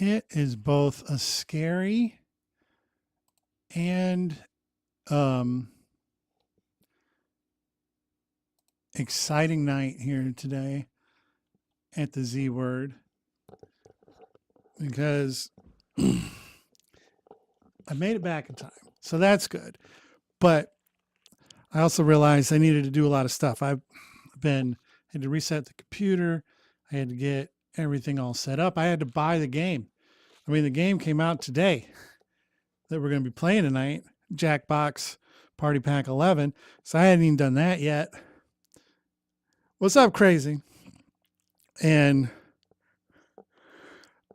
It is both a scary and exciting night here today at the Z Word, because I made it back in time. So that's good. But I also realized I needed to do a lot of stuff. Had to reset the computer. I had to get everything all set up. I had to buy the game. I mean, the game came out today that we're going to be playing tonight, Jackbox Party Pack 11. So I hadn't even done that yet. What's up, crazy? And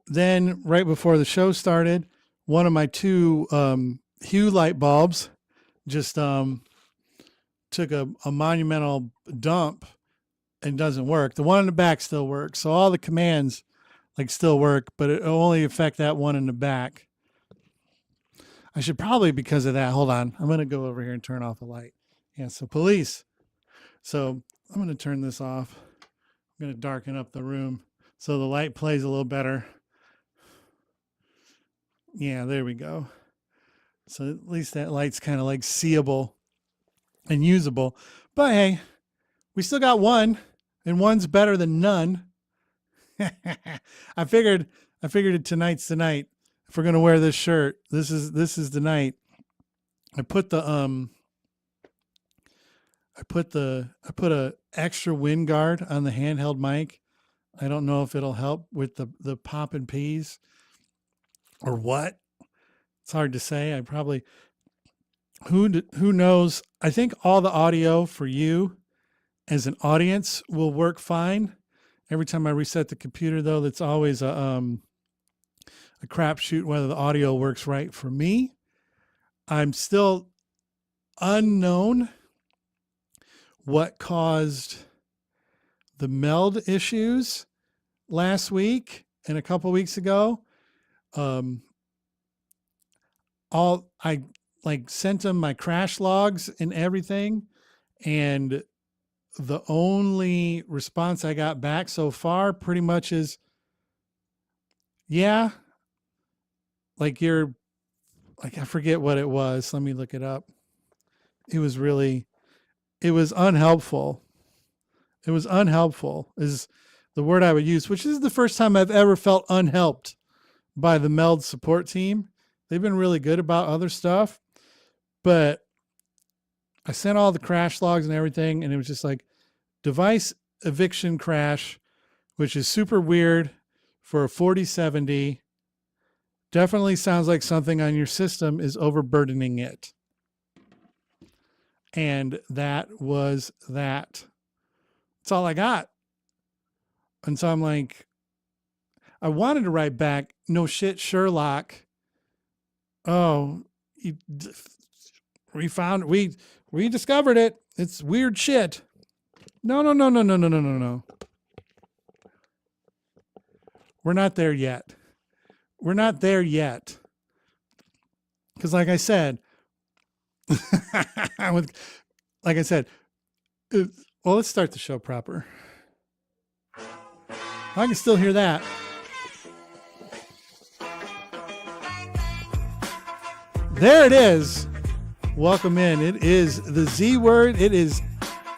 then right before the show started, one of my two Hue light bulbs just took a monumental dump and doesn't work. The one in the back still works. So all the commands still work, but it only affect that one in the back. I should probably, because of that, hold on. I'm going to go over here and turn off the light. Yeah, so police. So I'm going to turn this off. I'm going to darken up the room so the light plays a little better. Yeah, there we go. So at least that light's kind of seeable and usable. But hey, we still got one, and one's better than none. I figured tonight's the night. If we're gonna wear this shirt, this is the night. I put a extra wind guard on the handheld mic. I don't know if it'll help with the pop and peas or what. It's hard to say. I probably, who knows? I think all the audio for you as an audience will work fine. Every time I reset the computer, though, that's always a crapshoot whether the audio works right for me. I'm still unknown what caused the meld issues last week and a couple weeks ago. I sent them my crash logs and everything, and the only response I got back so far pretty much is, yeah, I forget what it was. Let me look it up. It was unhelpful. It was unhelpful is the word I would use, which is the first time I've ever felt unhelped by the Meld support team. They've been really good about other stuff, but I sent all the crash logs and everything, and it was just device eviction crash, which is super weird for a 4070. Definitely sounds like something on your system is overburdening it. And that was that. That's all I got. And so I'm like, I wanted to write back, no shit, Sherlock. Oh, we discovered it. It's weird shit. No. We're not there yet. Because like I said, well, let's start the show proper. I can still hear that. There it is. Welcome in. It is the Z Word. It is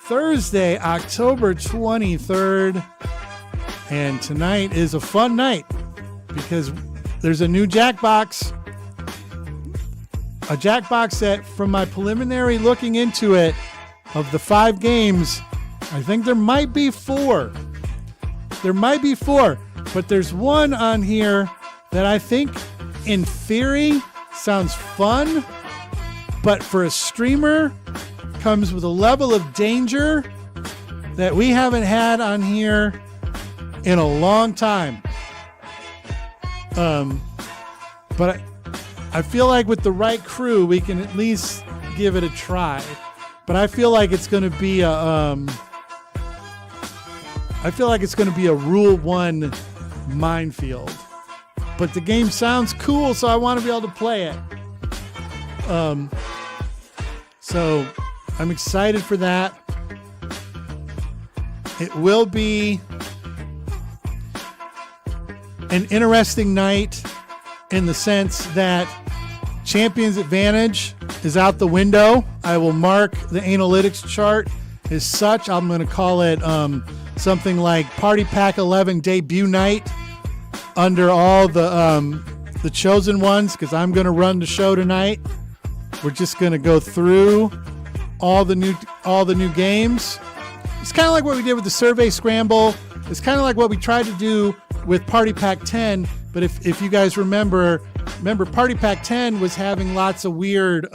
Thursday, October 23rd. And tonight is a fun night because there's a new Jackbox. A Jackbox that, from my preliminary looking into it, of the 5 games, I think there might be 4. But there's one on here that I think, in theory, sounds fun, but for a streamer, comes with a level of danger that we haven't had on here in a long time. But I feel like with the right crew, we can at least give it a try. But I feel like it's going to be a Rule 1 minefield. But the game sounds cool, so I want to be able to play it. So I'm excited for that. It will be an interesting night in the sense that Champions Advantage is out the window. I will mark the analytics chart as such. I'm going to call it something like Party Pack 11 debut night under all the chosen ones, because I'm going to run the show tonight. We're just going to go through all the new games. It's kind of like what we did with the Survey Scramble. It's kind of like what we tried to do with Party Pack 10. But if you guys remember Party Pack 10 was having lots of weird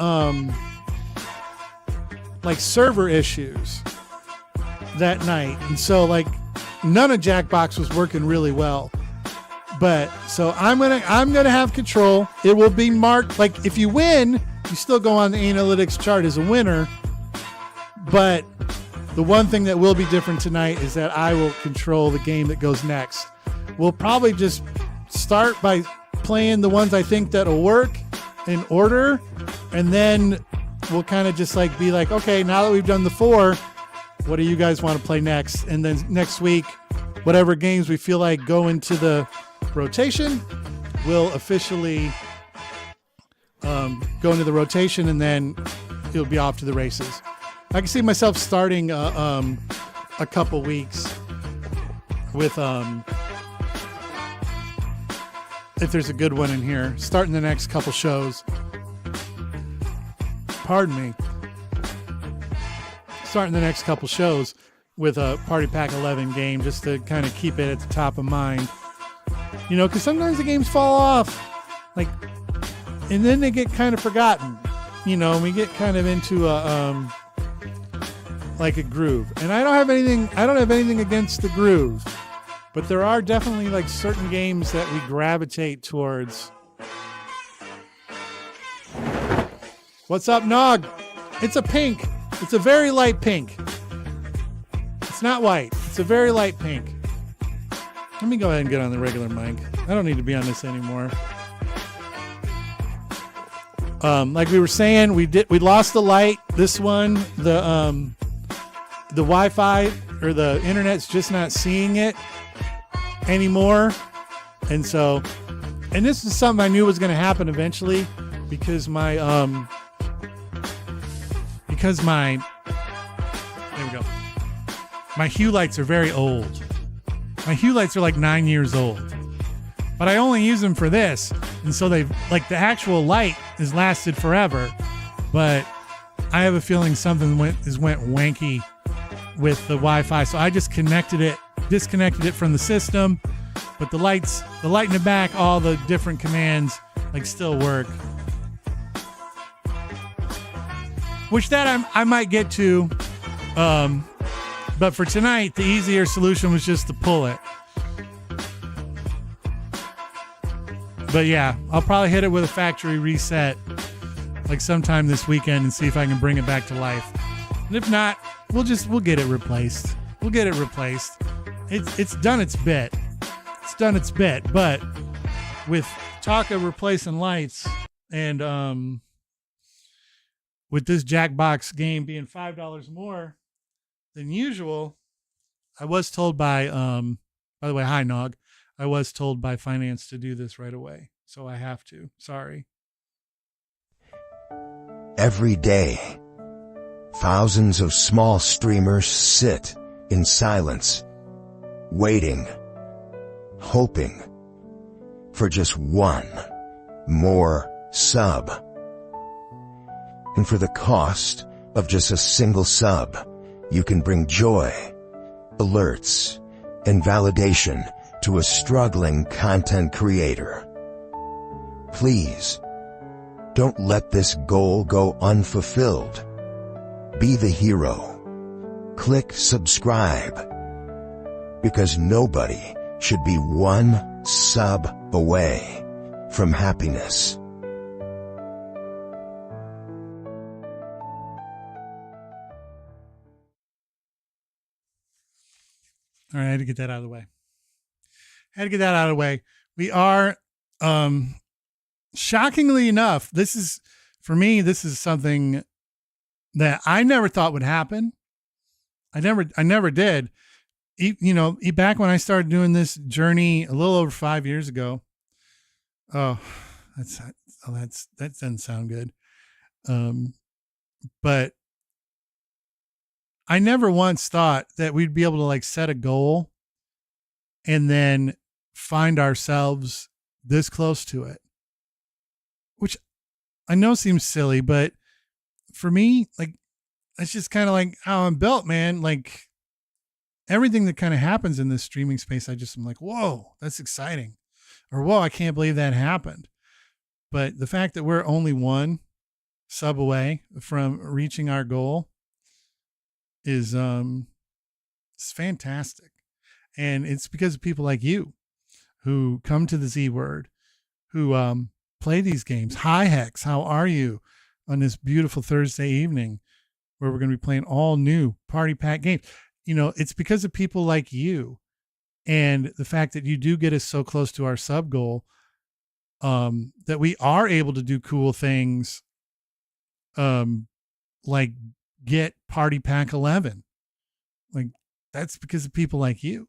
like server issues that night, and so like none of Jackbox was working really well. But so I'm gonna have control. It will be marked, like if you win, you still go on the analytics chart as a winner. But the one thing that will be different tonight is that I will control the game that goes next. We'll probably just start by playing the ones I think that'll work in order, and then we'll kind of just like be like, okay, now that we've done the 4, what do you guys want to play next? And then next week, whatever games we feel like go into the rotation, we'll officially go into the rotation, and then it'll be off to the races. I can see myself starting a couple weeks with if there's a good one in here, starting the next couple shows. Pardon me. Starting the next couple shows with a Party Pack 11 game, just to kind of keep it at the top of mind. You know, because sometimes the games fall off, like, and then they get kind of forgotten. You know, we get kind of into a like a groove. And I don't have anything against the groove, but there are definitely like certain games that we gravitate towards. What's up, Nog? It's a pink. It's a very light pink. It's not white. It's a very light pink. Let me go ahead and get on the regular mic. I don't need to be on this anymore. Like we were saying, we lost the light. This one, the Wi-Fi or the internet's just not seeing it anymore. And so, and this is something I knew was going to happen eventually, because my there we go. My Hue lights are very old. My Hue lights are like 9 years old, but I only use them for this. And so they've, like, the actual light has lasted forever, but I have a feeling something went wanky with the Wi-Fi. So I just disconnected it from the system, but the light in the back, all the different commands like still work. Which that I might get to. But for tonight, the easier solution was just to pull it. But yeah, I'll probably hit it with a factory reset like sometime this weekend and see if I can bring it back to life. And if not, we'll get it replaced. We'll get it replaced. It's done its bit. It's done its bit. But with talk of replacing lights and with this Jackbox game being $5 more than usual, I was told by the way, hi Nog. I was told by finance to do this right away, so I have to. Sorry. Every day, thousands of small streamers sit in silence, waiting, hoping for just one more sub. And for the cost of just a single sub, you can bring joy, alerts, and validation to a struggling content creator. Please, don't let this goal go unfulfilled. Be the hero. Click subscribe, because nobody should be one sub away from happiness. All right, I had to get that out of the way. We are, shockingly enough, this is something that I never thought would happen. I never did. back when I started doing this journey a little over 5 years ago. Oh, that doesn't sound good. But I never once thought that we'd be able to like set a goal and then find ourselves this close to it, which I know seems silly, but for me, like, that's just kind of like how I'm built, man. Like everything that kind of happens in this streaming space, I'm like, whoa, that's exciting. Or, whoa, I can't believe that happened. But the fact that we're only one sub away from reaching our goal is it's fantastic. And it's because of people like you who come to the Z Word, who play these games. Hi, Hex, how are you on this beautiful Thursday evening where we're going to be playing all new party pack games? It's because of people like you and the fact that you do get us so close to our sub goal, that we are able to do cool things, like get party pack 11. Like that's because of people like you,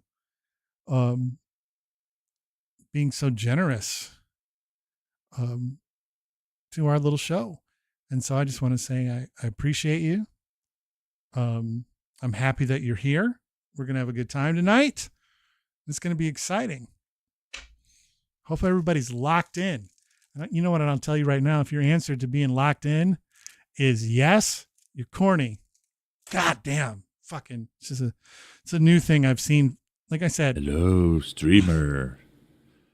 being so generous, to our little show. And so I just want to say, I appreciate you. I'm happy that you're here. We're going to have a good time tonight. It's going to be exciting. Hope everybody's locked in. You know what I'll tell you right now? If your answer to being locked in is yes, you're corny. God damn. Fucking, it's a new thing I've seen. Like I said. Hello, streamer.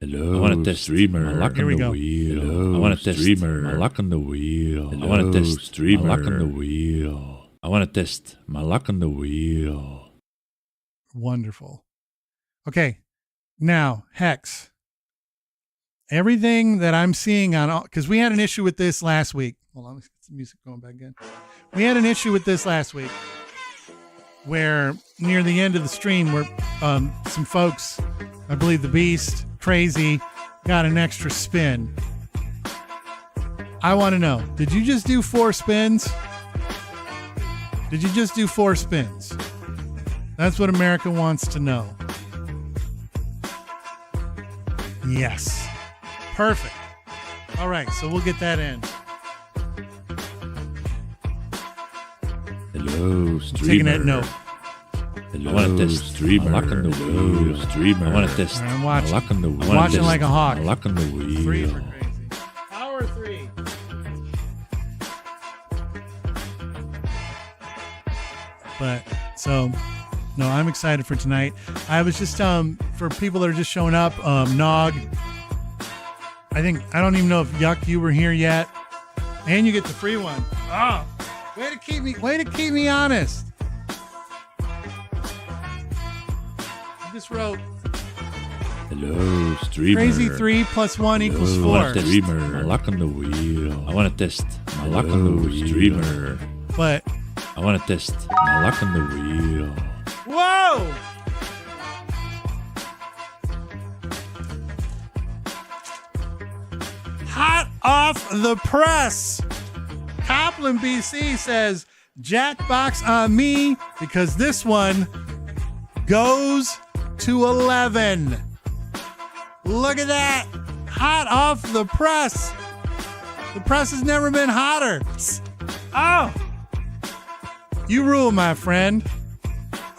Hello, I want to test streamer. My luck Here on we the go. wheel. Hello, I want to test streamer. My luck on the wheel. Hello, I want to test streamer. My luck on the wheel. I want to test my luck on the wheel. Wonderful. Okay. Now, Hex. Everything that I'm seeing on, because we had an issue with this last week. Hold on, let's get some music going back again. We had an issue with this last week where near the end of the stream where some folks, I believe the Beast, Crazy, got an extra spin. I want to know, did you just do 4 spins? Did you just do 4 spins? That's what America wants to know. Yes. Perfect. All right, so we'll get that in. Hello, streamer. Taking that note. Hello, I want to test streamer. Luck on the wheel. Streamer. I want to test. I'm watching. Luck on the wheel. I'm watching like a hawk. Luck on the wheel. 3 for Crazy. Power 3. But so, no, I'm excited for tonight. I was just for people that are just showing up. Nog. I don't even know if Yuck, you were here yet, and you get the free one. Oh, way to keep me honest. I just wrote. Hello, streamer. Crazy 3 + 1 equals 4. I want to test streamer. My luck on the wheel. I want to test my luck on the wheel. Streamer. But I want to test my luck on the wheel. whoa! Hot off the press. Copland BC says, Jackbox on me because this one goes to 11. Look at that. Hot off the press. The press has never been hotter. Oh. You rule, my friend.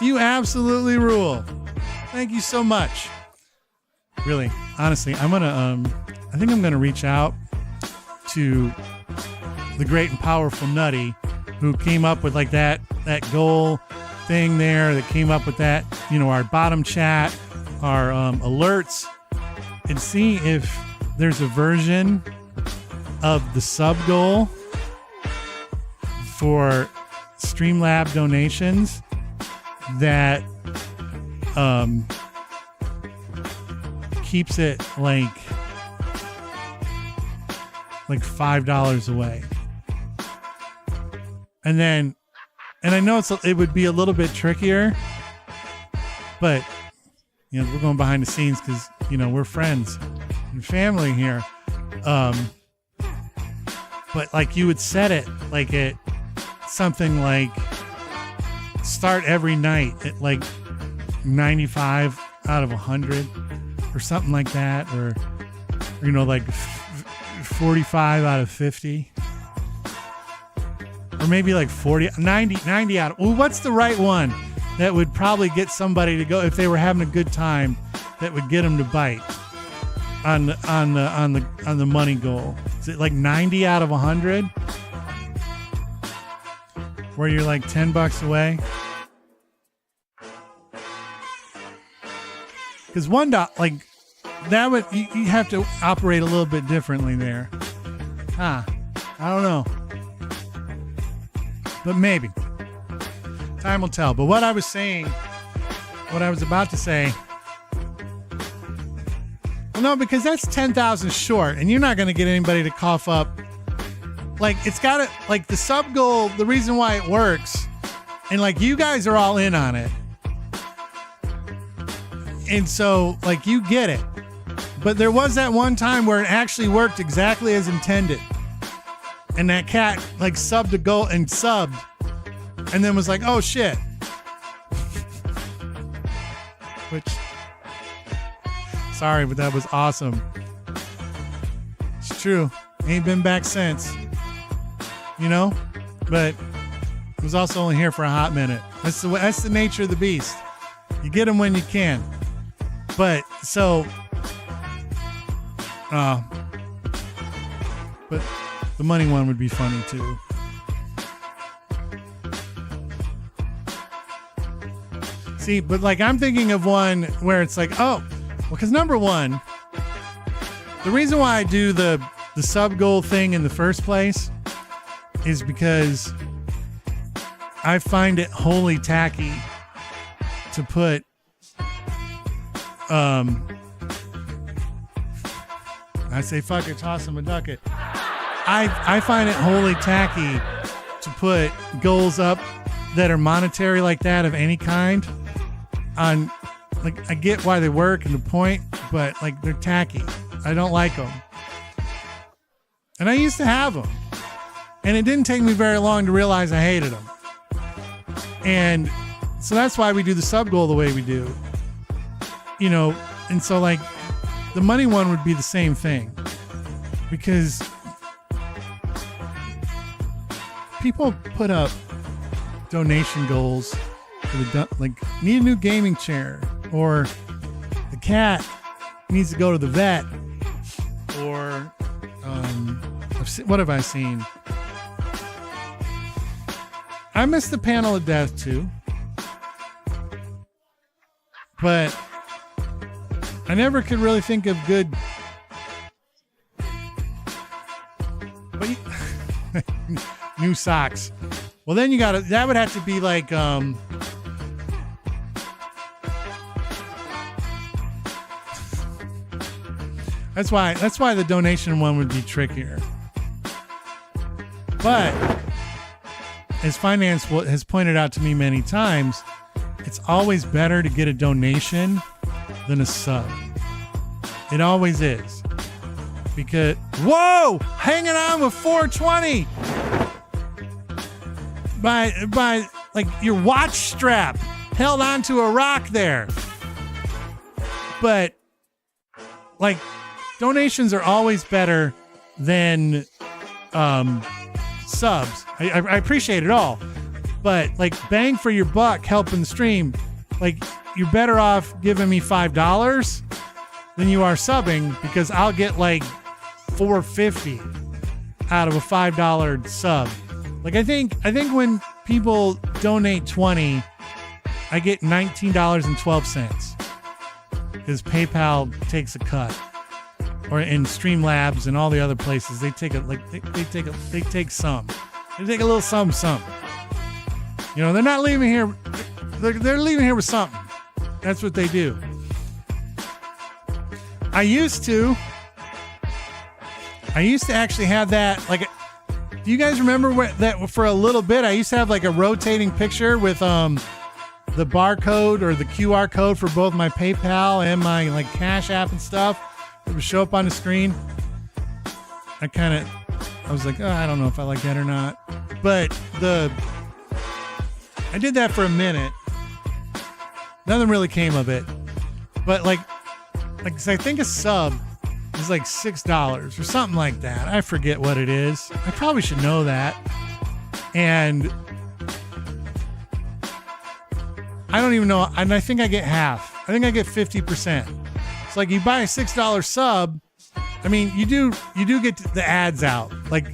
You absolutely rule. Thank you so much. Really, honestly, I think I'm gonna reach out to the great and powerful Nutty, who came up with like that goal thing there, that came up with that, our bottom chat, our alerts, and see if there's a version of the sub goal for Streamlab donations that keeps it like $5 away. And I know it would be a little bit trickier, but we're going behind the scenes because we're friends and family here. But like you would set it like at something like start every night at like 95 out of 100 or something like that, or like 45 out of 50, or maybe like 90 out of, what's the right one that would probably get somebody to go if they were having a good time, that would get them to bite on the money goal? Is it like 90 out of 100 where you're like $10 away? Because $1, like that would, you have to operate a little bit differently there. I don't know, but maybe time will tell. But what I was about to say, well, no, because that's 10,000 short, and you're not going to get anybody to cough up. Like, it's got to, like, the sub goal, the reason why it works, and like you guys are all in on it, and so like you get it. But there was that one time where it actually worked exactly as intended, and that cat like subbed a goal and subbed, and then was like, oh shit. Which, sorry, but that was awesome. It's true. Ain't been back since. But it was also only here for a hot minute. That's the nature of the beast. You get them when you can. But so, but the money one would be funny too. See, but like I'm thinking of one where it's like, oh, well, because number one, the reason why I do the sub goal thing in the first place is because I find it wholly tacky to put I say fuck it, toss him a ducat. I find it wholly tacky to put goals up that are monetary like that of any kind on, like, I get why they work and the point, but like they're tacky. I don't like them. And I used to have them. And it didn't take me very long to realize I hated them. And so that's why we do the sub goal the way we do. And so like the money one would be the same thing, because people put up donation goals for like need a new gaming chair, or the cat needs to go to the vet, or what have I seen? I missed the panel of death too, but I never could really think of good. But new socks. Well, then that would have to be like that's why the donation one would be trickier. But as finance has pointed out to me many times, it's always better to get a donation than a sub. It always is. Because, whoa, hanging on with 420 by like your watch strap held onto a rock there. But like donations are always better than subs. I appreciate it all, but like bang for your buck helping the stream, like you're better off giving me $5 than you are subbing, because I'll get like $4.50 out of a $5 sub. Like I think when people donate 20, I get $19.12 because PayPal takes a cut, or in Streamlabs and all the other places they take they take some. They take a little some. They're not leaving here. They're leaving here with something. That's what they do. I used to actually have that. Like, do you guys remember that for a little bit? I used to have like a rotating picture with the barcode or the QR code for both my PayPal and my like Cash App and stuff. It would show up on the screen. I was like, oh, I don't know if I like that or not. But I did that for a minute nothing really came of it. But like I think a sub is like $6 or something like that. I forget what it is. I probably should know that. And I don't even know. And I think I get half. I think I get 50%. It's like you buy a $6 sub. I mean, you do get the ads out. Like,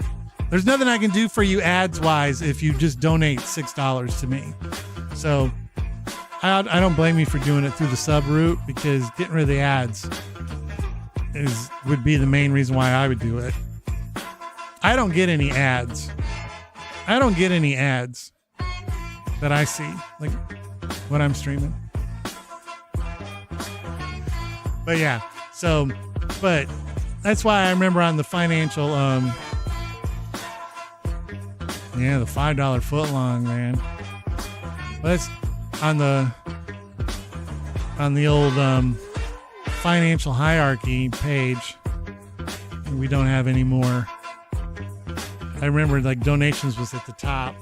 there's nothing I can do for you ads wise if you just donate $6 to me. So I don't blame you for doing it through the sub route, because getting rid of the ads would be the main reason why I would do it. I don't get any ads. I don't get any ads that I see, like when I'm streaming. But yeah, but that's why I remember on the financial, the $5 foot long, man. That's on the old financial hierarchy page. We don't have any more. I remember like donations was at the top.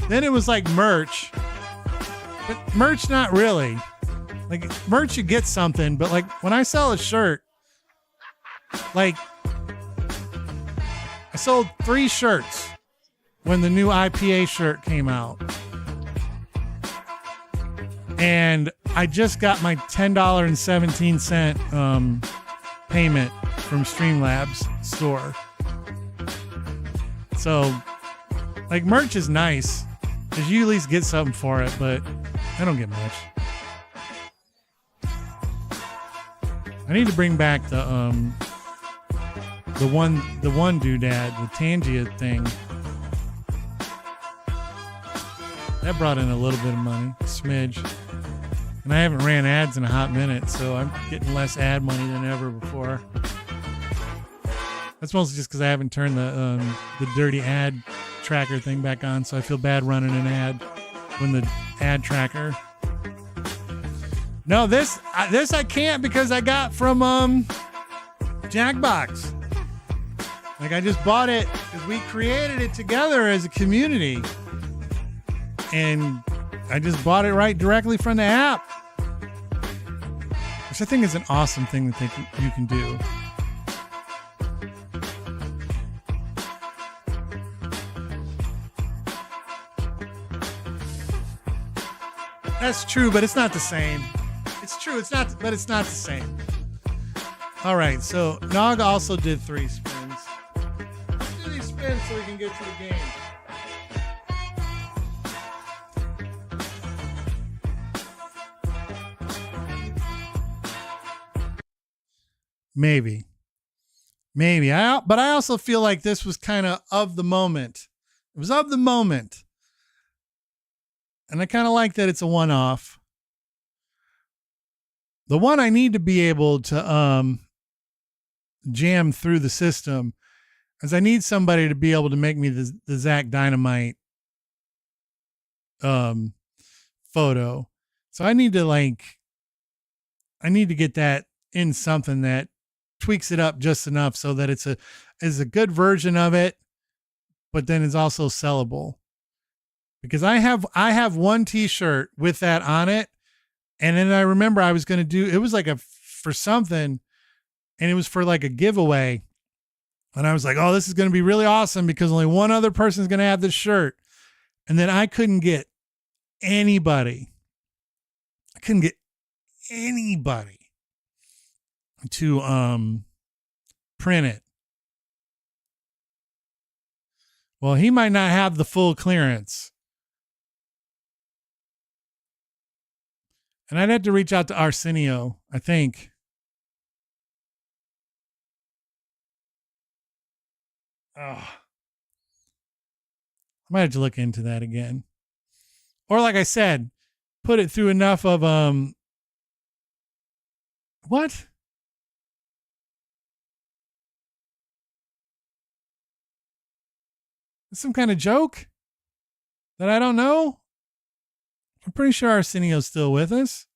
Then it was like merch. But merch, not really. Like merch, you get something, but like when I sell a shirt, like I sold 3 shirts when the new IPA shirt came out. And I just got my $10.17 payment from Streamlabs store. So, like, merch is nice because you at least get something for it, but I don't get much. I need to bring back the one doodad, the Tangia thing. That brought in a little bit of money, a smidge. And I haven't ran ads in a hot minute, so I'm getting less ad money than ever before. That's mostly just because I haven't turned the dirty ad tracker thing back on, so I feel bad running an ad when the ad tracker. No, this I can't because I got from Jackbox. Like I just bought it because we created it together as a community, and I just bought it right directly from the app, which I think is an awesome thing that you can do. That's true, but it's not the same. It's true, but it's not the same. All right, so Nog also did 3 spins. Let's do these spins so we can get to the game. Maybe. But I also feel like this was kind of the moment. It was of the moment. And I kind of like that it's a one-off. The one I need to be able to jam through the system is I need somebody to be able to make me the Zach Dynamite photo. So I need to get that in something that tweaks it up just enough so that it's a good version of it, but then it's also sellable. Because I have one t-shirt with that on it. And then I remember I was going to do, it was like for something, and it was for like a giveaway. And I was like, oh, this is going to be really awesome because only one other person is going to have this shirt. And then I couldn't get anybody. to print it. Well, he might not have the full clearance. And I'd have to reach out to Arsenio, I think. Oh. I might have to look into that again. Or like I said, put it through enough of what? Some kind of joke that I don't know? I'm pretty sure Arsenio's still with us.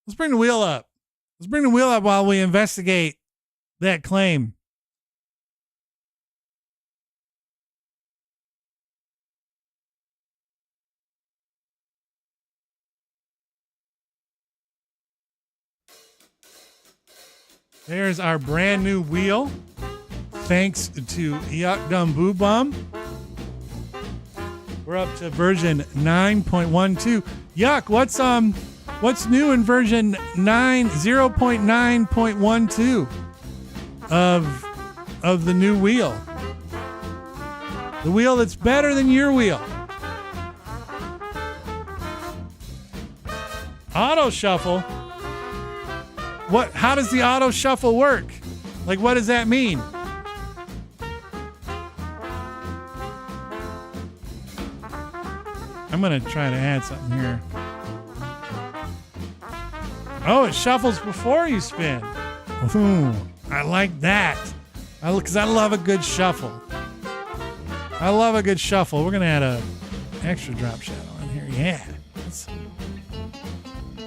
Let's bring the wheel up. Let's bring the wheel up while we investigate that claim. There's our brand new wheel. Thanks to Yuck Dum Boo Bum. We're up to version 9.12. Yuck, what's new in version 0.9.12 of the new wheel? The wheel that's better than your wheel. Auto shuffle. How does the auto shuffle work? Like, what does that mean? I'm going to try to add something here. Oh, it shuffles before you spin. Ooh, I like that. Because I love a good shuffle. I love a good shuffle. We're going to add a extra drop shadow in here. Yeah.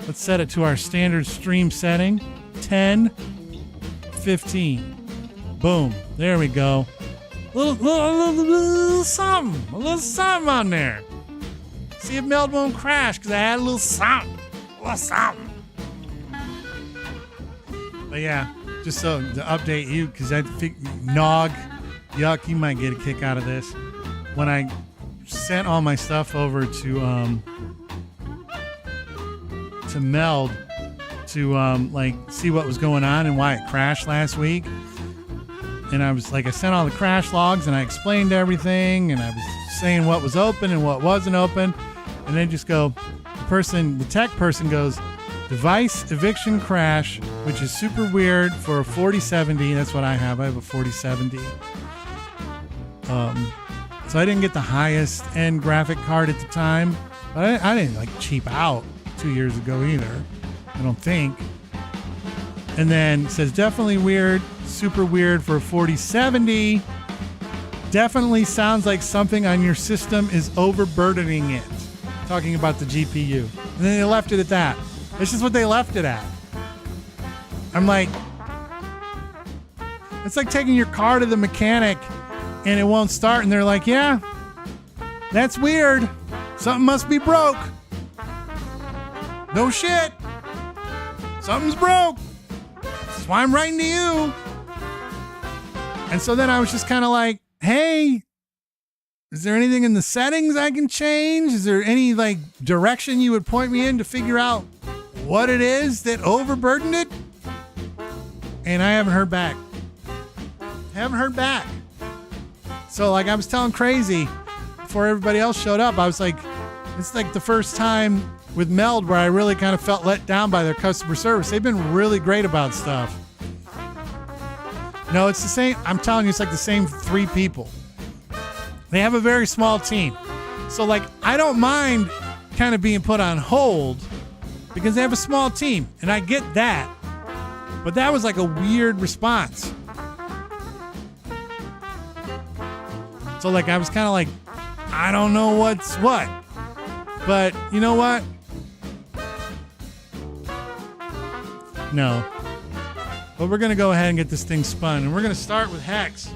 Let's set it to our standard stream setting. 10, 15. Boom. There we go. A little something on there. See if Meld won't crash because I had a little something. But yeah, just so to update you, because I think Yuck, you might get a kick out of this. When I sent all my stuff over to Meld to see what was going on and why it crashed last week. And I was like, I sent all the crash logs and I explained everything and I was saying what was open and what wasn't open. And then just go, the tech person goes, device eviction crash, which is super weird for a 4070. That's what I have. I have a 4070. So I didn't get the highest end graphic card at the time, but I didn't cheap out 2 years ago either. I don't think. And then it says definitely weird, super weird for a 4070. Definitely sounds like something on your system is overburdening it. Talking about the GPU. And then they left it at that. It's just what they left it at. I'm like, it's like taking your car to the mechanic and it won't start. And they're like, yeah, that's weird. Something must be broke. No shit. Something's broke. That's why I'm writing to you. And so then I was just kind of like, hey, is there anything in the settings I can change? Is there any direction you would point me in to figure out what it is that overburdened it? And I haven't heard back. So I was telling Crazy before everybody else showed up, I was like, it's like the first time with Meld where I really kind of felt let down by their customer service. They've been really great about stuff. No, it's the same. I'm telling you, it's like the same 3 people. They have a very small team. So I don't mind kind of being put on hold because they have a small team and I get that. But that was a weird response. So I was kind of I don't know what's what. But you know what? No. But we're going to go ahead and get this thing spun. And we're going to start with Hex.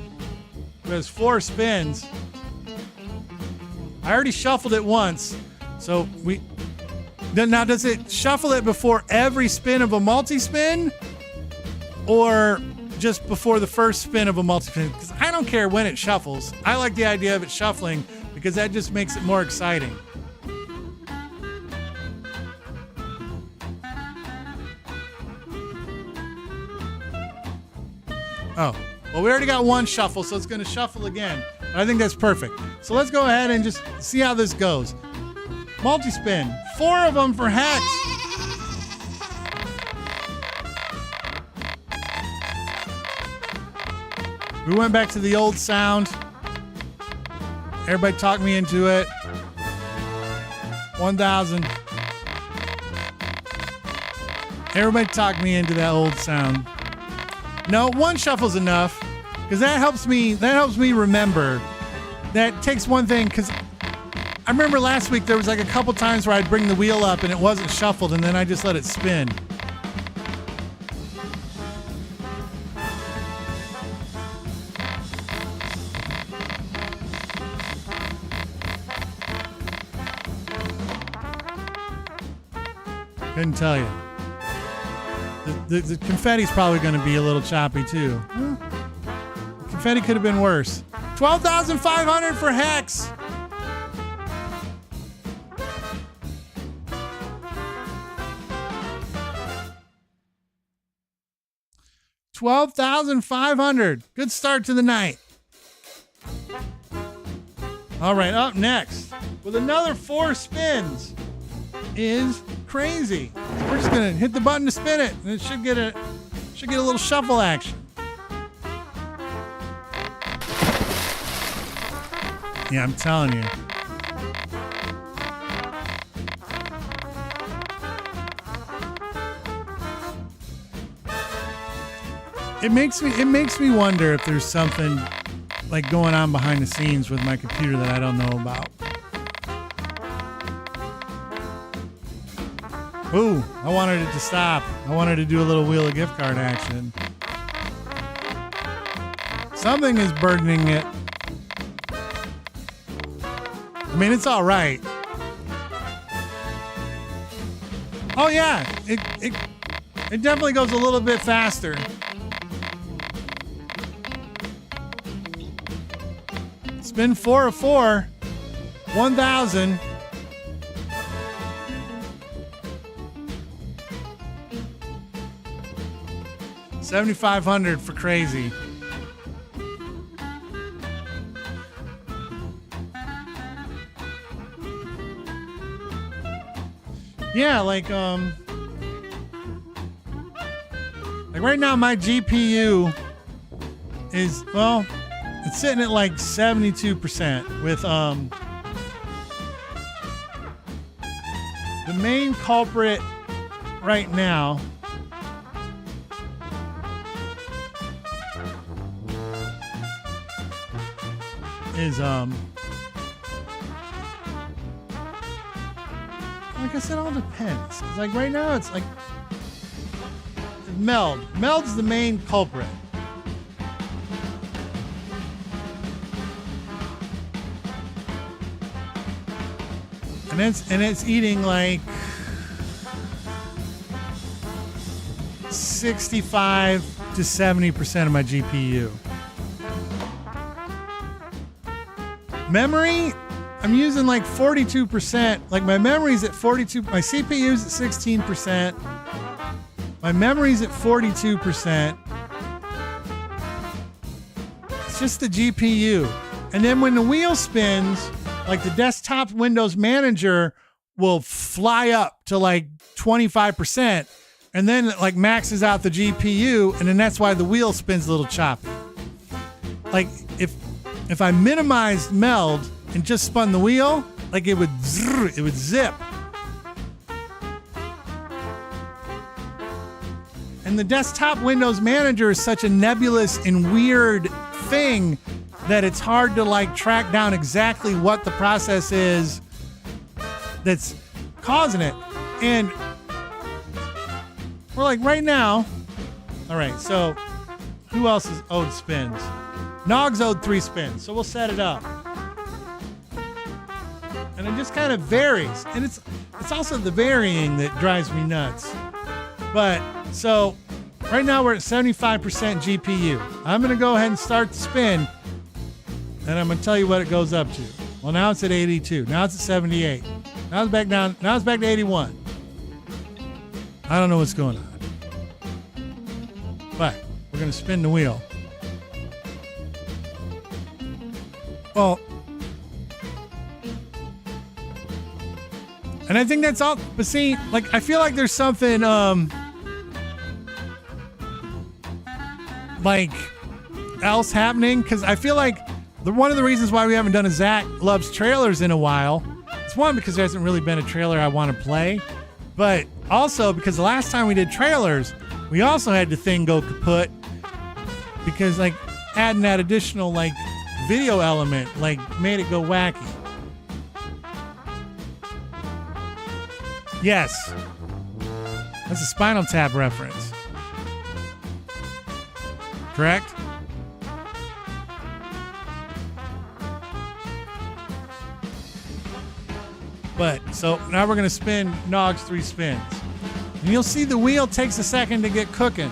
There's 4 spins. I already shuffled it once. So now does it shuffle it before every spin of a multi-spin? Or just before the first spin of a multi-spin? Because I don't care when it shuffles. I like the idea of it shuffling because that just makes it more exciting. Oh, well, we already got 1 shuffle, so it's going to shuffle again. I think that's perfect. So let's go ahead and just see how this goes. Multi-spin. 4 of them for Hex. We went back to the old sound. Everybody talked me into it. 1,000. Everybody talked me into that old sound. No, 1 shuffle's enough because that helps me remember. That takes one thing because I remember last week there was a couple times where I'd bring the wheel up and it wasn't shuffled and then I just let it spin. Couldn't tell you. The confetti's probably going to be a little choppy too. Confetti could have been worse. 12,500 for Hex. $12,500. Good start to the night. All right, up next with another 4 spins is Crazy. We're just gonna hit the button to spin it, and it should get a little shuffle action. Yeah, I'm telling you. It makes me wonder if there's something like going on behind the scenes with my computer that I don't know about. Ooh, I wanted it to stop. I wanted to do a little wheel of gift card action. Something is burdening it. I mean, it's all right. Oh yeah, it definitely goes a little bit faster. Spin 4 of 4, 1,000. $7,500 for Crazy. Yeah, like right now my GPU is, well, it's sitting at like 72% with the main culprit right now is like I said, all depends. 'Cause like right now it's like Meld's the main culprit. And it's eating like 65 to 70% of my GPU. Memory, I'm using like 42%. Like my memory's at 42. My CPU's at 16%. My memory's at 42%. It's just the GPU. And then when the wheel spins, like the desktop Windows Manager will fly up to like 25%, and then it like maxes out the GPU, and then that's why the wheel spins a little choppy. Like if I minimized Meld and just spun the wheel, like it would zip. And the desktop Windows Manager is such a nebulous and weird thing that it's hard to like track down exactly what the process is that's causing it. And we're like right now, all right, so who else is owed spins? Nog's owed 3 spins, so we'll set it up. And it just kind of varies. And it's also the varying that drives me nuts. But so right now we're at 75% GPU. I'm gonna go ahead and start the spin. And I'm going to tell you what it goes up to. Well, now it's at 82. Now it's at 78. Now it's back down. Now it's back to 81. I don't know what's going on. But we're going to spin the wheel. Well, and I think that's all. But see, like, I feel like there's something, like, else happening. Because I feel like one of the reasons why we haven't done a Zach Loves Trailers in a while, it's one, because there hasn't really been a trailer I want to play, but also because the last time we did trailers, we also had the thing go kaput because like adding that additional like video element like made it go wacky. Yes, that's a Spinal Tap reference. Correct? But so now we're going to spin Nog's 3 spins. And you'll see the wheel takes a second to get cooking.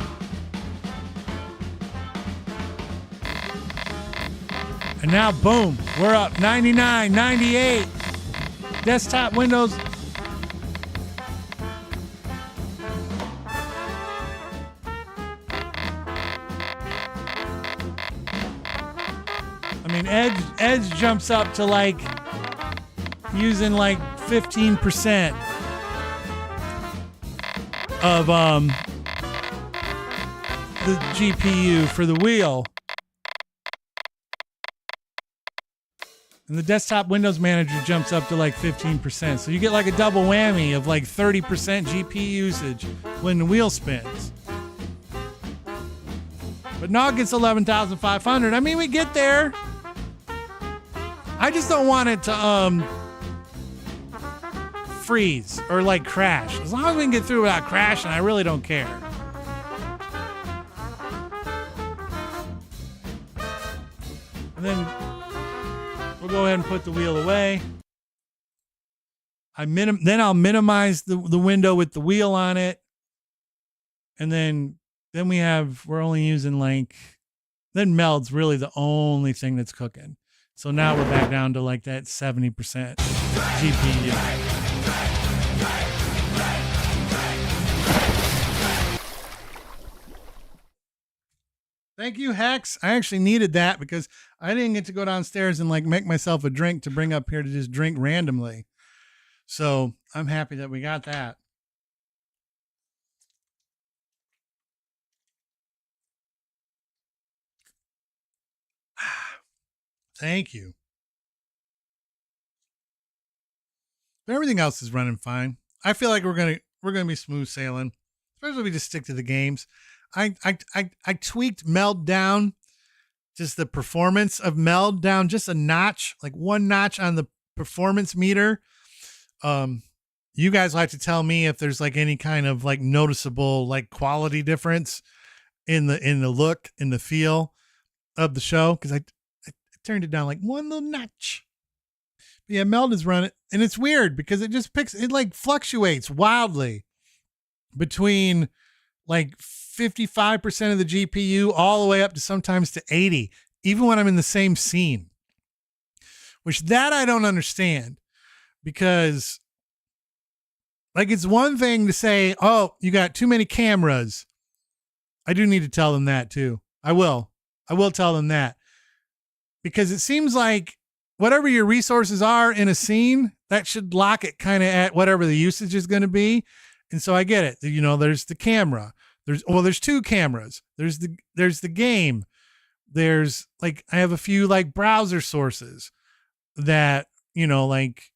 And now, boom, we're up 99, 98. Desktop Windows. I mean, Edge jumps up to like using like 15% of the GPU for the wheel. And the desktop Windows Manager jumps up to like 15%. So you get like a double whammy of like 30% GPU usage when the wheel spins. But Nog gets 11,500. I mean, we get there. I just don't want it to freeze or like crash. As long as we can get through without crashing, I really don't care. And then we'll go ahead and put the wheel away. Then I'll minimize the window with the wheel on it. And then we're only using like, then Meld's really the only thing that's cooking. So now we're back down to like that 70% GPU. Thank you, Hex. I actually needed that because I didn't get to go downstairs and like make myself a drink to bring up here to just drink randomly. So I'm happy that we got that. Thank you. But everything else is running fine. I feel like we're gonna be smooth sailing, especially if we just stick to the games. I tweaked Meld down, just the performance of Meld down just a notch, like one notch on the performance meter. You guys like to tell me if there's like any kind of like noticeable like quality difference in the look, in the feel of the show, because I turned it down like one little notch. But yeah, Meld is running, and it's weird because it like fluctuates wildly between like 55% of the GPU all the way up to sometimes to 80, even when I'm in the same scene, which that I don't understand, because like, it's one thing to say, oh, you got too many cameras. I do need to tell them that too. I will tell them that, because it seems like whatever your resources are in a scene, that should lock it kind of at whatever the usage is going to be. And so I get it. You know, there's the camera. There's two cameras. There's the game. There's like, I have a few like browser sources that, you know, like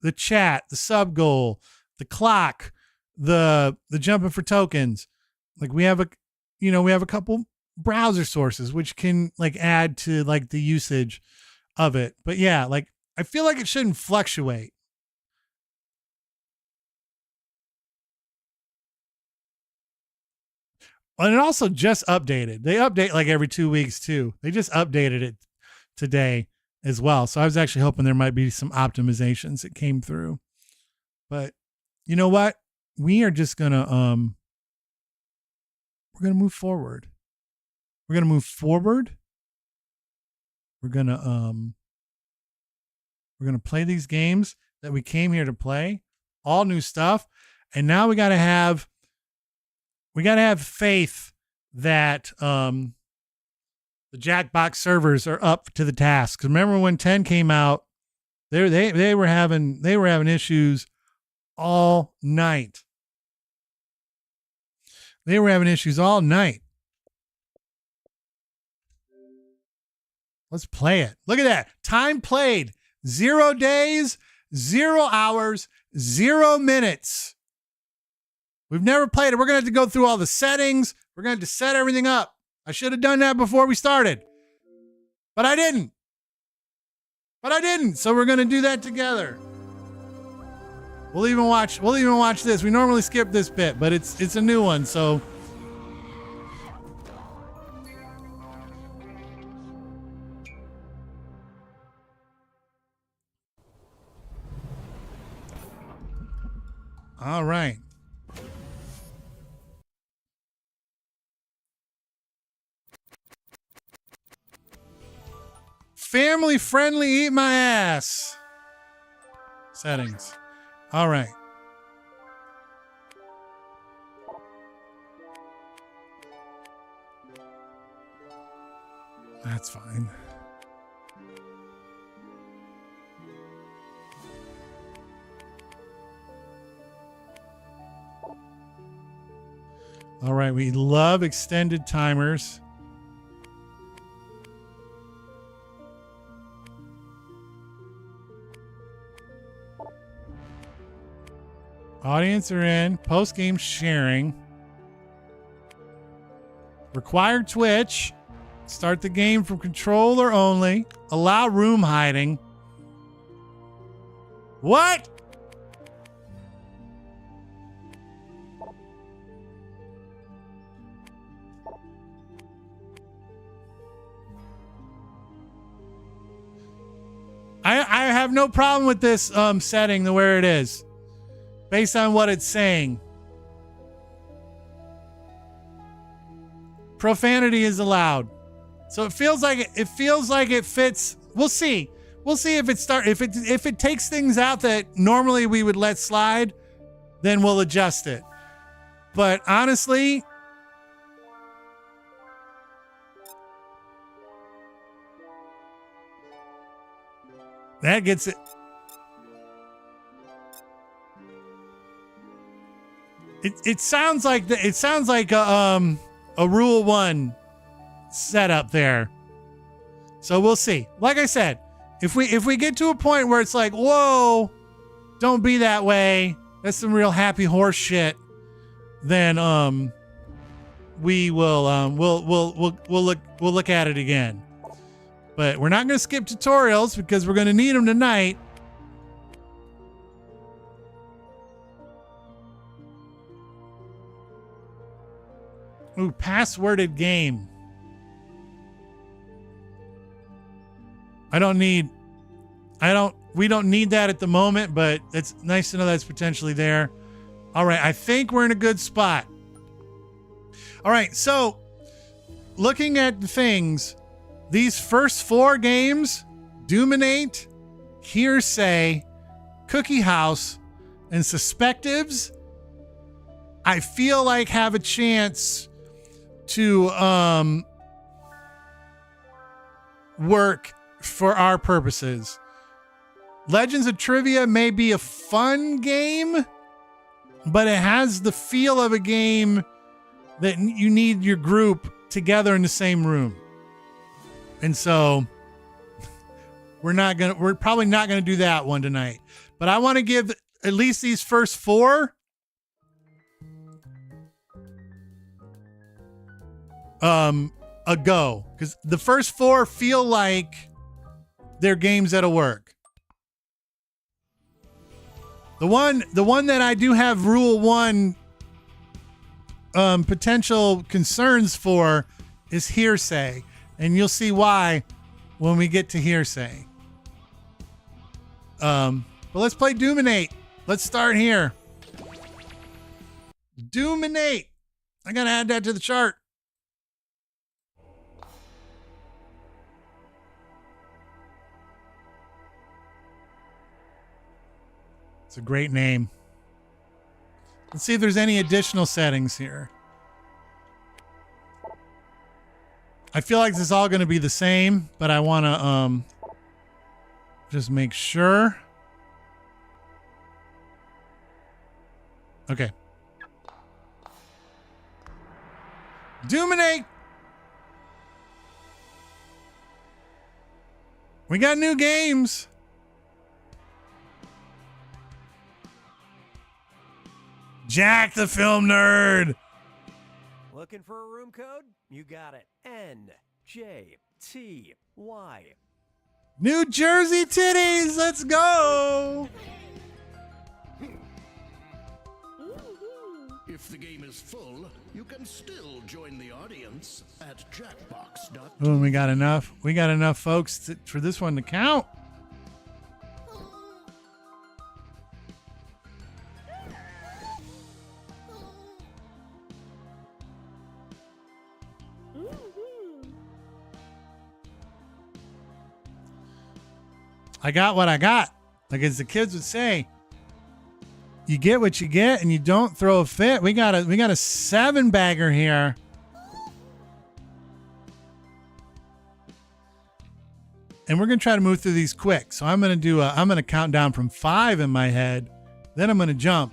the chat, the sub goal, the clock, the jumping for tokens. Like we have a couple browser sources, which can like add to like the usage of it. But yeah, like I feel like it shouldn't fluctuate. And it also just updated. They update like every 2 weeks too. They just updated it today as well. So I was actually hoping there might be some optimizations that came through. But you know what? We are just gonna we're gonna move forward. We're gonna move forward. We're gonna play these games that we came here to play, all new stuff. And now we gotta have faith that the Jackbox servers are up to the task. 'Cause remember when 10 came out, they were having issues all night. They were having issues all night. Let's play it. Look at that. Time played. 0 days, 0 hours, 0 minutes. We've never played it. We're going to have to go through all the settings. We're going to have to set everything up. I should have done that before we started, but I didn't. So we're going to do that together. We'll even watch this. We normally skip this bit, but it's a new one. So all right. family friendly, eat my ass. Settings. All right. That's fine. All right, we love extended timers. Audience are in. Post-game sharing. Required Twitch. Start the game from controller only. Allow room hiding. What? I have no problem with this setting the way it is, based on what it's saying. Profanity is allowed, so it feels like it fits. We'll see. We'll see if it takes things out that normally we would let slide, then we'll adjust it. But honestly, that gets it. It sounds like a Rule 1 setup there. So we'll see. Like I said, if we get to a point where it's like, whoa, don't be that way, that's some real happy horse shit, then we will we'll look at it again. But we're not going to skip tutorials because we're going to need them tonight. Ooh, passworded game. We don't need that at the moment, but it's nice to know that's potentially there. All right, I think we're in a good spot. All right, so looking at the things, these first 4 games, Dominate, Hearsay, Cookie House, and Suspectives, I feel like have a chance to work for our purposes. Legends of Trivia may be a fun game, but it has the feel of a game that you need your group together in the same room. And so we're probably not going to do that one tonight. But I want to give at least these first 4 a go, because the first 4 feel like they're games that'll work. The one that I do have Rule 1 potential concerns for is Hearsay, and you'll see why when we get to Hearsay. But let's play Dominate. Let's start here. Dominate. I gotta add that to the chart. It's a great name. Let's see if there's any additional settings here. I feel like this is all going to be the same, but I want to just make sure. Okay. Dominate. We got new games. Jack the film nerd. Looking for a room code? You got it. NJTY. New Jersey titties. Let's go. If the game is full, you can still join the audience at Jackbox. Oh, we got enough. We got enough folks for this one to count. I got what I got. Like as the kids would say, you get what you get and you don't throw a fit. We got a 7-bagger here. And we're going to try to move through these quick. So I'm going to count down from 5 in my head. Then I'm going to jump.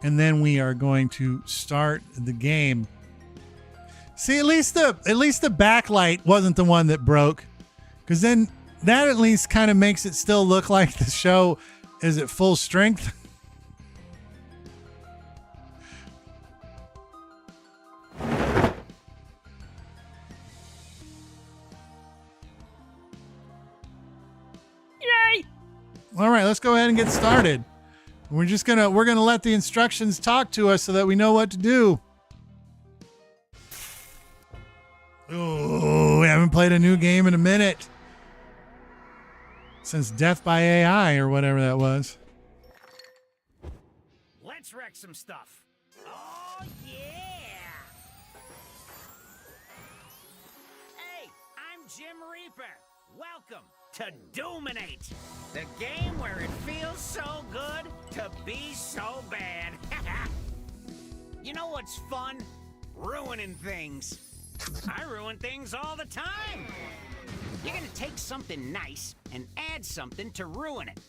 And then we are going to start the game. See, at least the backlight wasn't the one that broke. Because then that at least kind of makes it still look like the show is at full strength. All right, let's go ahead and get started. We're gonna let the instructions talk to us so that we know what to do. Oh, we haven't played a new game in a minute. Since Death by AI or whatever that was. Let's wreck some stuff. Oh, yeah! Hey, I'm Jim Reaper. Welcome to Doominate, the game where it feels so good to be so bad. You know what's fun? Ruining things. I ruin things all the time. You're gonna take something nice and add something to ruin it.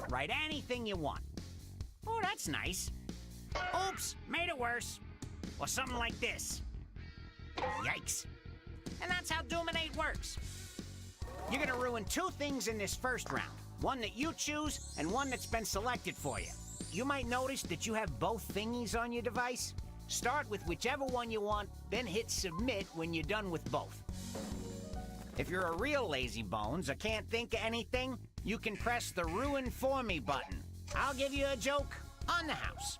Write anything you want. Oh, that's nice. Oops, made it worse. Or something like this. Yikes. And that's how Doominate works. You're gonna ruin 2 things in this first round. One that you choose and one that's been selected for you. You might notice that you have both thingies on your device. Start with whichever one you want, then hit submit when you're done with both. If you're a real lazy bones or can't think of anything, you can press the Ruin For Me button. I'll give you a joke on the house.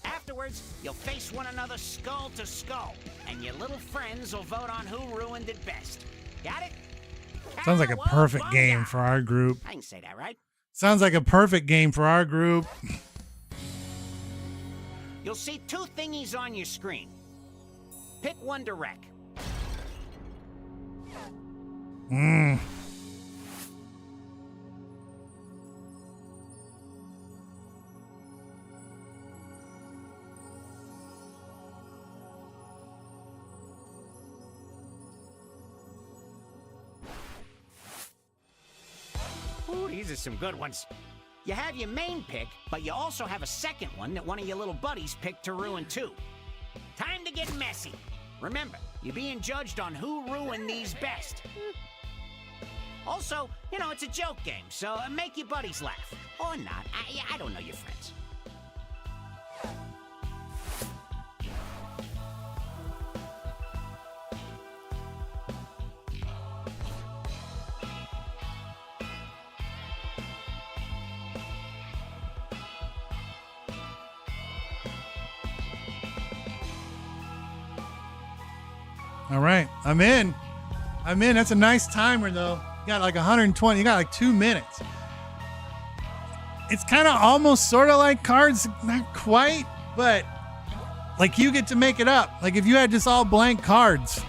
Afterwards, you'll face one another skull to skull, and your little friends will vote on who ruined it best. Got it? Sounds like a perfect game for our group. I can say that, right? Sounds like a perfect game for our group. You'll see 2 thingies on your screen. Pick one to wreck. Ooh, these are some good ones. You have your main pick, but you also have a second one that one of your little buddies picked to ruin too. Time to get messy. Remember, you're being judged on who ruined these best. Also, you know, it's a joke game, so make your buddies laugh. Or not. I don't know your friends. All right, I'm in. That's a nice timer, though. You got like 120. You got like 2 minutes. It's kind of almost sort of like cards, not quite, but like you get to make it up. Like if you had just all blank cards.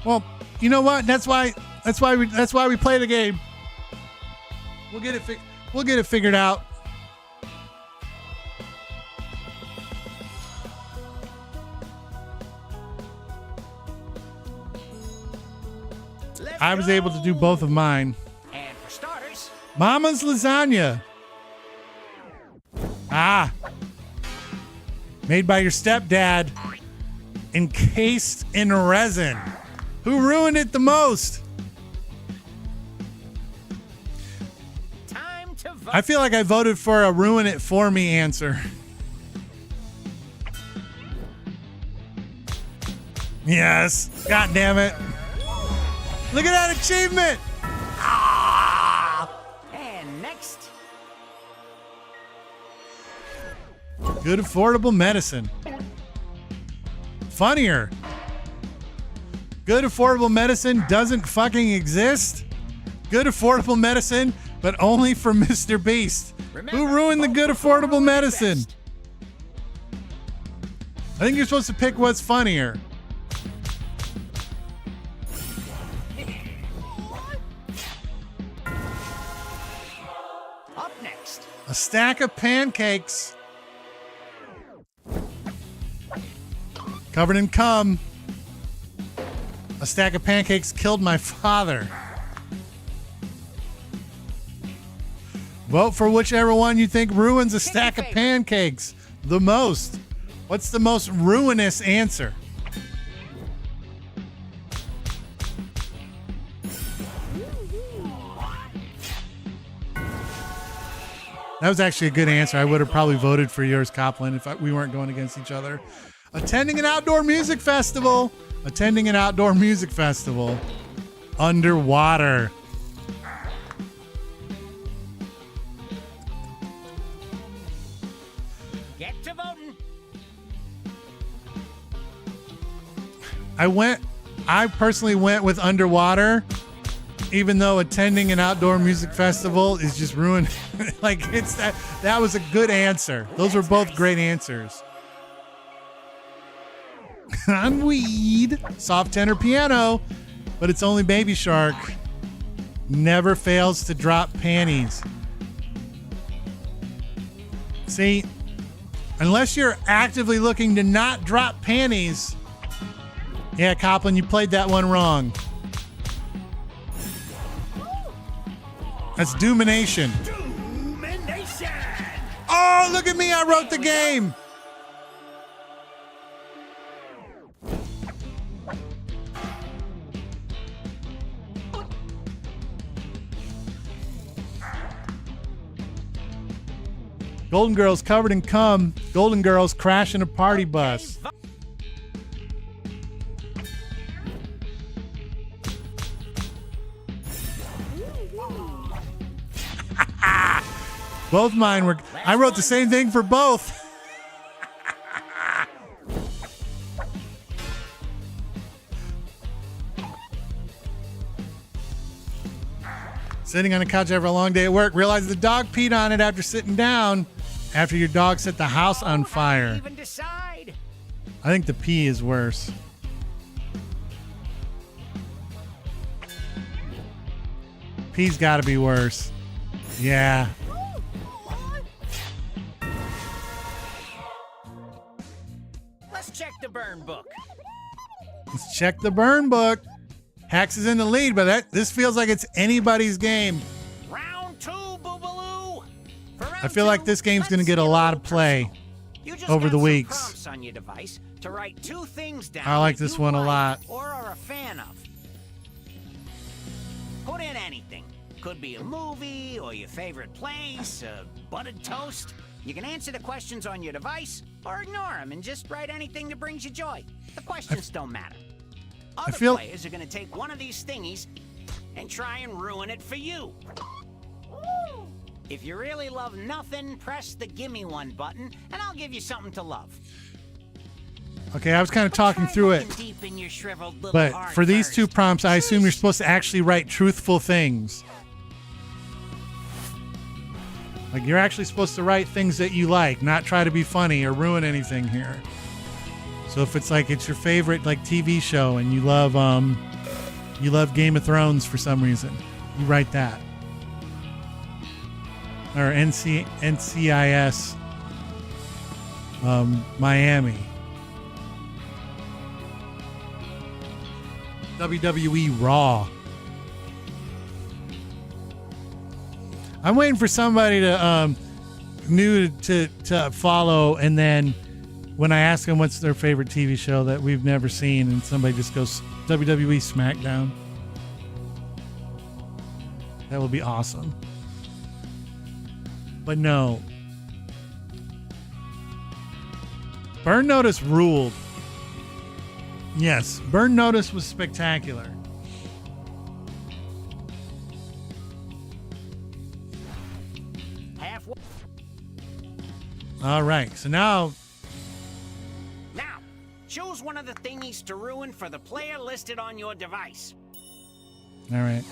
Well, you know what? That's why we play the game. We'll get it figured out. I was able to do both of mine. And for starters, Mama's lasagna. Made by your stepdad. Encased in resin. Who ruined it the most? time to vote. I feel like I voted for a ruin it for me answer. Yes. God damn it. Look at that achievement. And next, Good affordable medicine. Funnier. Good affordable medicine doesn't fucking exist. Good affordable medicine, but only for Mr. Beast. remember, Who ruined the vote good for who affordable ruined it medicine? best. I think you're supposed to pick what's funnier. Up next. A stack of pancakes. Covered in cum. A stack of pancakes killed my father. Vote for whichever one you think ruins a stack of pancakes the most. What's the most ruinous answer? That was actually a good answer. I would have probably voted for yours, Copland, if we weren't going against each other. Attending an outdoor music festival. Attending an outdoor music festival. Underwater. Get to voting. I personally went with underwater, even though attending an outdoor music festival is just ruined. Like it's that was a good answer. Those were both great answers. On weed, soft tenor piano, but it's only Baby Shark. Never fails to drop panties. See, unless you're actively looking to not drop panties, yeah, Copland, you played that one wrong. That's Doomination. Domination. Oh, look at me, I wrote the game. Golden Girls covered in cum. Golden Girls crashing a party bus. Both mine were. I wrote the same thing for both. Sitting on a couch after a long day at work, realize the dog peed on it after sitting down. After your dog set the house on fire. Even decide. I think the pee is worse. Pee's got to be worse. Yeah. Let's check the burn book. Let's check the burn book. Hax is in the lead, but this feels like it's anybody's game. Round two, Boobaloo. I feel like this game's going to get a lot of play over the weeks. Prompts on your device to write two things down. I like that this you one a like lot. Or are a fan of. Put in anything. Could be a movie or your favorite place, buttered toast. You can answer the questions on your device or ignore them and just write anything that brings you joy. The questions don't matter. Other players are going to take one of these thingies and try and ruin it for you. If you really love nothing, press the gimme one button and I'll give you something to love. Okay, I was kind of talking through it. Deep in your shriveled little But heart for these first. two prompts, I assume you're supposed to actually write truthful things. Like you're actually supposed to write things that you like, not try to be funny or ruin anything here. So if it's like it's your favorite like TV show and you love Game of Thrones for some reason, you write that. Or NCIS Miami. WWE Raw. I'm waiting for somebody to new to follow, and then when I ask them what's their favorite TV show that we've never seen, and somebody just goes WWE SmackDown. That would be awesome. But no. Burn Notice ruled. Yes, Burn Notice was spectacular. Halfway. All right, so now choose one of the thingies to ruin for the player listed on your device. all right.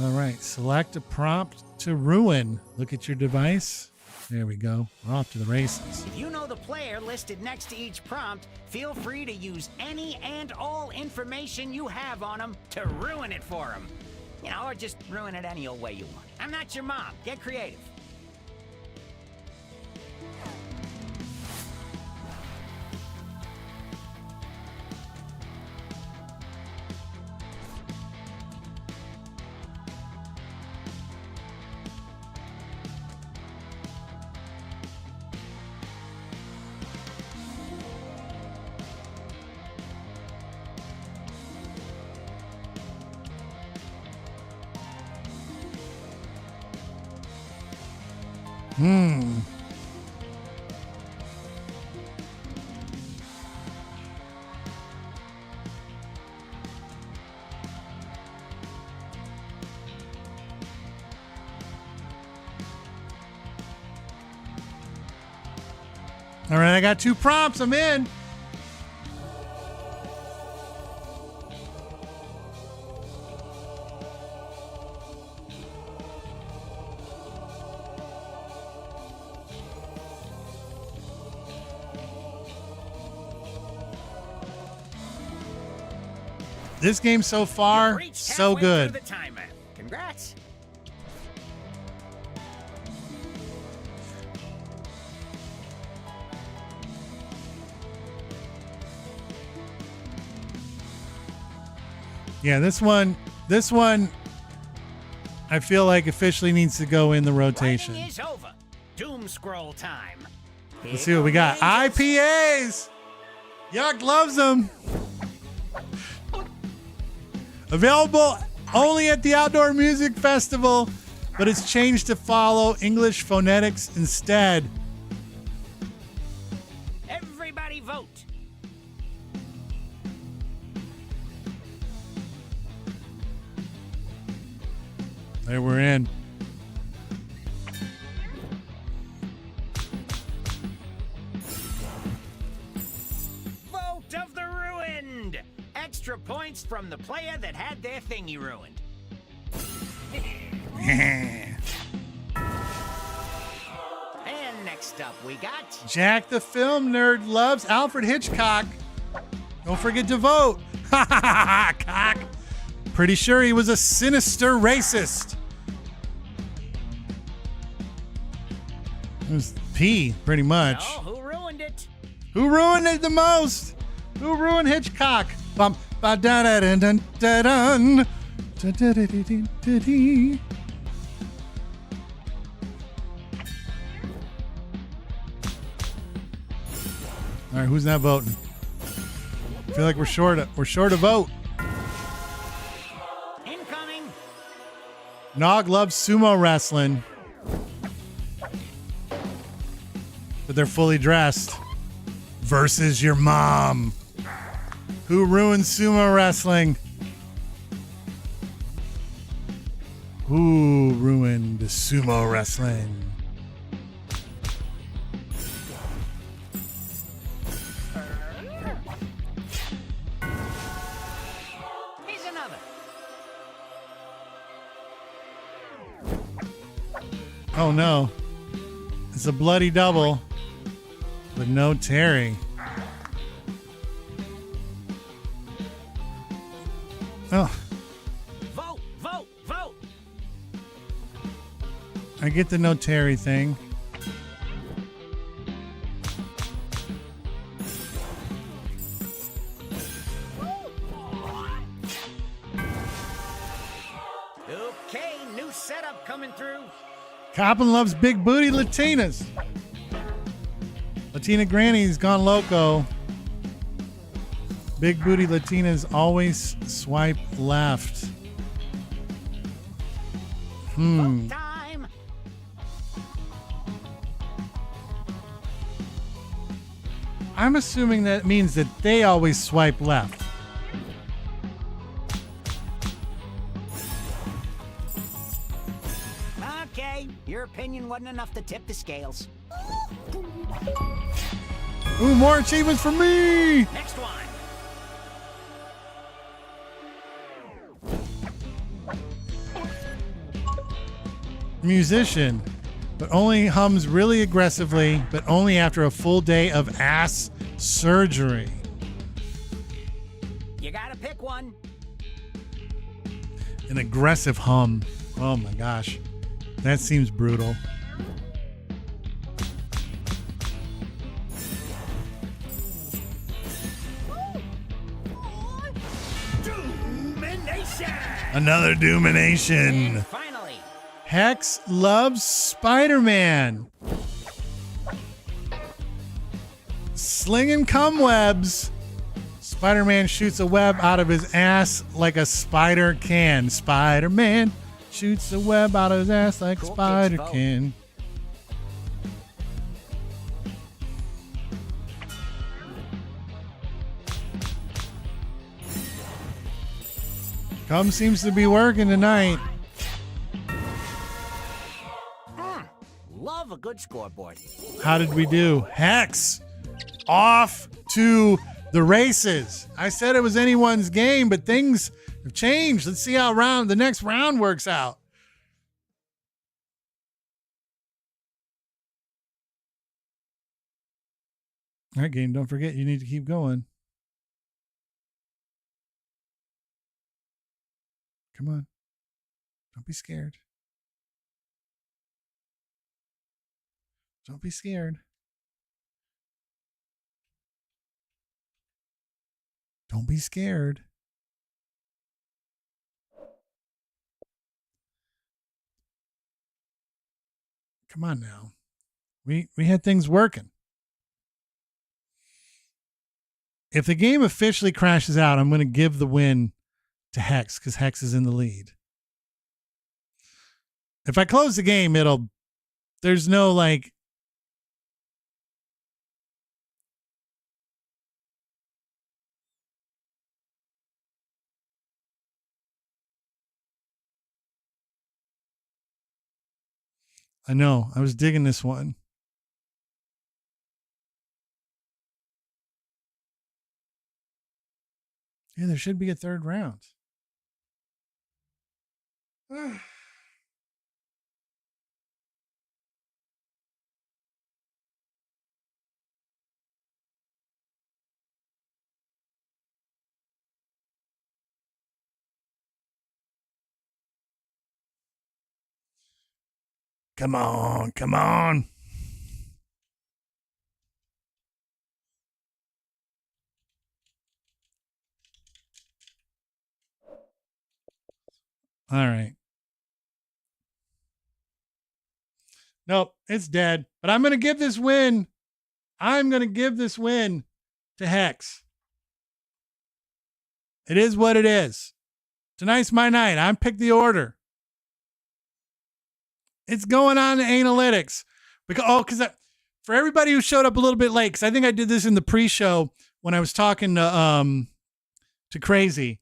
All right. Select a prompt to ruin. Look at your device. There we go. We're off to the races. If you know the player listed next to each prompt, feel free to use any and all information you have on them to ruin it for them. You know, or just ruin it any old way you want. I'm not your mom. Get creative. All right, I got 2 prompts. I'm in. This game so far, You've reached so halfway good. through the timer. Congrats. Yeah, this one, I feel like officially needs to go in the rotation. Writing is over. Doom scroll time. Let's see what we got. IPAs! Yuck loves them. Available only at the Outdoor Music Festival, but it's changed to follow English phonetics instead. Everybody vote. There we're in. Vote of the ruined. Extra points from the player that had their thingy ruined. And next up we got Jack the film nerd loves Alfred Hitchcock. Don't forget to vote. Cock. Pretty sure he was a sinister racist. It was P, pretty much. Oh, who ruined it? Who ruined it the most? Who ruined Hitchcock? Bum, ba, da, da, dun, dun, da, dun. Da, da, da, da, da, da, dee. All right, who's not voting? I feel like we're short a vote. Incoming. Nog loves sumo wrestling, but they're fully dressed. Versus your mom. Who ruined sumo wrestling? Who ruined sumo wrestling? Here's another. Oh no. It's a bloody double. But no Terry. Oh, Vote, vote, vote. I get the no Terry thing. Okay, new setup coming through. Coppin loves big booty Latinas. Latina Granny's gone loco. Big booty Latinas always swipe left. Vote time. I'm assuming that means that they always swipe left. Okay, your opinion wasn't enough to tip the scales. Ooh, more achievements for me! Next one. musician, but only hums really aggressively, but only after a full day of ass surgery. You gotta pick one. An aggressive hum. Oh my gosh. That seems brutal. Doomination! Another Doomination. And finally, Hex loves Spider-Man. Slinging cum webs. Spider-Man shoots a web out of his ass like a spider can. Spider-Man shoots a web out of his ass like a spider can. Cum seems to be working tonight. love a good scoreboard. How did we do? Hex off to the races. I said it was anyone's game, but things have changed. Let's see how the next round works out. All right, game, don't forget you need to keep going. Come on. Don't be scared. Don't be scared. Don't be scared. Come on now. We had things working. If the game officially crashes out, I'm going to give the win to Hex because Hex is in the lead. If I close the game, there's no like, I know, I was digging this one. Yeah, there should be a third round. Come on, come on. All right. Nope, it's dead. But I'm going to give this win. I'm going to give this win to Hex. It is what it is. Tonight's my night. I picked the order. It's going on in analytics. Because for everybody who showed up a little bit late, because I think I did this in the pre-show when I was talking to Crazy.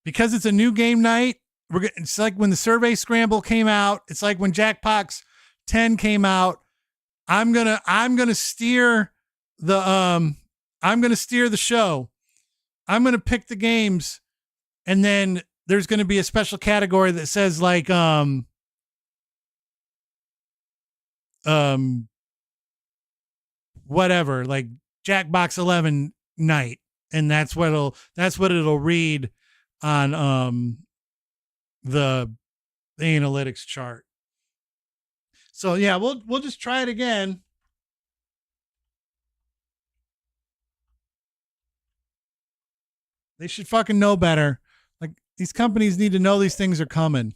Because it's a new game night, it's like when the Survey Scramble came out. It's like when Jackbox 10 came out. I'm gonna steer the show. I'm gonna pick the games, and then there's gonna be a special category that says like whatever, like Jackbox 11 night, and that's what it'll read on the analytics chart. So yeah, we'll just try it again. They should fucking know better. Like, these companies need to know these things are coming.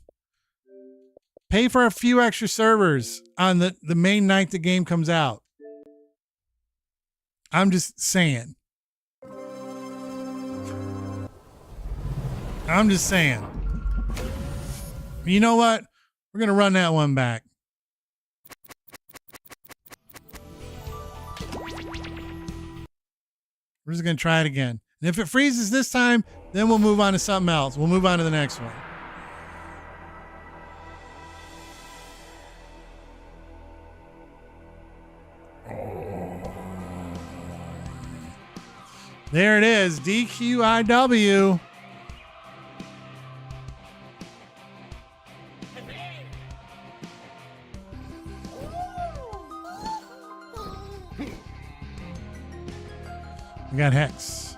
Pay for a few extra servers on the main night the game comes out. I'm just saying. You know what? We're going to run that one back. We're just going to try it again. And if it freezes this time, then we'll move on to something else. We'll move on to the next one. There it is. DQIW. We got Hex.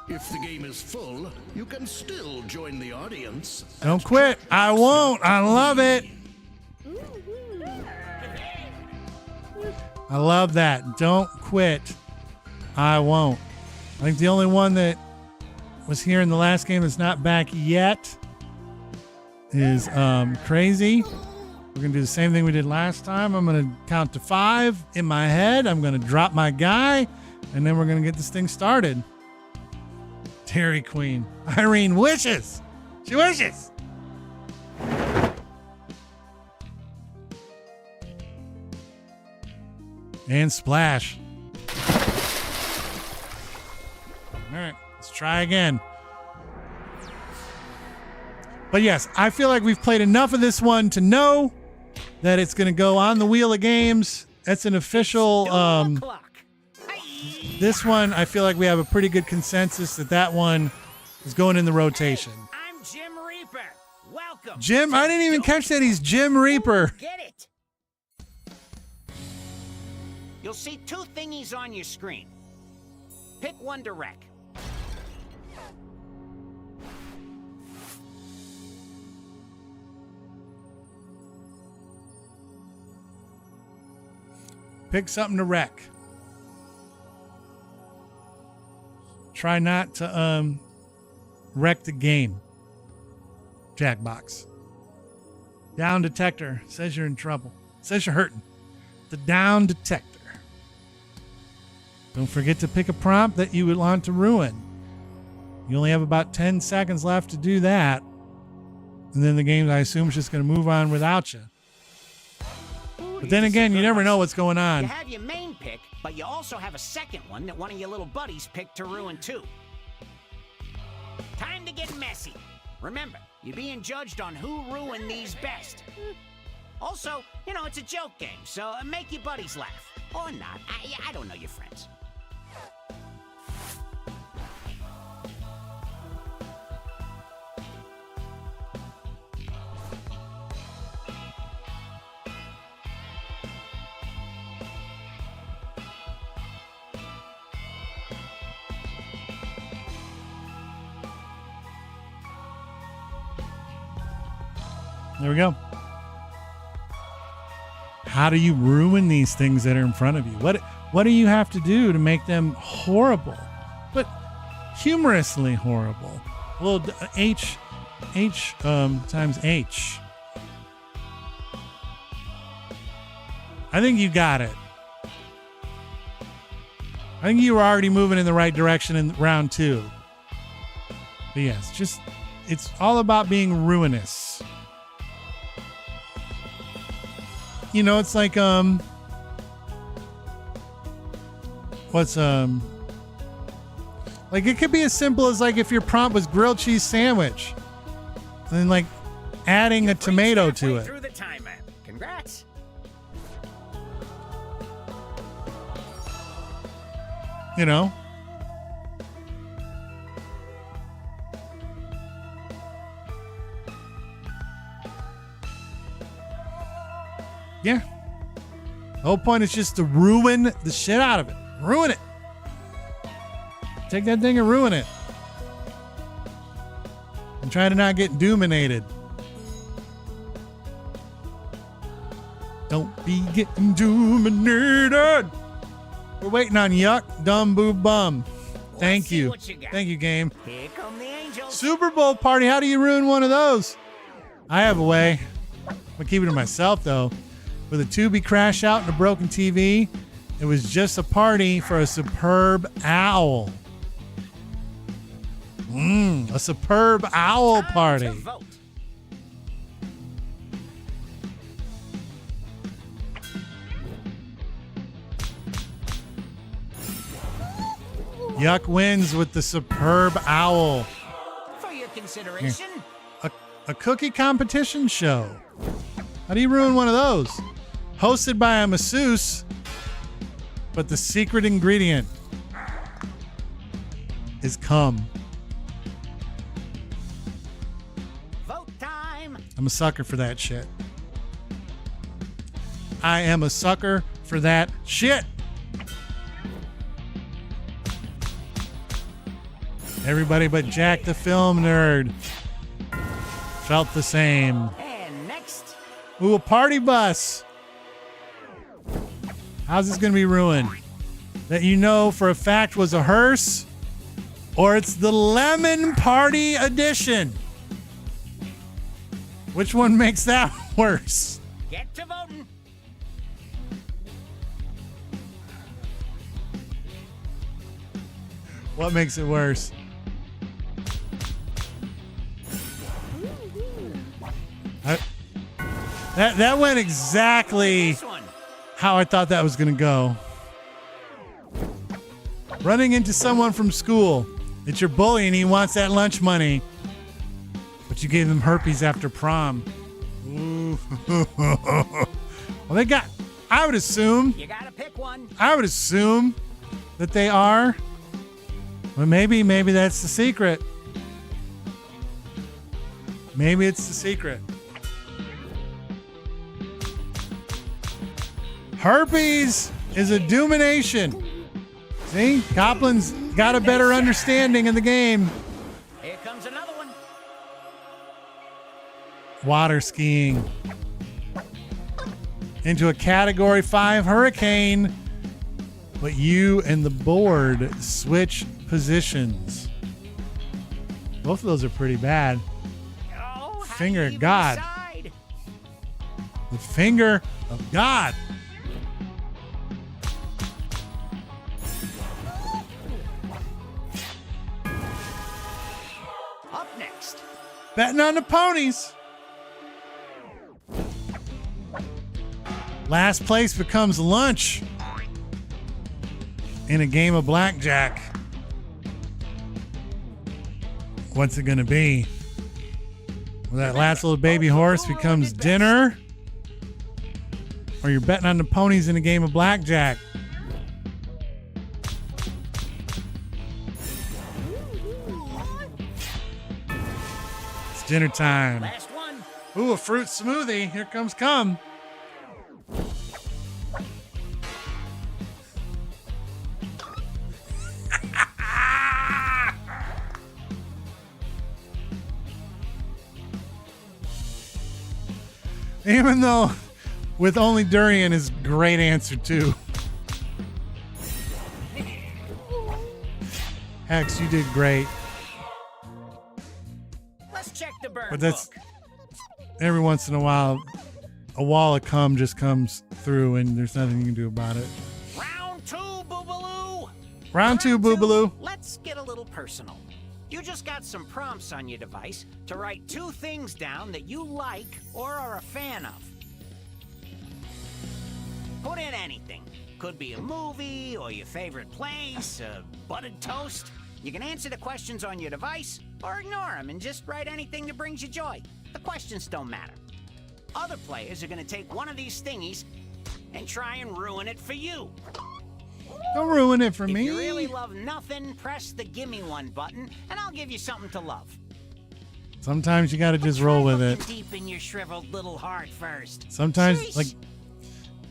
If the game is full, you can still join the audience. Don't quit. I won't. I love it. I love that. Don't quit. I won't. I think the only one that was here in the last game that's not back yet is Crazy. We're going to do the same thing we did last time. I'm going to count to 5 in my head. I'm going to drop my guy, and then we're going to get this thing started. Dairy Queen. Irene wishes. She wishes. And splash. All right, let's try again. But yes, I feel like we've played enough of this one to know that it's going to go on the Wheel of Games. That's an official. This one, I feel like we have a pretty good consensus that one is going in the rotation. I'm Jim Reaper. Welcome. Jim, I didn't even catch that he's Jim Reaper. Get it? You'll see 2 thingies on your screen. Pick one to wreck. Pick something to wreck. Try not to wreck the game. Jackbox. Down detector says you're in trouble. Says you're hurting. The down detector. Don't forget to pick a prompt that you would want to ruin. You only have about 10 seconds left to do that. And then the game, I assume, is just going to move on without you. But then again, you never know what's going on. You have your main pick, but you also have a second one that one of your little buddies picked to ruin too. Time to get messy. Remember, you're being judged on who ruined these best. Also, you know, it's a joke game, so make your buddies laugh. Or not. I don't know your friends. There we go. How do you ruin these things that are in front of you? What do you have to do to make them horrible, but humorously horrible? A little H times H. I think you got it. I think you were already moving in the right direction in round 2. But yes, it's all about being ruinous. You know, it's like like it could be as simple as like if your prompt was grilled cheese sandwich, and then like adding a tomato to it. Through the timer. Congrats. You know. Yeah. The whole point is just to ruin the shit out of it. Ruin it. Take that thing and ruin it. And try to not get doominated. Don't be getting doominated. We're waiting on Yuck, Dumb Boob Bum. Thank you. Thank you, game. Here come the angels. Super Bowl party. How do you ruin one of those? I have a way. I'm going to keep it to myself, though. With a Tubi crash out and a broken TV, it was just a party for a superb owl. A superb owl party. Time to vote. Yuck wins with the superb owl. For your consideration. A cookie competition show. How do you ruin one of those? Hosted by a masseuse, but the secret ingredient is cum. Vote time. I'm a sucker for that shit. I am a sucker for that shit. Everybody but Jack the film nerd felt the same. And next, Ooh, a party bus. How's this going to be ruined? That you know for a fact was a hearse? Or it's the Lemon Party Edition? Which one makes that worse? get to voting. What makes it worse? That went exactly This one. how I thought that was going to go. Running into someone from school. It's your bully and he wants that lunch money. But you gave him herpes after prom. Ooh. Well, they got, I would assume You gotta pick one. that they are. But maybe that's the secret. Maybe it's the secret. Herpes is a domination. See? Copland's got a better understanding in the game. Here comes another one. Water skiing. Into a Category 5 hurricane. But you and the board switch positions. Both of those are pretty bad. Oh, how Finger do of you God. decide? The finger of God. Up next. Betting on the ponies. Last place becomes lunch in a game of blackjack. What's it going to be? Well, that last little baby horse becomes dinner? Or you're betting on the ponies in a game of blackjack? It's dinner time. Last one. Ooh, a fruit smoothie. Here comes cum. Even though with only durian is a great answer too. Hex, you did great. Let's check the burn But that's book. every once in a while, a wall of cum just comes through and there's nothing you can do about it. Round two, Boobaloo. Round two, Boobaloo. Let's get a little personal. You just got some prompts on your device to write 2 things down that you like or are a fan of. Put in anything. Could be a movie or your favorite place, a buttered toast. You can answer the questions on your device or ignore them and just write anything that brings you joy. The questions don't matter. Other players are going to take one of these thingies and try and ruin it for you. Don't ruin it for If me. you really love nothing, press the gimme one button, and I'll give you something to love. Sometimes you got to just Try roll with looking it. deep in your shriveled little heart first. Sometimes, Sheesh. like,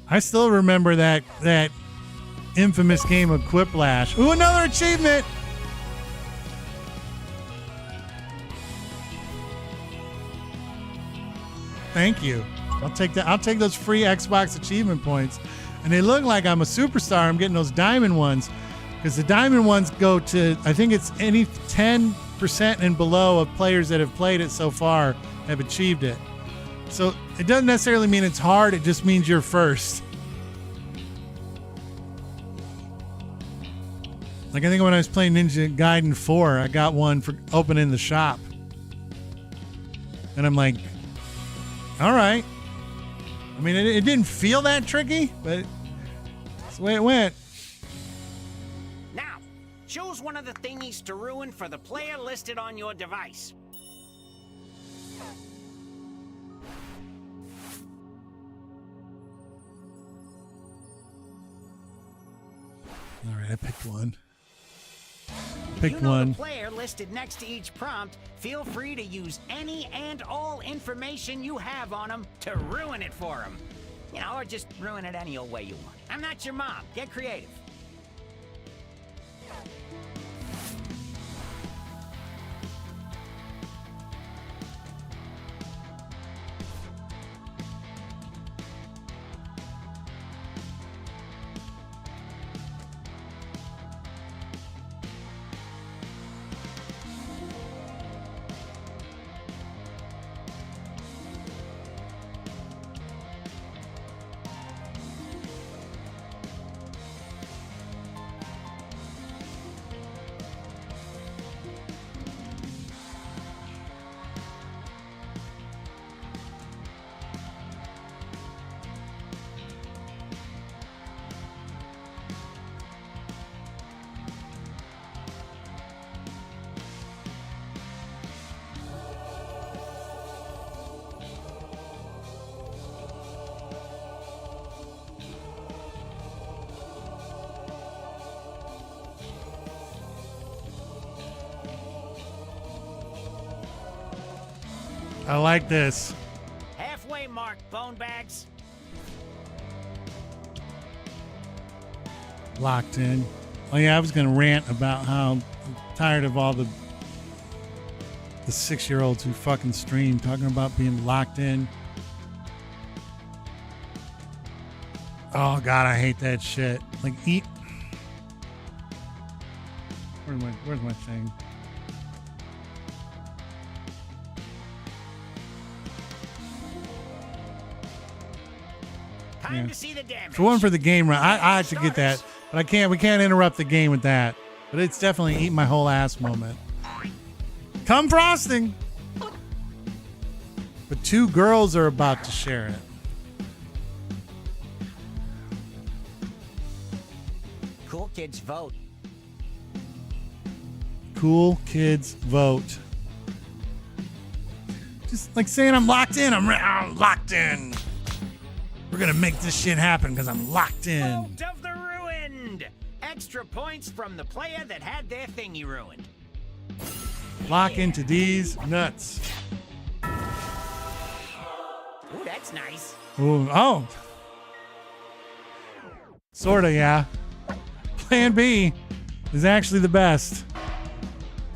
I still remember that infamous game of Quiplash. Ooh, another achievement. Thank you. I'll take that. I'll take those free Xbox achievement points. And they look like I'm a superstar. I'm getting those diamond ones because the diamond ones go to, I think it's any 10% and below of players that have played it so far have achieved it. So it doesn't necessarily mean it's hard. It just means you're first. Like I think when I was playing Ninja Gaiden 4, I got one for opening the shop. And I'm like, all right. I mean, it didn't feel that tricky, but that's the way it went. Now, choose one of the thingies to ruin for the player listed on your device. All right, I picked one. You know the player listed next to each prompt. Feel free to use any and all information you have on them to ruin it for them. You know, or just ruin it any old way you want. I'm not your mom. Get creative. I like this. Halfway mark, bone bags. Locked in. Oh yeah, I was gonna rant about how I'm tired of all the 6-year-olds who fucking stream talking about being locked in. Oh god, I hate that shit. Like eat. Where's my thing? Time to see the damage. For one, for the game run, I have to get that, but I can't. We can't interrupt the game with that. But it's definitely eat my whole ass moment. Come frosting. But 2 girls are about to share it. Cool kids vote. Cool kids vote. Just like saying I'm locked in. I'm locked in. We're gonna make this shit happen because I'm locked in. Vote of the ruined. Extra points from the player that had their thingy ruined. Lock into these nuts. Ooh, that's nice. Ooh, oh. Sorta, yeah. Plan B is actually the best.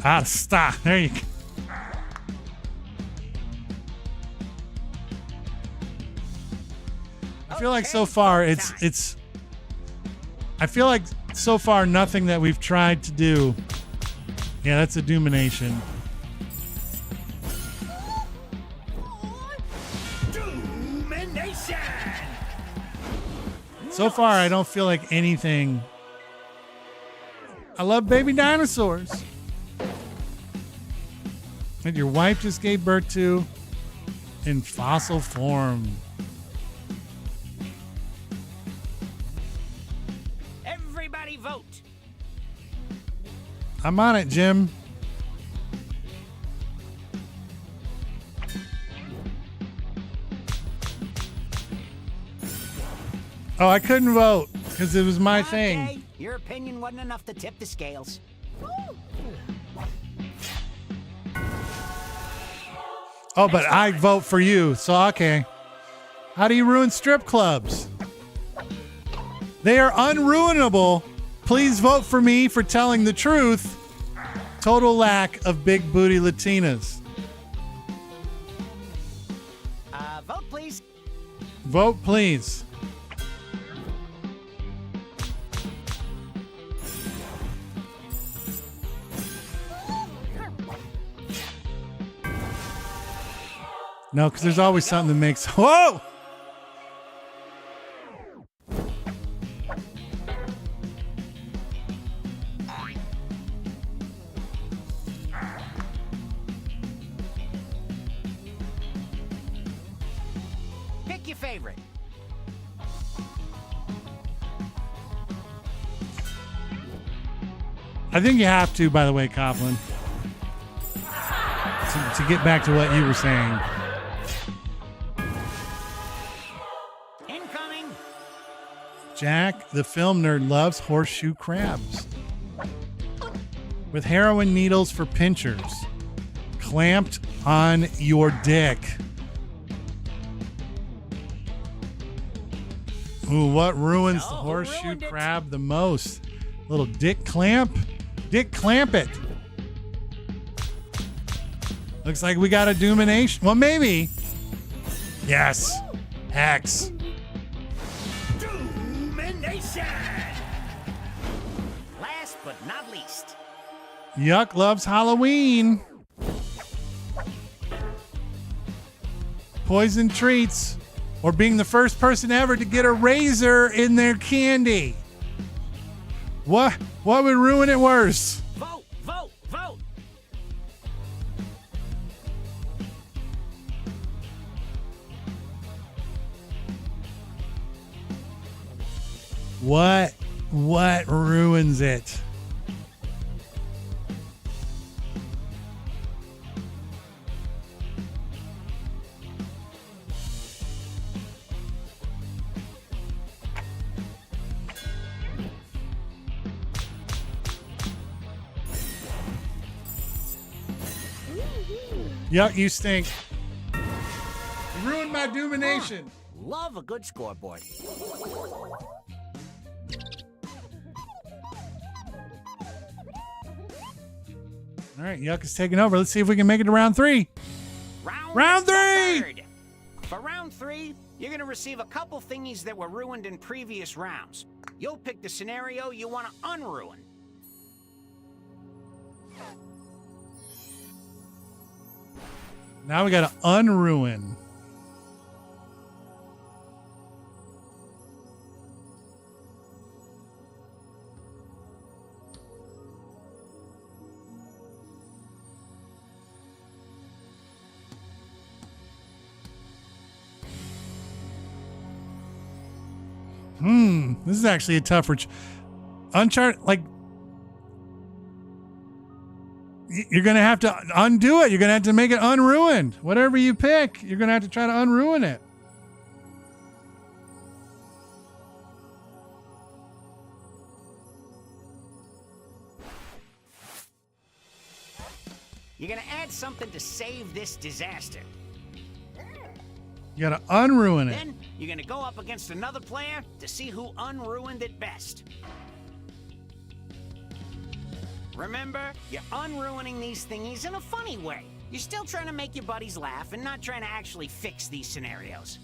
Ah, stop. There you go. I feel like so far it's I feel like so far nothing that we've tried to do. Yeah, that's a domination. Domination! So far I don't feel like anything. I love baby dinosaurs. That your wife just gave birth to in fossil form. Everybody vote. I'm on it, Jim. Oh, I couldn't vote because it was my thing. Okay, your opinion wasn't enough to tip the scales. Oh, but I vote for you, so okay. How do you ruin strip clubs? They are unruinable. Please vote for me for telling the truth. Total lack of big booty Latinas. Vote please. Vote, please. No, because there's always something that makes. Whoa! Pick your favorite. I think you have to, by the way, Coplin. To get back to what you were saying. Incoming. Jack, the film nerd, loves horseshoe crabs. With heroin needles for pinchers. Clamped on your dick. Ooh, what ruins the horseshoe ruined it? crab the most? Little dick clamp? Dick clamp it. Looks like we got a domination. Well, maybe. Yes. Hex. Domination. Last but not least. Yuck loves Halloween. Poison treats. Or being the first person ever to get a razor in their candy. What would ruin it worse? Vote, vote, vote. What ruins it? Yuck, you stink. illumination. Love a good scoreboard. All right, Yuck is taking over. Let's see if we can make it to round 3. Round 3! Third. For round 3, you're going to receive a couple thingies that were ruined in previous rounds. You'll pick the scenario you want to unruin. Now we got to unruin. This is actually a tougher. Uncharted, like, you're going to have to undo it. You're going to have to make it unruined. Whatever you pick, you're going to have to try to unruin it. You're going to add something to save this disaster. You got to unruin it. Then you're going to go up against another player to see who unruined it best. Remember, you're unruining these thingies in a funny way. You're still trying to make your buddies laugh and not trying to actually fix these scenarios.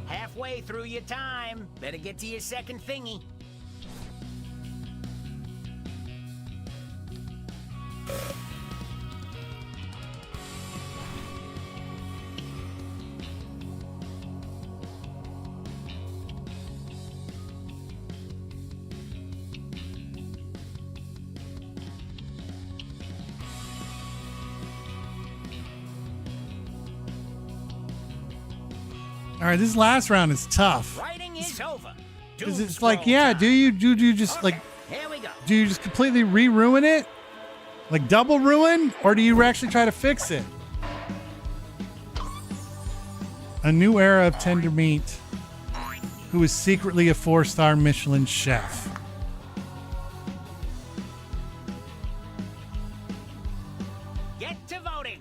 Halfway through your time. Better get to your second thingy. All right, this last round is tough. Writing is over. Because it's like, yeah, do you just Okay, like, here we go. do you just completely re-ruin it? Like double ruin? Or do you actually try to fix it? A new era of tender meat. Who is secretly a 4-star Michelin chef. Get to voting.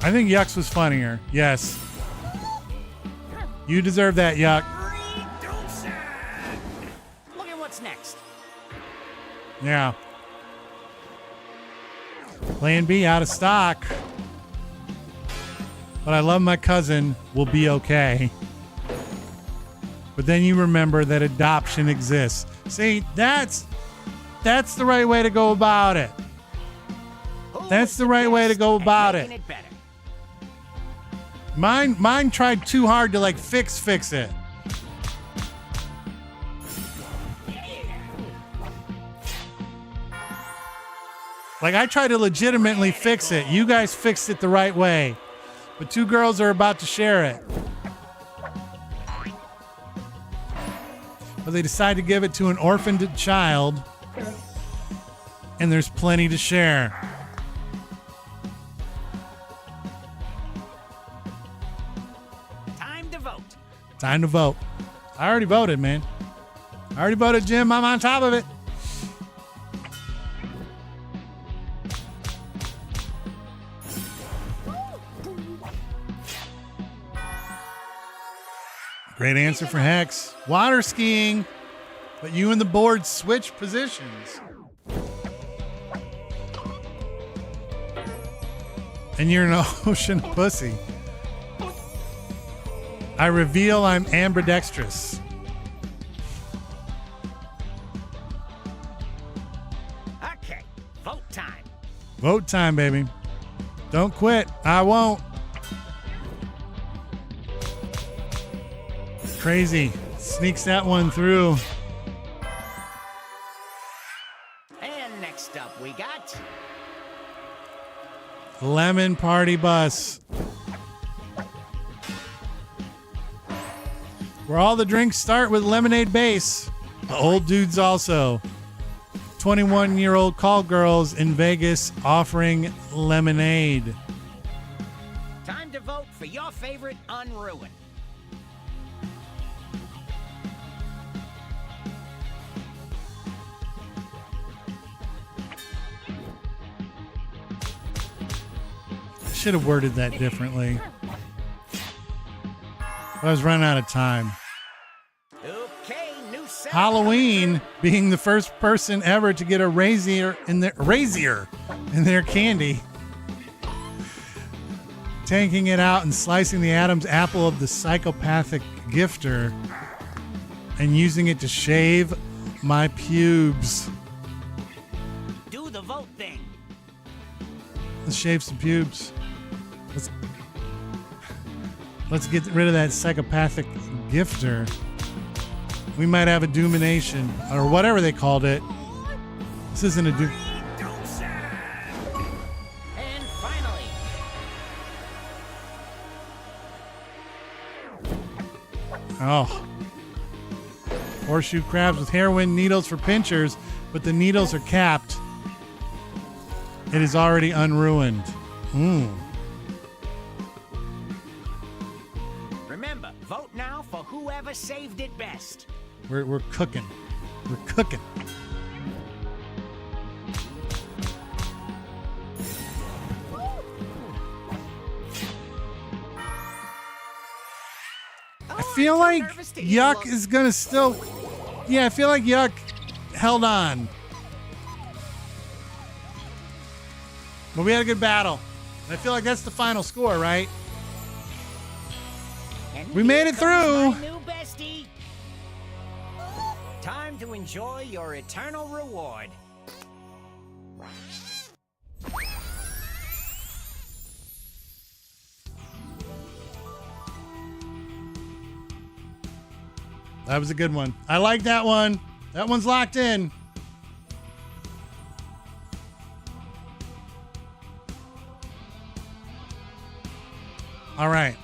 I think Yuck's was funnier. Yes. You deserve that, Yuck. Look at what's next. Yeah. Plan B out of stock. But I love my cousin. Will be okay. But then you remember that adoption exists. See, that's the right way to go about it. That's the right way to go about it. Mine tried too hard to like fix it. Like I tried to legitimately fix it. You guys fixed it the right way. But two girls are about to share it. But they decide to give it to an orphaned child. And there's plenty to share. Time to vote. I already voted, man. I already voted, Jim. I'm on top of it. Great answer for Hex. Water skiing, but you and the board switch positions. And you're an ocean pussy. I reveal I'm ambidextrous. Okay, vote time. Vote time, baby. Don't quit. I won't. Crazy. Sneaks that one through. And next up, we got Lemon Party Bus. Where all the drinks start with lemonade base. The old dudes also. 21-year-old call girls in Vegas offering lemonade. time to vote for your favorite unruined. I should have worded that differently. I was running out of time. Okay, new set. Halloween being the first person ever to get a razor in their candy. Taking it out and slicing the Adam's apple of the psychopathic gifter and using it to shave my pubes. Do the vote thing. Let's shave some pubes. Let's get rid of that psychopathic gifter. We might have a domination or whatever they called it. This isn't a And finally, Oh. Horseshoe crabs with heroin needles for pinchers, but the needles are capped. It is already unruined. remember, vote now for whoever saved it best. We're cooking. We're cooking. I feel like Yuck is gonna still. Yeah, I feel like Yuck held on. But we had a good battle. I feel like that's the final score, right? And We made here it comes through. my new bestie. Time to enjoy your eternal reward. That was a good one. I like that one. That one's locked in. All right.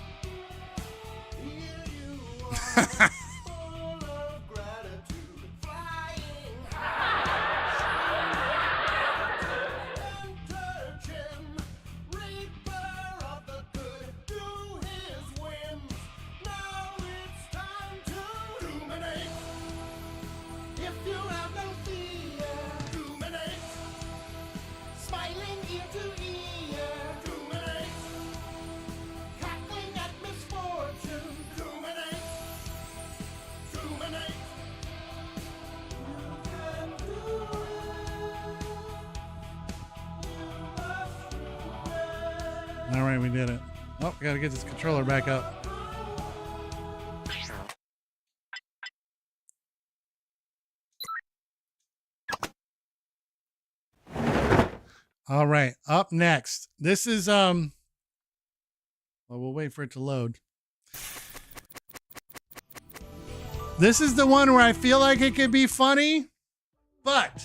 All right, we did it. Oh, we got to get this controller back up. All right, up next. This is well, we'll wait for it to load. This is the one where I feel like it could be funny, but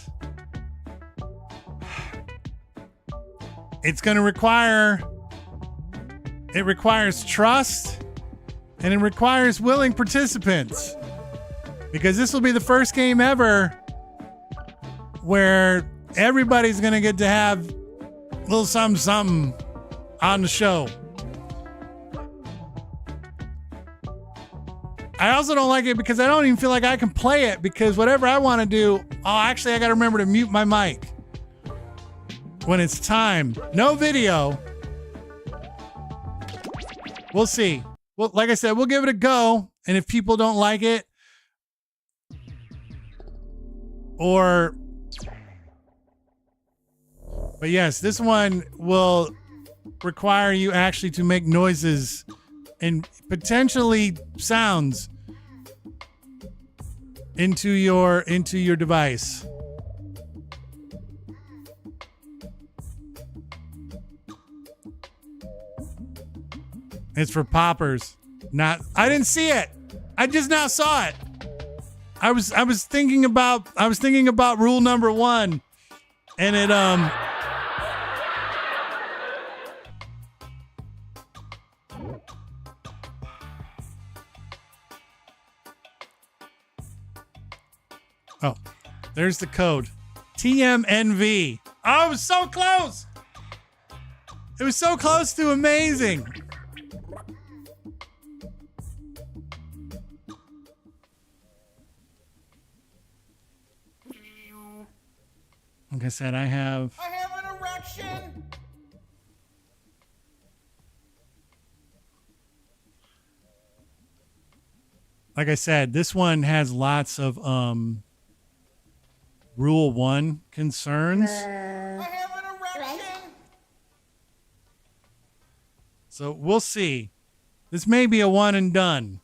it's going to require trust and it requires willing participants, because this will be the first game ever where everybody's going to get to have a little something on the show. I also don't like it because I don't even feel like I can play it, because whatever I want to do, I got to remember to mute my mic when it's time. No video. We'll see. Well, like I said, we'll give it a go And if people don't like it, but yes, this one will require you actually to make noises and potentially sounds into your device. It's for poppers. I didn't see it. I just now saw it. I was thinking about rule number 1, and it Oh, there's the code. TMNV. Oh, it was so close. It was so close to amazing. Like I said, I have an erection. like I said, this one has lots of Rule 1 concerns. I have an erection. So we'll see. This may be a one and done.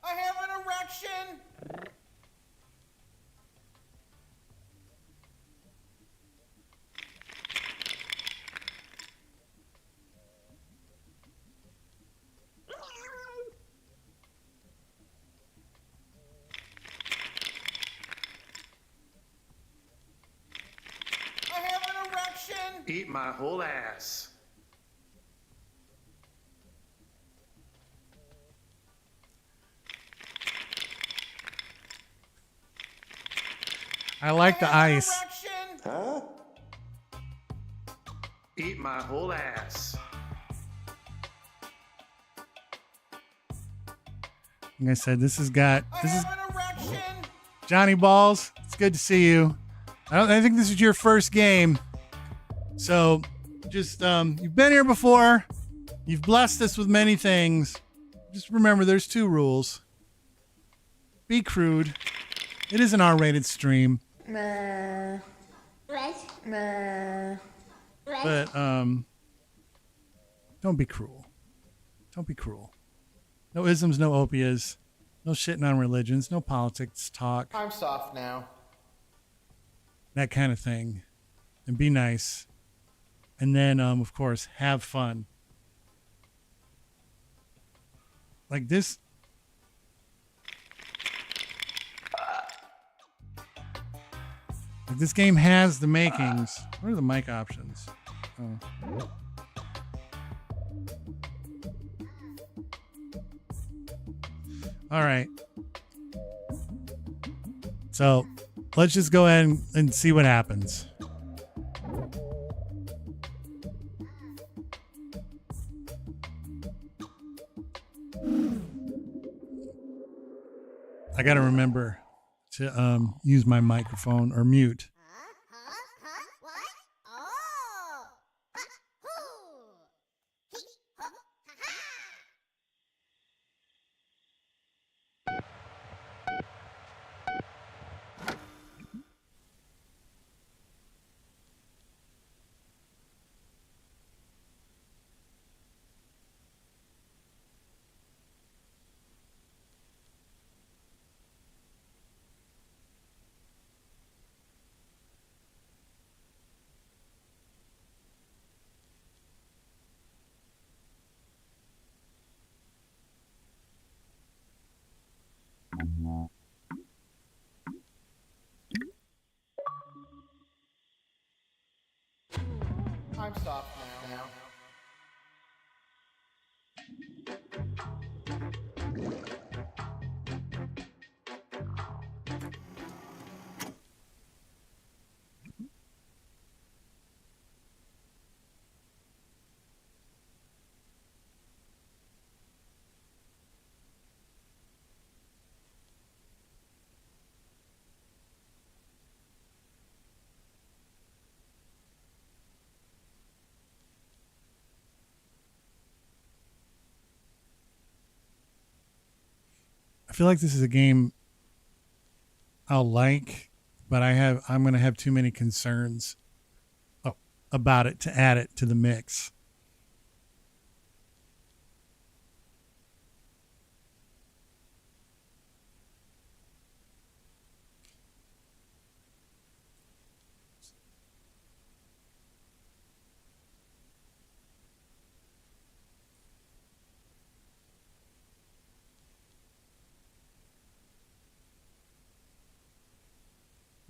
I have an erection. I have an erection. Eat my whole ass. I like the ice. Huh? Eat my whole ass. Like I said, this is Johnny Balls. It's good to see you. I think this is your first game. So just you've been here before. You've blessed us with many things. Just remember there's 2 rules. Be crude. It is an R-rated stream. But don't be cruel. Don't be cruel. No isms, no opias, no shitting on religions, no politics talk. I'm soft now. That kind of thing. And be nice. And then of course have fun. Like this. Like this game has the makings. What are the mic options? Oh. All right. So let's just go ahead and see what happens. I got to remember to use my microphone or mute. I'm soft now. feel like this is a game I'll like, but I'm going to have too many concerns about it to add it to the mix.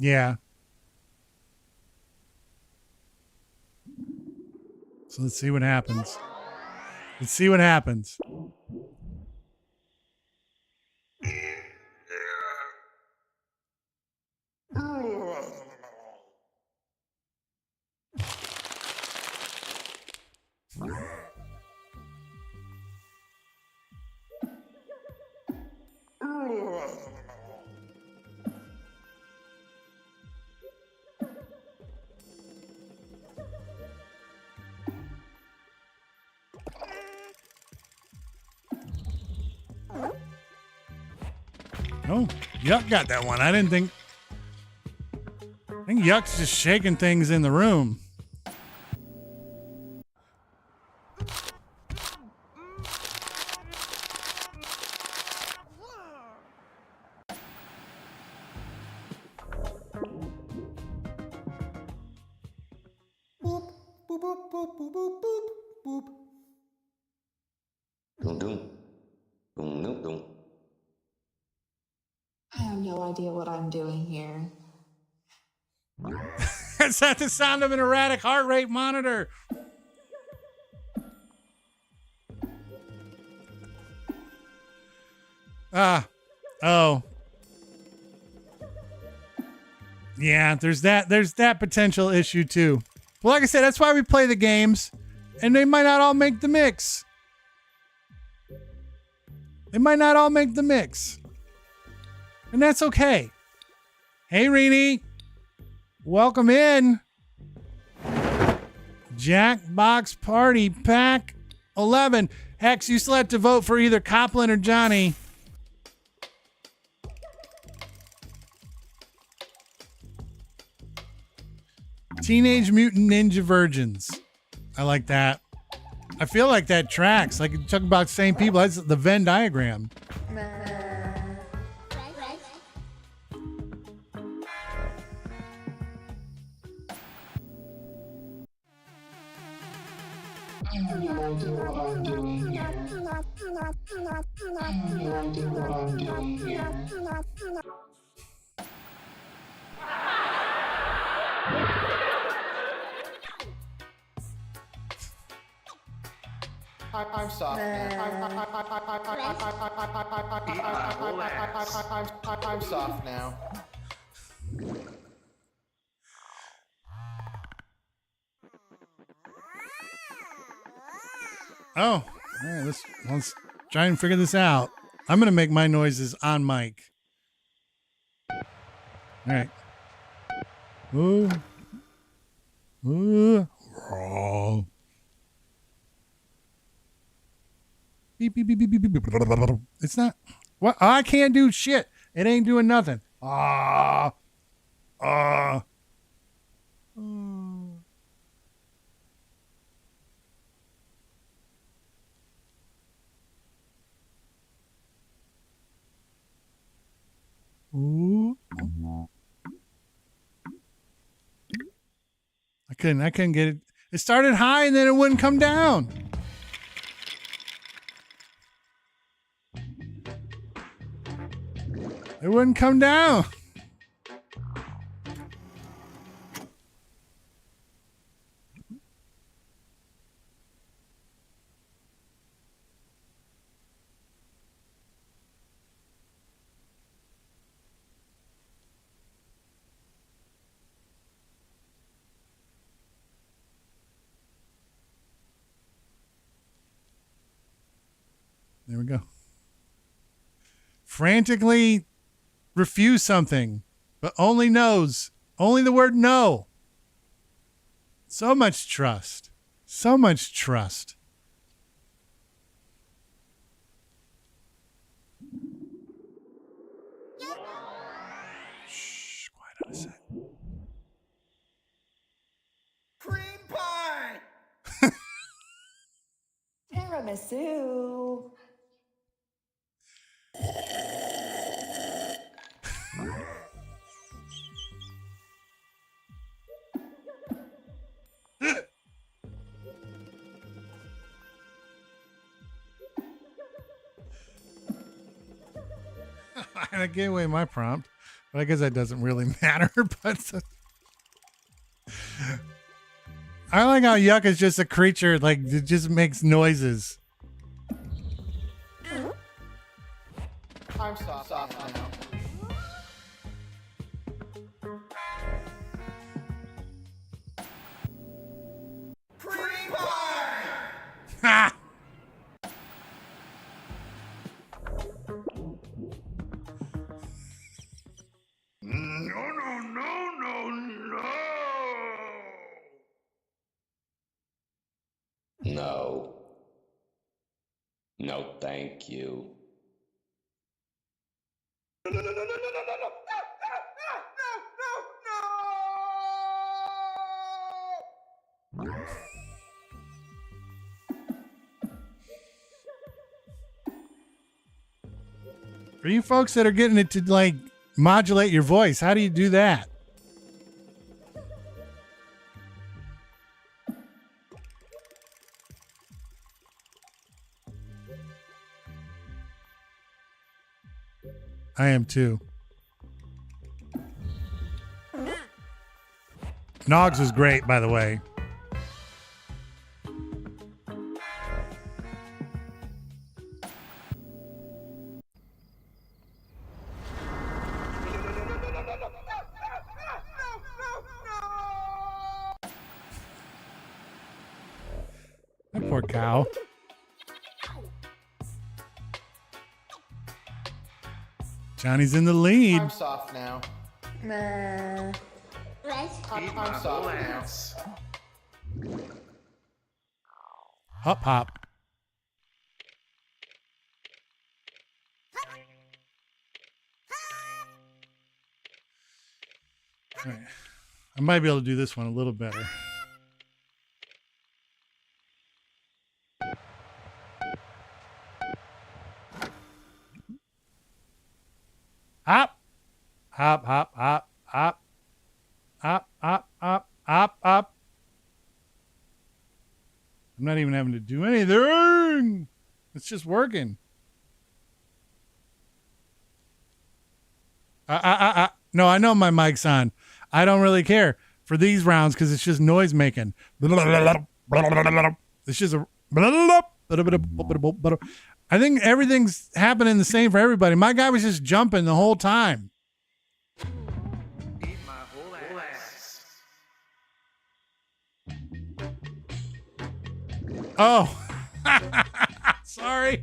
Yeah. So let's see what happens. Let's see what happens. Oh, Yuck got that one. I think Yuck's just shaking things in the room. Boop, boop, boop, boop, boop, boop, boop, boop. Dum dum. Dum dum dum. I have no idea what I'm doing here. Is that the sound of an erratic heart rate monitor? Oh. Yeah, there's that potential issue too. Well, like I said, that's why we play the games, and they might not all make the mix. They might not all make the mix. And that's okay. Hey, Rini. Welcome in. Jackbox Party Pack 11. Hex, you still have to vote for either Copland or Johnny. Teenage Mutant Ninja Virgins. I like that. I feel like that tracks. Like, talk about the same people. That's the Venn diagram. I have no idea what I'm doing here. I have no idea what I'm doing here. I'm soft now. Eat my whole ass. I'm soft now. Oh, all right. Let's try and figure this out. I'm gonna make my noises on mic. All right. Ooh. Ooh. Raw. Beep, beep, beep, beep, beep, beep, beep. It's not. What? I can't do shit. It ain't doing nothing. Ah. Ah. Ooh. I couldn't get it. It started high and then it wouldn't come down. It wouldn't come down. There we go. Frantically refuse something, but only knows. Only the word no. So much trust. So much trust. Tiramisu. I gave away my prompt, but I guess that doesn't really matter. But I like how Yuck is just a creature, like it just makes noises. I'm soft now. Ha! No. No, thank you. For you folks that are getting it to like modulate your voice, how do you do that? I am too. Nogs was great, by the way. That poor cow. Johnny's in the lead. I'm soft now. I'm soft now. Hop, hop. All right. I might be able to do this one a little better. Hop, hop, hop, hop, hop, hop, hop, hop, hop, hop. I'm not even having to do anything. It's just working. No, I know my mic's on. I don't really care for these rounds because it's just noise making. It's just a. I think everything's happening the same for everybody. My guy was just jumping the whole time. Eat my whole ass. Oh, sorry.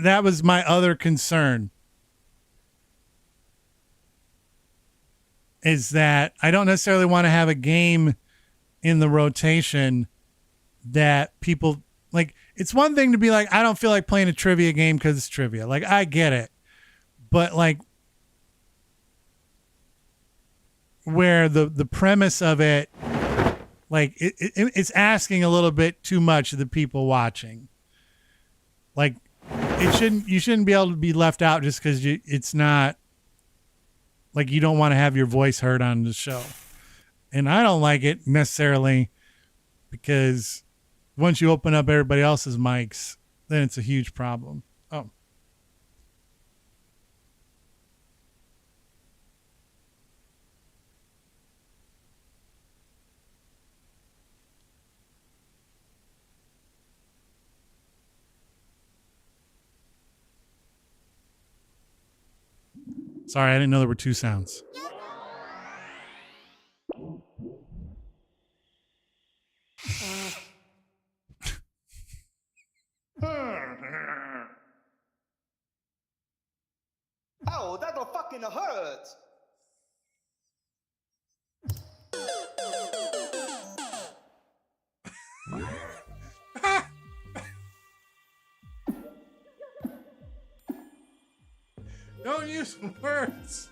That was my other concern. Is that I don't necessarily want to have a game in the rotation that people like. It's one thing to be like, I don't feel like playing a trivia game because it's trivia. Like, I get it. But like where the premise of it, like it's asking a little bit too much of the people watching. Like, you shouldn't be able to be left out just because it's not like you don't want to have your voice heard on the show. And I don't like it necessarily because once you open up everybody else's mics, then it's a huge problem. Oh. Sorry, I didn't know there were two sounds. fucking hurts. Don't use words.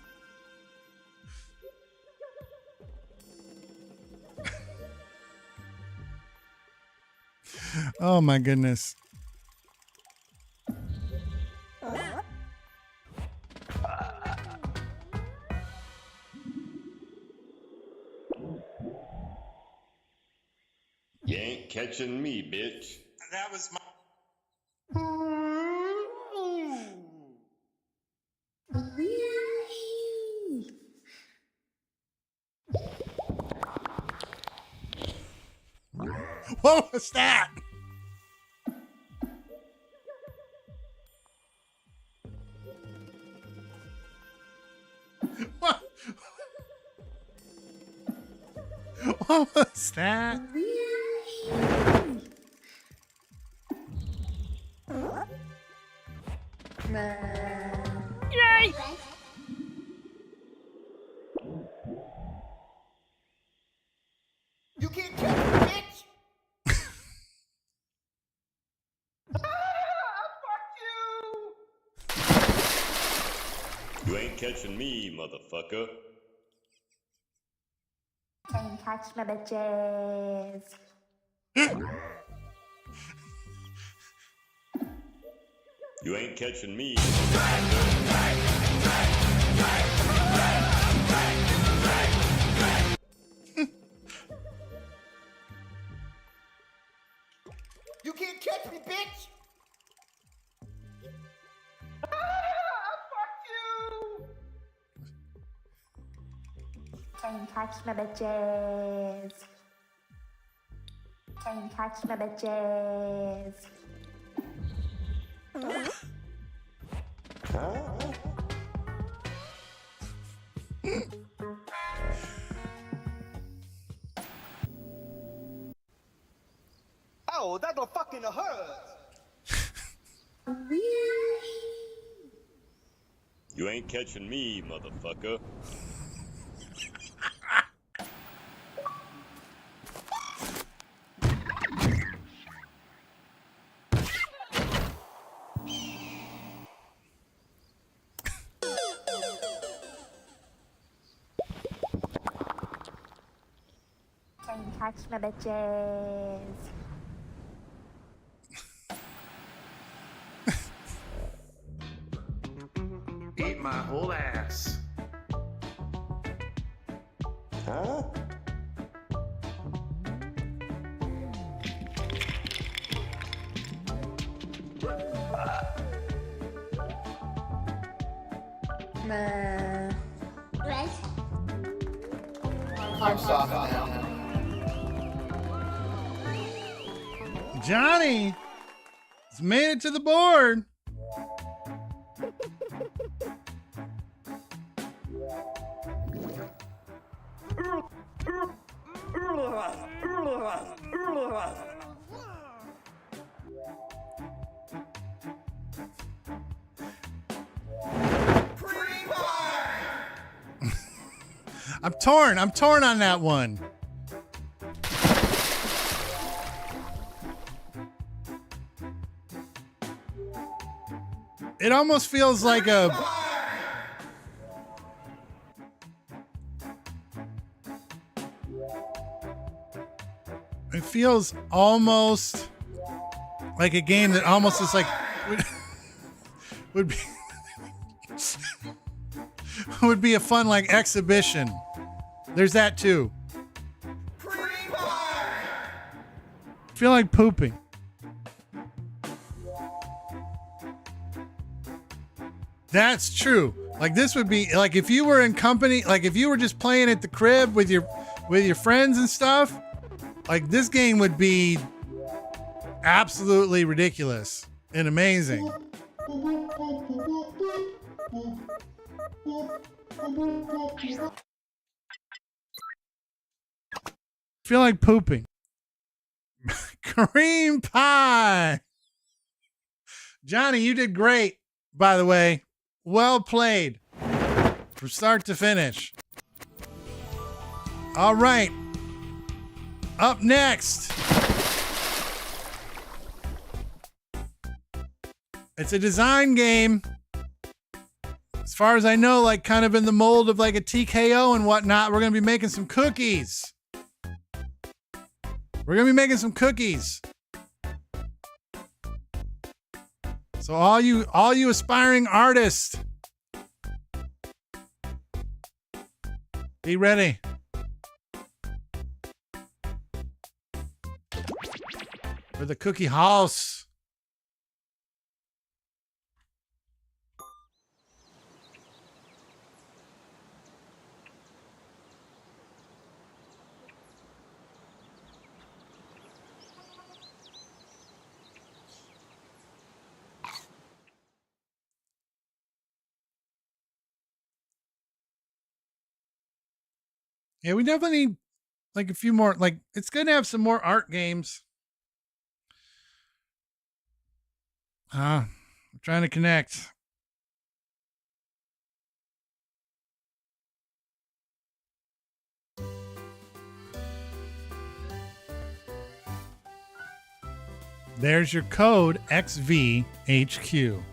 Oh my goodness. You ain't catching me, bitch. That was my. What was that? What? What was that? Yay! You can't catch me, bitch. Fuck you. You ain't catching me, motherfucker. Can't catch my bitches. You ain't catching me. You can't catch me, bitch. Fuck you. Can't catch my bitches. Can't catch my bitches. Oh, that'll fucking hurt. You ain't catching me, motherfucker. Can't catch my bitches. Eat my whole ass. Huh? I'm soft now. Johnny has made it to the board. I'm torn on that one. It almost feels like a it feels almost like a game that almost is like would be would be a fun like exhibition. There's that too. Feel like pooping. That's true. Like this would be like if you were in company, like if you were just playing at the crib with your friends and stuff, like this game would be absolutely ridiculous and amazing. Feel like pooping. Cream pie. Johnny, you did great, by the way. Well played. from start to finish. All right. Up next. It's a design game. As far as I know, like kind of in the mold of like a TKO and whatnot. We're going to be making some cookies. So all you aspiring artists, be ready. For the cookie house. Yeah, we definitely need like a few more, like it's good to have some more art games. I'm trying to connect. There's your code XVHQ.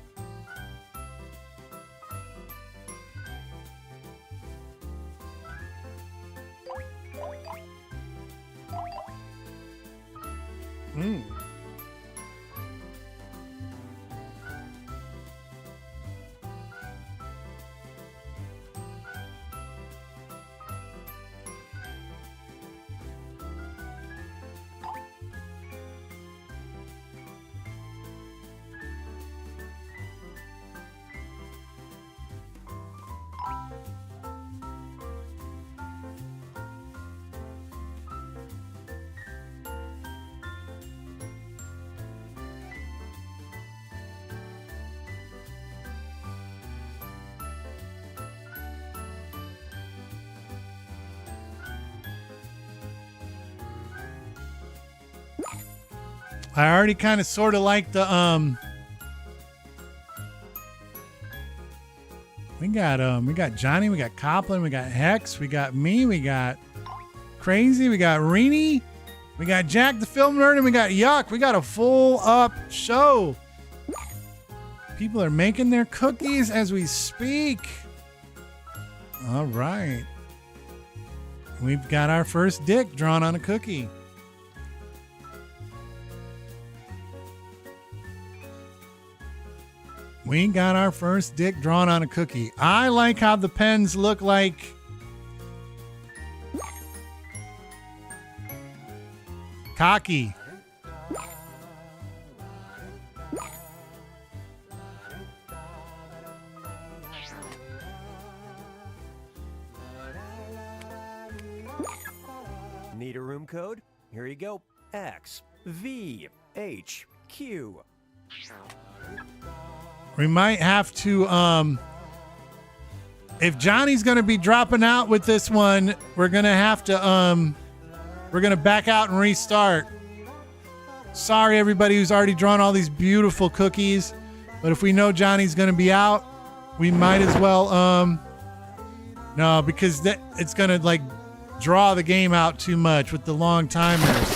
I already kind of sort of like the we got Johnny, we got Copland, we got Hex, we got me, we got Crazy, we got Reenie, we got Jack the Film Nerd, and we got Yuck. We got a full up show. People are making their cookies as we speak. All right. We've got our first dick drawn on a cookie. We got our first dick drawn on a cookie. I like how the pens look like cocky. Need a room code? Here you go. X V H Q. We might have to, if Johnny's going to be dropping out with this one, we're going to have to, we're going to back out and restart. Sorry, everybody who's already drawn all these beautiful cookies. But if we know Johnny's going to be out, we might as well, no, because it's going to like draw the game out too much with the long timers.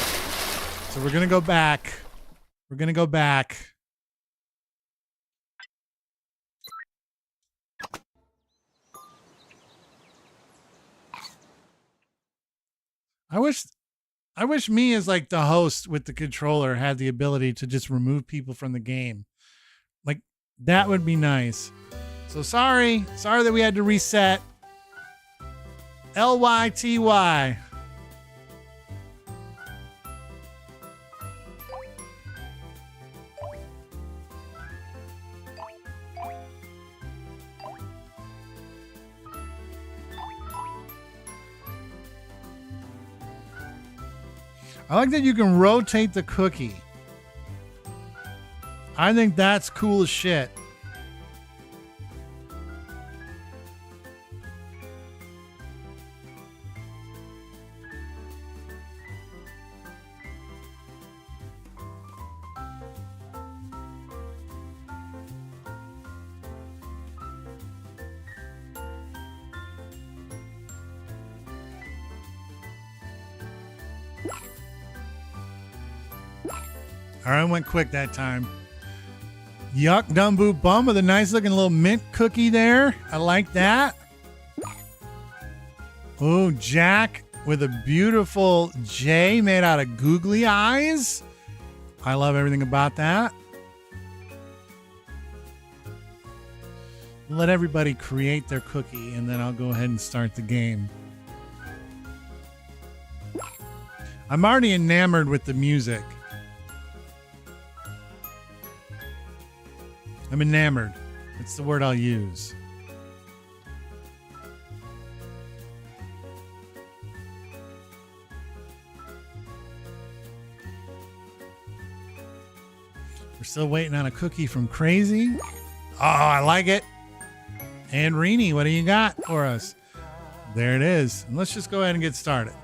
So we're going to go back. We're going to go back. I wish me as like the host with the controller had the ability to just remove people from the game. Like that would be nice. So sorry that we had to reset. LYTY. I like that you can rotate the cookie. I think that's cool as shit. All right, I went quick that time. Yuck, Dumb Boop Bum with a nice looking little mint cookie there. I like that. Oh, Jack with a beautiful J made out of googly eyes. I love everything about that. Let everybody create their cookie, and then I'll go ahead and start the game. I'm already enamored with the music. I'm enamored. That's the word I'll use. We're still waiting on a cookie from Crazy. Oh, I like it. And Rini, what do you got for us? There it is. And let's just go ahead and get started.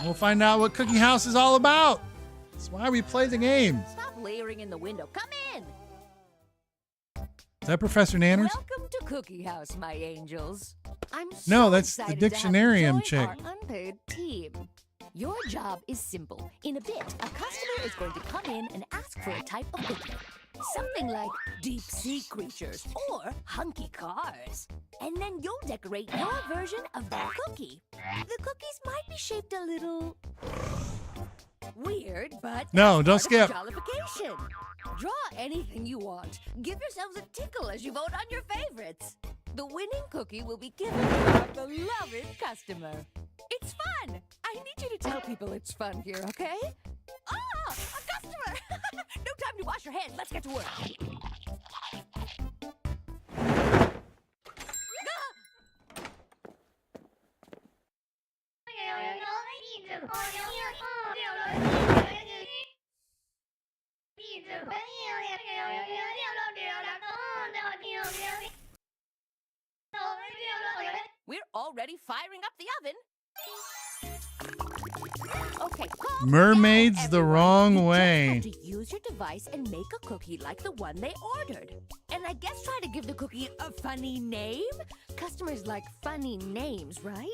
We'll find out what Cookie House is all about. That's why we play the game. Stop layering in the window. Come in. Is that Professor Nanners? Welcome to Cookie House, my angels. I'm so No, that's the excited to have you Dictionarium join chick. our unpaid team. Your job is simple. In a bit, a customer is going to come in and ask for a type of cookie. Something like deep sea creatures or hunky cars. And then you'll decorate your version of their cookie. The cookies might be shaped a little weird, but No, don't that's part skip. of jollification. Draw anything you want. Give yourselves a tickle as you vote on your favorites. The winning cookie will be given to our beloved customer. It's fun. I need you to tell people it's fun here, okay? Ah, a customer! No time to wash your hands. Let's get to work. We're already firing up the oven. Okay, calm Mermaids down, the everyone. wrong You just way. have to use your device and make a cookie like the one they ordered. And I guess try to give the cookie a funny name. Customers like funny names, right?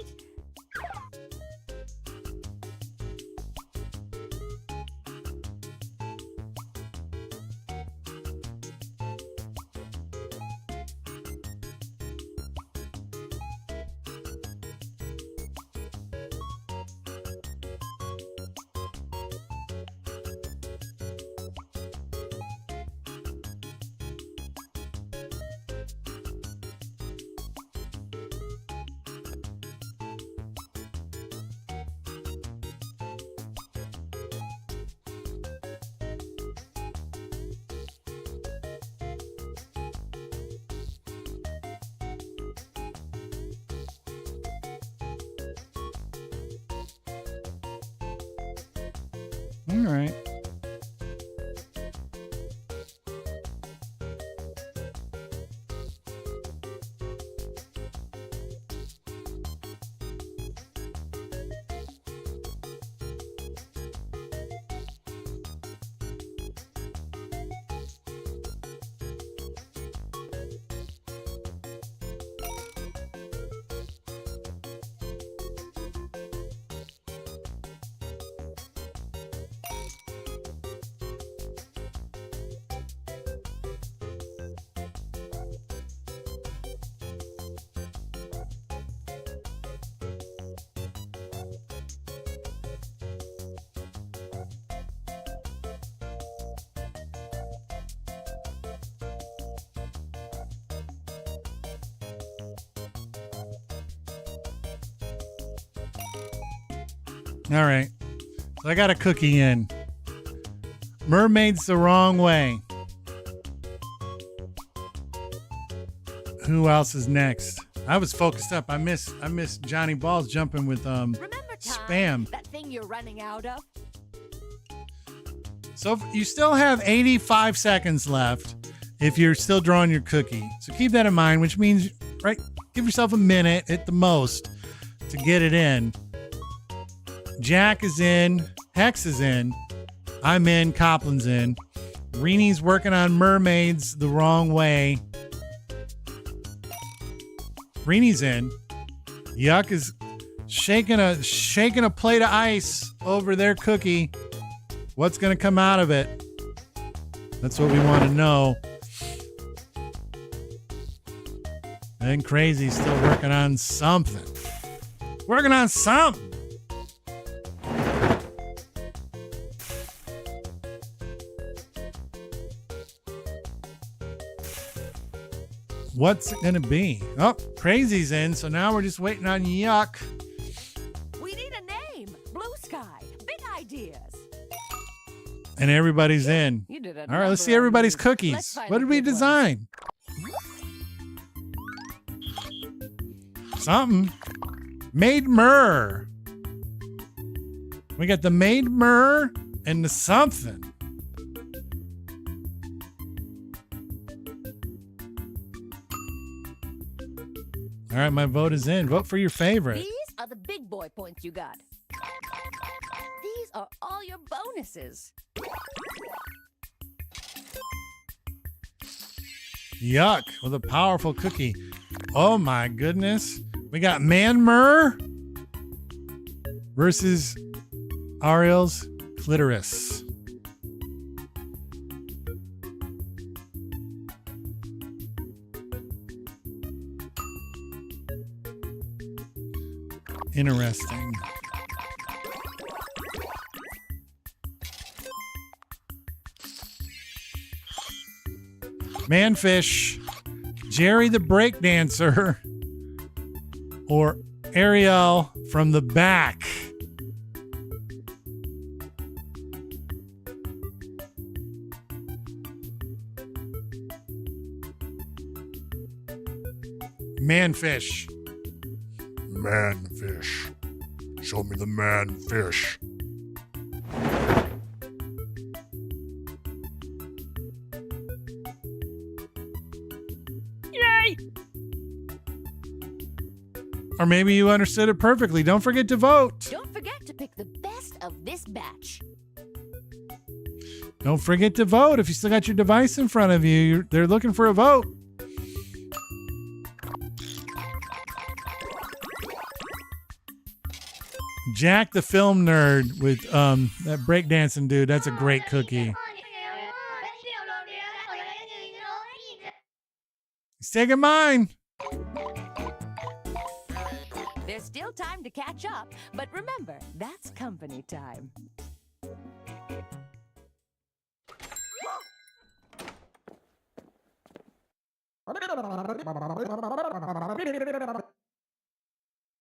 All right. All right. So I got a cookie in. Mermaids the wrong way. Who else is next? I was focused up. I miss Johnny Balls jumping with Remember spam. that thing you're running out of? So you still have 85 seconds left if you're still drawing your cookie. So keep that in mind, which means, right, give yourself a minute at the most to get it in. Jack is in. Hex is in. I'm in. Copland's in. Reenie's working on Mermaids the wrong way. Reenie's in. Yuck is shaking a plate of ice over their cookie. What's going to come out of it? That's what we want to know. And Crazy's still working on something. Working on something. What's it going to be? Oh, Crazy's in, so now we're just waiting on Yuck. We need a name. Blue Sky. Big ideas. And everybody's in. You did a All right, let's see number on everybody's me. Let's cookies. find What a did we good one. design? Something. Made myrrh. We got the made myrrh and the something. All right, my vote is in. Vote for your favorite. These are the big boy points you got. These are all your bonuses. Yuck with a powerful cookie. Oh my goodness. We got Man Myrrh versus Ariel's clitoris. Interesting. Manfish, Jerry the Breakdancer, or Ariel from the back. Manfish. Man-fish. Show me the man-fish. Yay! Or maybe you understood it perfectly. Don't forget to vote. Don't forget to pick the best of this batch. Don't forget to vote. If you still got your device in front of you, they're looking for a vote. Jack the film nerd with that breakdancing dude. That's a great cookie. He's taking mine. There's still time to catch up, but remember, that's company time.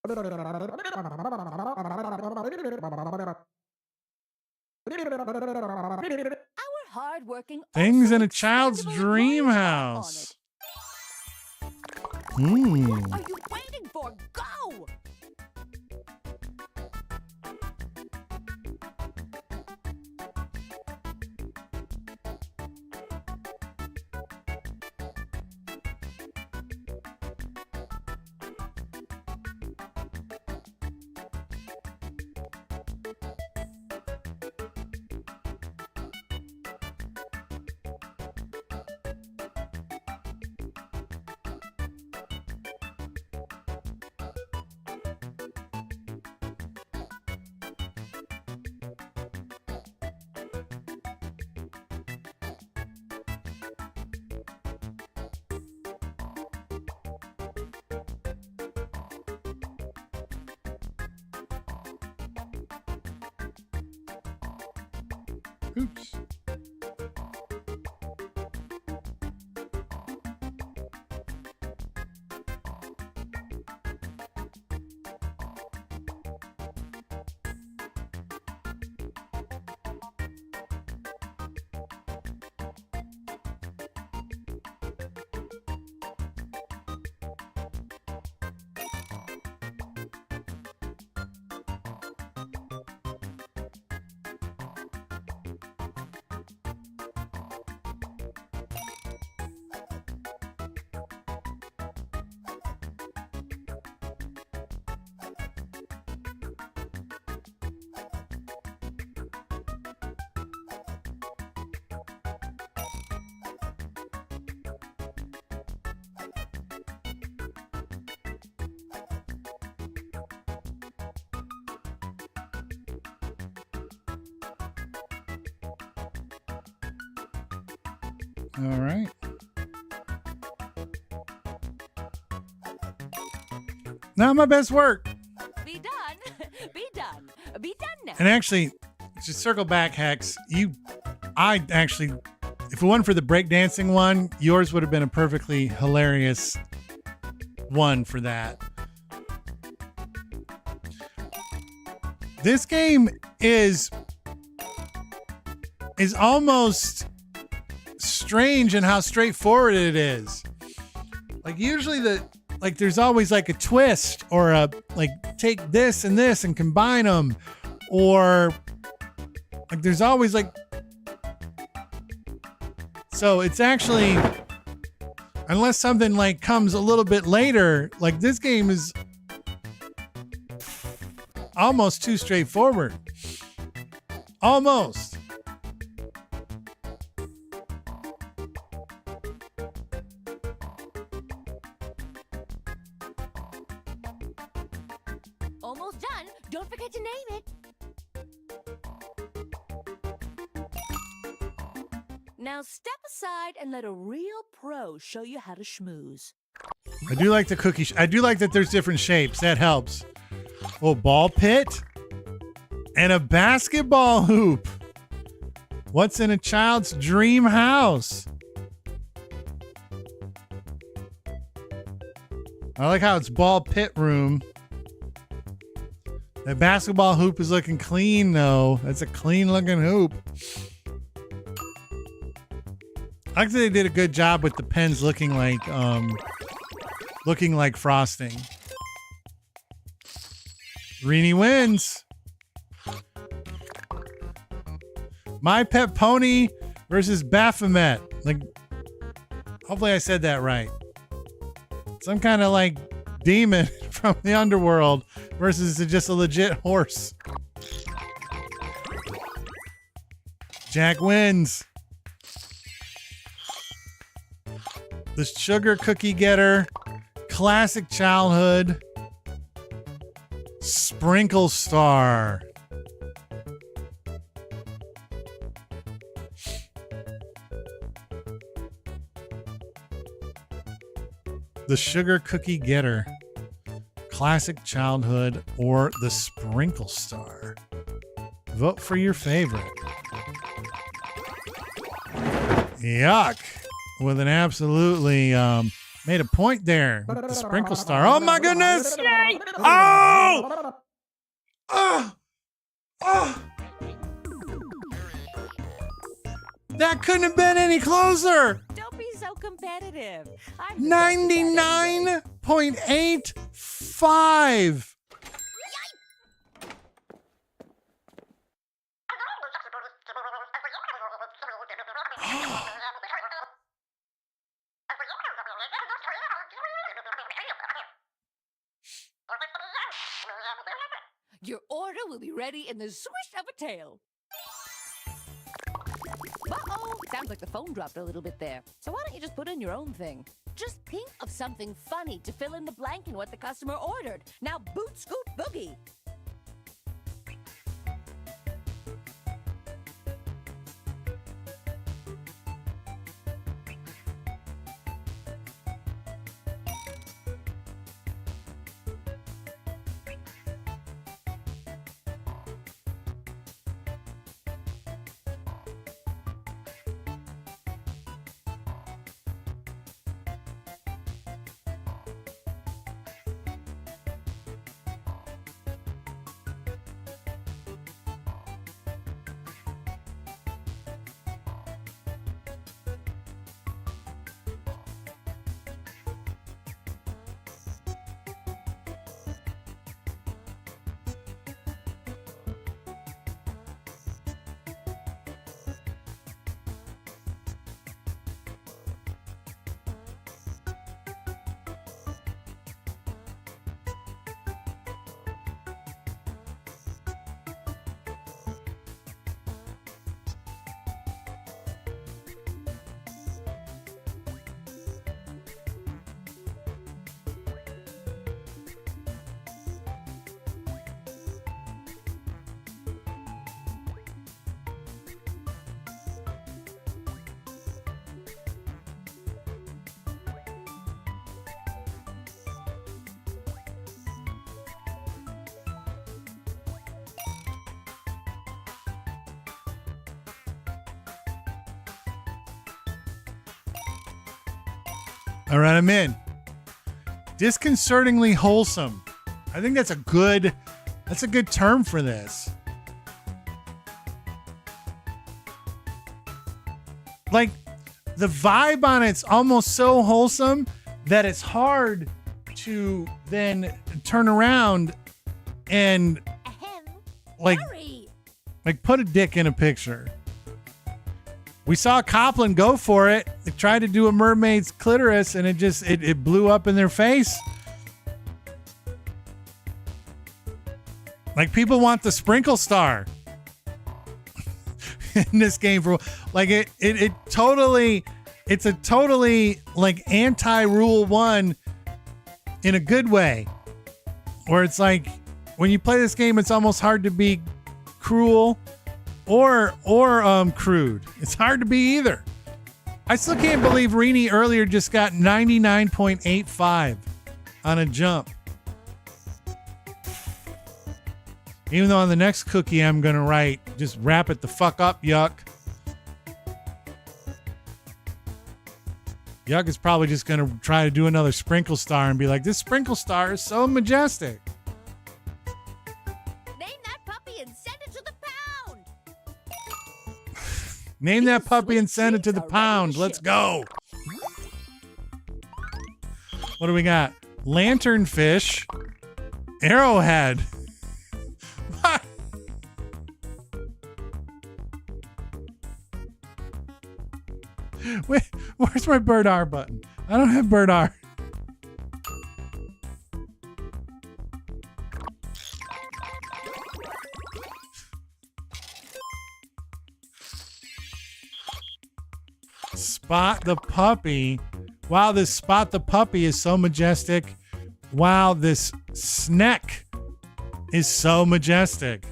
Our hard-working Things in a awesome, child's expendable dream boys house. on it. Hmm. What are you waiting for? Go! Oops. All right. Not my best work. Be done. Be done. Be done now. And actually, to circle back, Hex, if it wasn't for the breakdancing one, yours would have been a perfectly hilarious one for that. This game is almost strange in how straightforward it is. Like usually there's always like a twist or a like take this and this and combine them, or like there's always like, so it's actually, unless something like comes a little bit later, like this game is almost too straightforward. Almost. Almost done. Don't forget to name it. Now step aside and let a real pro show you how to schmooze. I do like the cookie. I do like that there's different shapes. That helps. Oh, ball pit and a basketball hoop. What's in a child's dream house? I like how it's ball pit room. That basketball hoop is looking clean though. That's a clean looking hoop. I think they did a good job with the pens looking like frosting. Rini wins. My Pet Pony versus Baphomet. Like, hopefully I said that right. Some kind of like demon from the underworld versus just a legit horse. Jack wins. The Sugar Cookie Getter, Classic Childhood, Sprinkle Star. The Sugar Cookie Getter, Classic Childhood, or the Sprinkle Star. Vote for your favorite. Yuck. With an absolutely made a point there with the Sprinkle Star. Oh my goodness! Yay! Oh! Oh! Oh! That couldn't have been any closer. Don't be so competitive. 99.85. Your order will be ready in the swish of a tail. Uh-oh, sounds like the phone dropped a little bit there. So why don't you just put in your own thing? Just think of something funny to fill in the blank in what the customer ordered. Now boot scoot boogie. All right, I'm in. Disconcertingly wholesome. I think that's a good term for this. Like, the vibe on it's almost so wholesome that it's hard to then turn around and like put a dick in a picture. We saw Copland go for it. They tried to do a mermaid's clitoris and it blew up in their face. Like, people want the sprinkle star in this game for like it's a totally like anti-rule 1 in a good way, where it's like when you play this game, it's almost hard to be cruel or crude. It's hard to be either. I still can't believe Rini earlier just got 99.85 on a jump. Even though on the next cookie I'm going to write, just wrap it the fuck up, Yuck. Yuck is probably just going to try to do another sprinkle star and be like, this sprinkle star is so majestic. Name that puppy and send it to the pound. Name that puppy and send it to the pound. Let's go. What do we got? Lanternfish. Arrowhead. What? Wait, where's my bird R button? I don't have bird R. Spot the puppy. Wow, this Spot the puppy is so majestic. Wow, this snack is so majestic.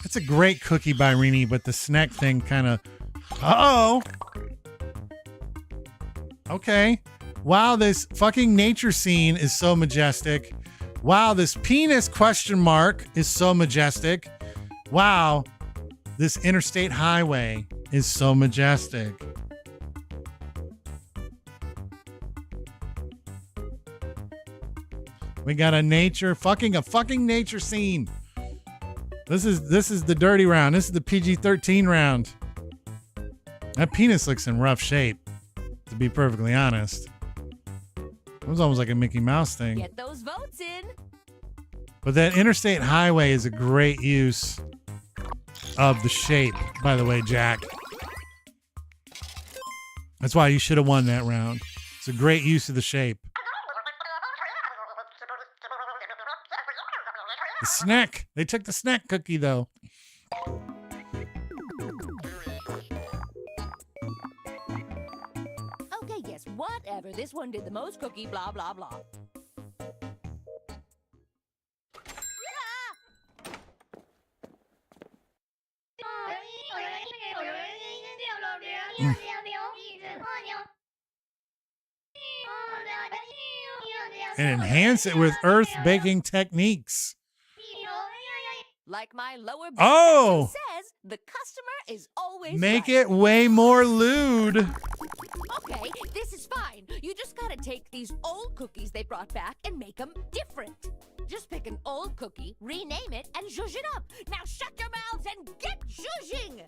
It's a great cookie by Rini, but the snack thing kind of... Uh-oh. Okay. Wow, this fucking nature scene is so majestic. Wow, this penis question mark is so majestic. Wow, this interstate highway is so majestic. We got a fucking nature scene. This is the dirty round. This is the PG-13 round. That penis looks in rough shape, to be perfectly honest. It was almost like a Mickey Mouse thing. Get those votes in. But that interstate highway is a great use of the shape, by the way, Jack. That's why you should have won that round. It's a great use of the shape. The snack. They took the snack cookie, though. Okay, yes, whatever. This one did the most cookie, blah, blah, blah. And enhance it with earth baking techniques. Like my lower back Oh! says, the customer is always Make right. it way more lewd. Okay, this is fine. You just gotta take these old cookies they brought back and make them different. Just pick an old cookie, rename it, and zhuzh it up. Now shut your mouths and get zhuzhing!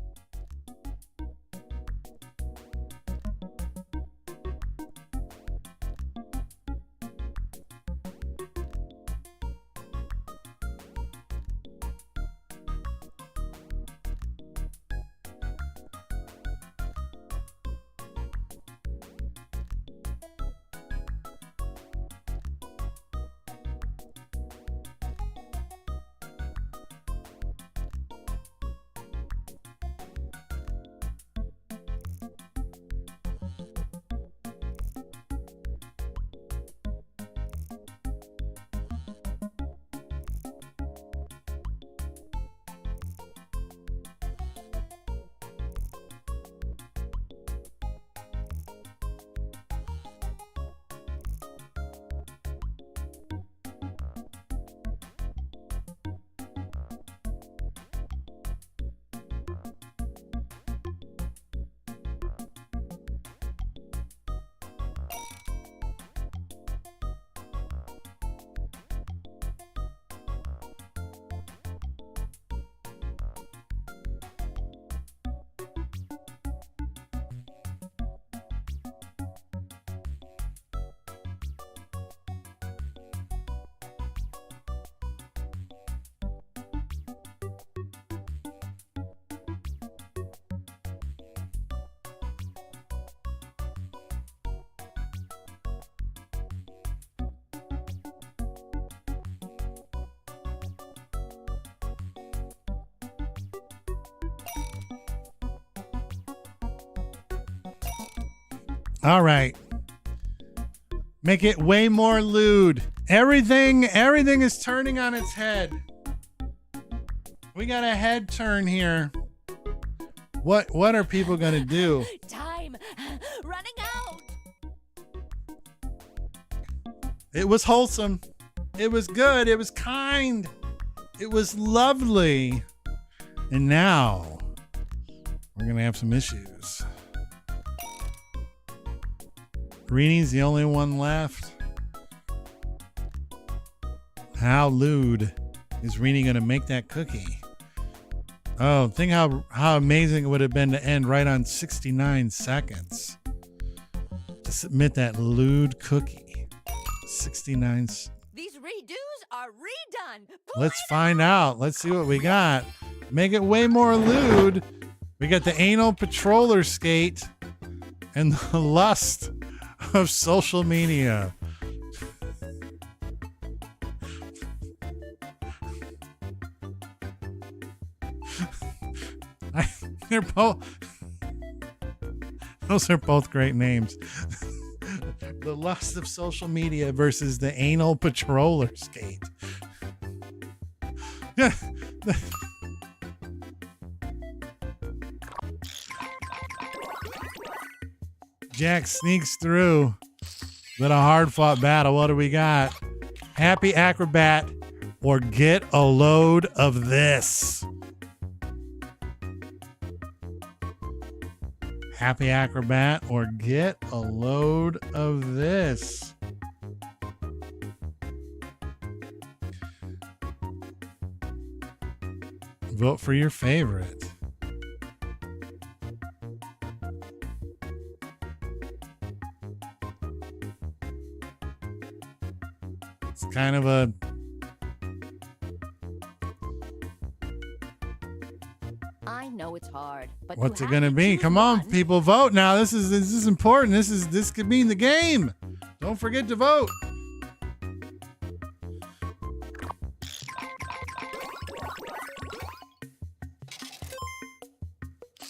All right. Make it way more lewd. Everything is turning on its head. We got a head turn here. What are people gonna do? Time running out. It was wholesome. It was good. It was kind. It was lovely. And now we're gonna have some issues. Reenie's the only one left. How lewd is Reenie gonna make that cookie? Oh, think how amazing it would have been to end right on 69 seconds. To submit that lewd cookie. 69. These redos are redone. Let's find out. Let's see what we got. Make it way more lewd. We got the anal patroller skate and the lust of social media. They're both. Those are both great names. The lust of social media versus the anal patroller skate. Yeah. Jack sneaks through. But a hard fought battle. What do we got? Happy Acrobat or get a load of this. Happy Acrobat or get a load of this. Vote for your favorite. It's kind of a I know it's hard, but what's it gonna be? Come on, people, vote now. This is important. This could mean the game. Don't forget to vote.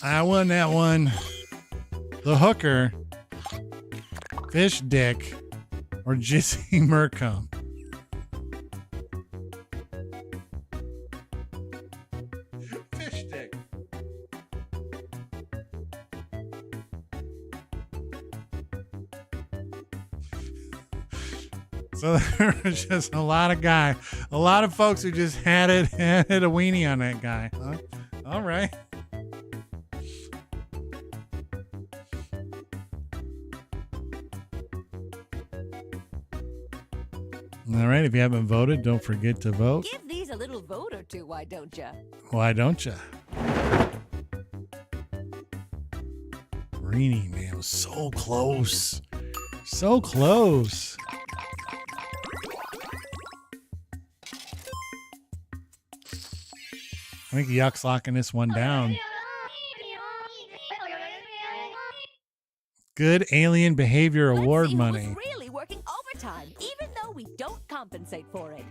I won that one. The hooker, fish dick, or Jizzy Mercom. Fish dick. So there was just a lot of folks who just had a weenie on that guy. Huh? All right. All right, if you haven't voted, don't forget to vote. Give these a little vote or two, why don't ya? Why don't you? Reenie, man, was so close. So close. I think Yuck's locking this one down. Good Alien Behavior Award money. Who's really working overtime, even though we don't compensate for it.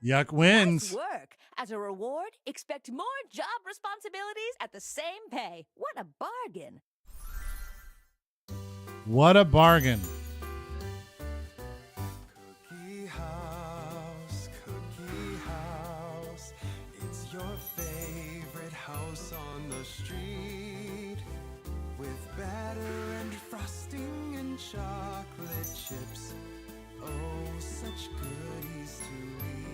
Yuck wins. Nice work. As a reward, expect more job responsibilities at the same pay. What a bargain. What a bargain. Cookie house, it's your favorite house on the street. With batter and frosting and chocolate chips. Oh, such goodies to eat.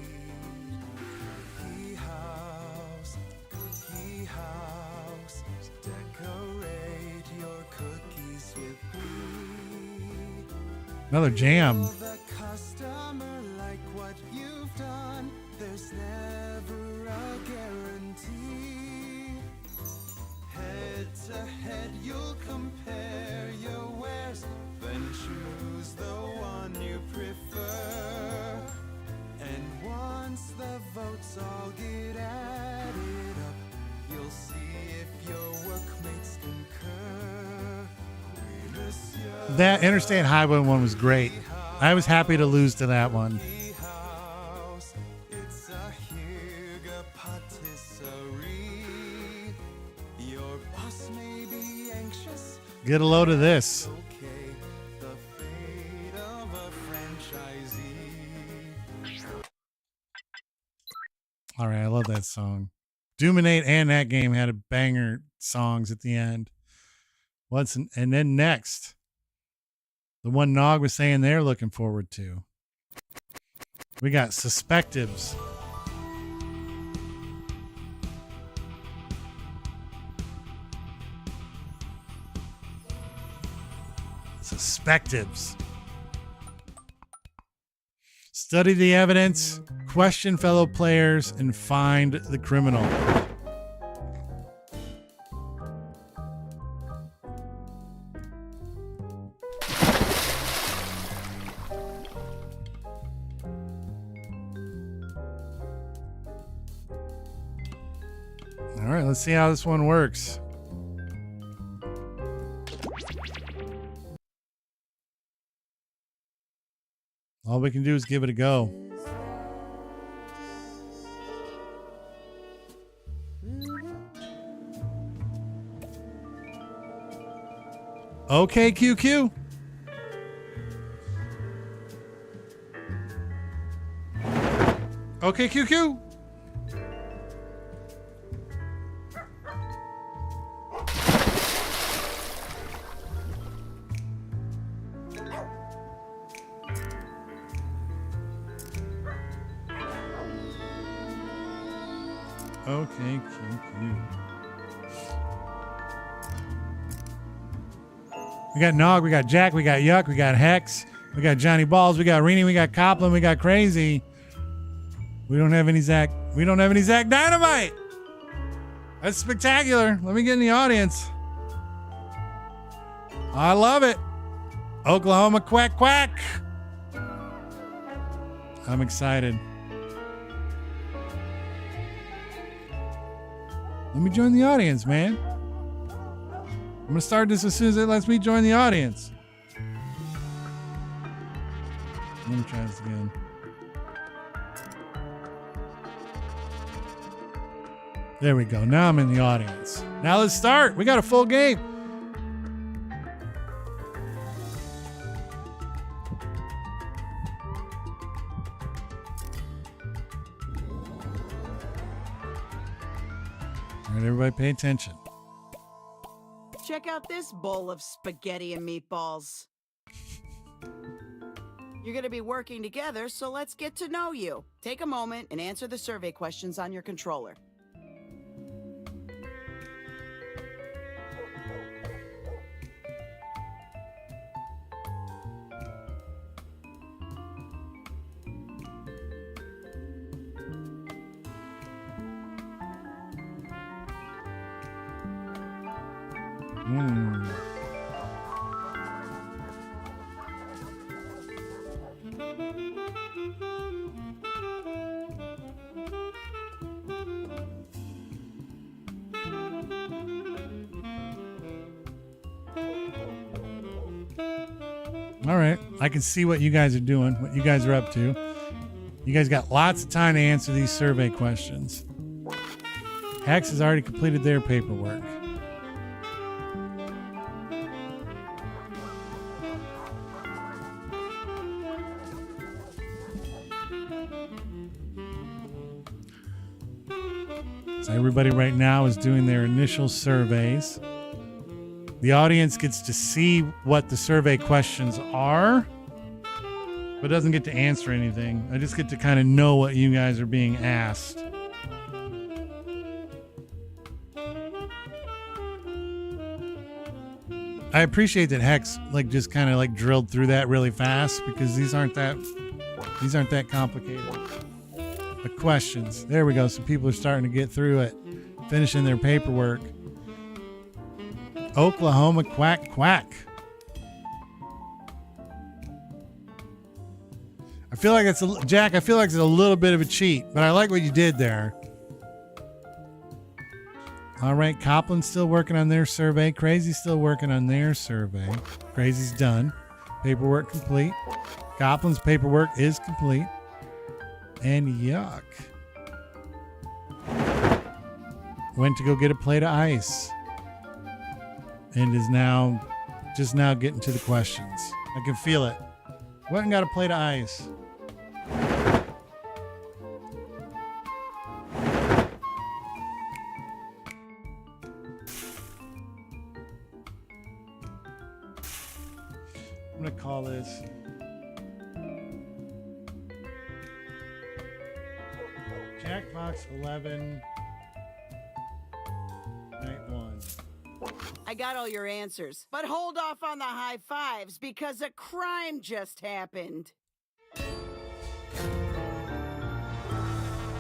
Cookie house, decorate your cookies with glee. Another jam. Will the customer like what you've done? There's never a guarantee. Head to head, you'll compare your wares, then choose the one you prefer. And once the votes all get added up, you'll see if your workmates concur. That Interstate Highway one was great. I was happy to lose to that one. It's a Hirga patisserie. Your boss may be anxious. Get a load of this. Okay, the fate of a franchisee. All right, I love that song. Dominate and that game had a banger songs at the end. And then next, the one Nog was saying they're looking forward to. We got Suspectives. Suspectives. Study the evidence, question fellow players, and find the criminal. All right, let's see how this one works. All we can do is give it a go. Okay, QQ. Okay, QQ. Okay, QQ. We got Nog, we got Jack, we got Yuck, we got Hex, we got Johnny Balls, we got Rini, we got Copland, we got Crazy. We don't have any Zach. We don't have any Zach Dynamite. That's spectacular. Let me get in the audience. I love it. Oklahoma Quack Quack. I'm excited. Let me join the audience, man. I'm going to start this as soon as it lets me join the audience. Let me try this again. There we go. Now I'm in the audience. Now let's start. We got a full game. All right, everybody pay attention. Check out this bowl of spaghetti and meatballs. You're going to be working together, so let's get to know you. Take a moment and answer the survey questions on your controller. All right. I can see what you guys are doing, what you guys are up to. You guys got lots of time to answer these survey questions. Hex has already completed their paperwork. So everybody right now is doing their initial surveys. The audience gets to see what the survey questions are, but doesn't get to answer anything. I just get to kind of know what you guys are being asked. I appreciate that Hex just kind of drilled through that really fast, because these aren't that complicated. The questions. There we go. So people are starting to get through it, finishing their paperwork. Oklahoma Quack Quack. I feel like it's Jack. I feel like it's a little bit of a cheat, but I like what you did there. All right, Copland's still working on their survey. Crazy's still working on their survey. Crazy's done. Paperwork complete. Goblin's paperwork is complete. And yuck. Went to go get a plate of ice. And is now just now getting to the questions. I can feel it. Went and got a plate of ice. I'm going to call this Jackbox 11 Night 1. I got all your answers, but hold off on the high fives because a crime just happened.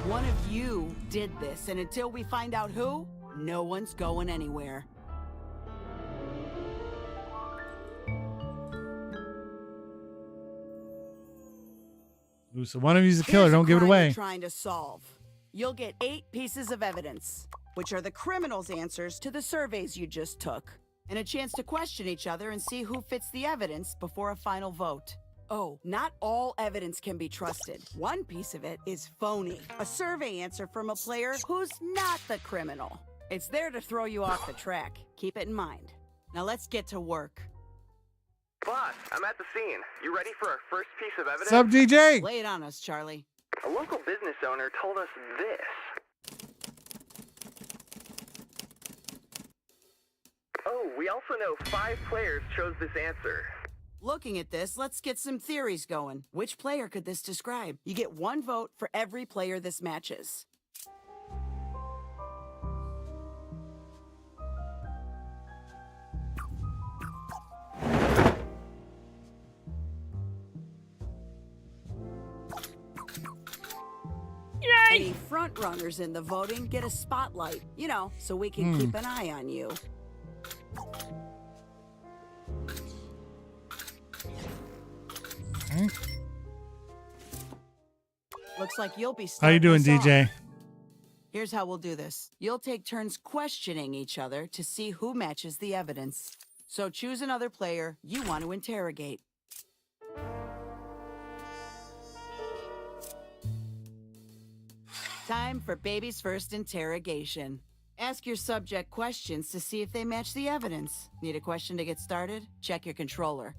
One of you did this, and until we find out who, no one's going anywhere. Ooh, so one of you's a killer. Don't give it Crime away. you're trying to solve. You'll get 8 pieces of evidence, which are the criminals' answers to the surveys you just took, and a chance to question each other and see who fits the evidence before a final vote. Oh, not all evidence can be trusted. One piece of it is phony, a survey answer from a player who's not the criminal. It's there to throw you off the track. Keep it in mind. Now let's get to work. Boss, I'm at the scene. You ready for our first piece of evidence? What's up, DJ? Lay it on us, Charlie. A local business owner told us this. Oh, we also know 5 players chose this answer. Looking at this, let's get some theories going. Which player could this describe? You get 1 vote for every player this matches. Any front runners in the voting get a spotlight, you know, so we can keep an eye on you. Looks like you'll be How you doing, starting us DJ? off. Here's how we'll do this. You'll take turns questioning each other to see who matches the evidence. So choose another player you want to interrogate. Time for baby's first interrogation. Ask your subject questions to see if they match the evidence. Need a question to get started? Check your controller.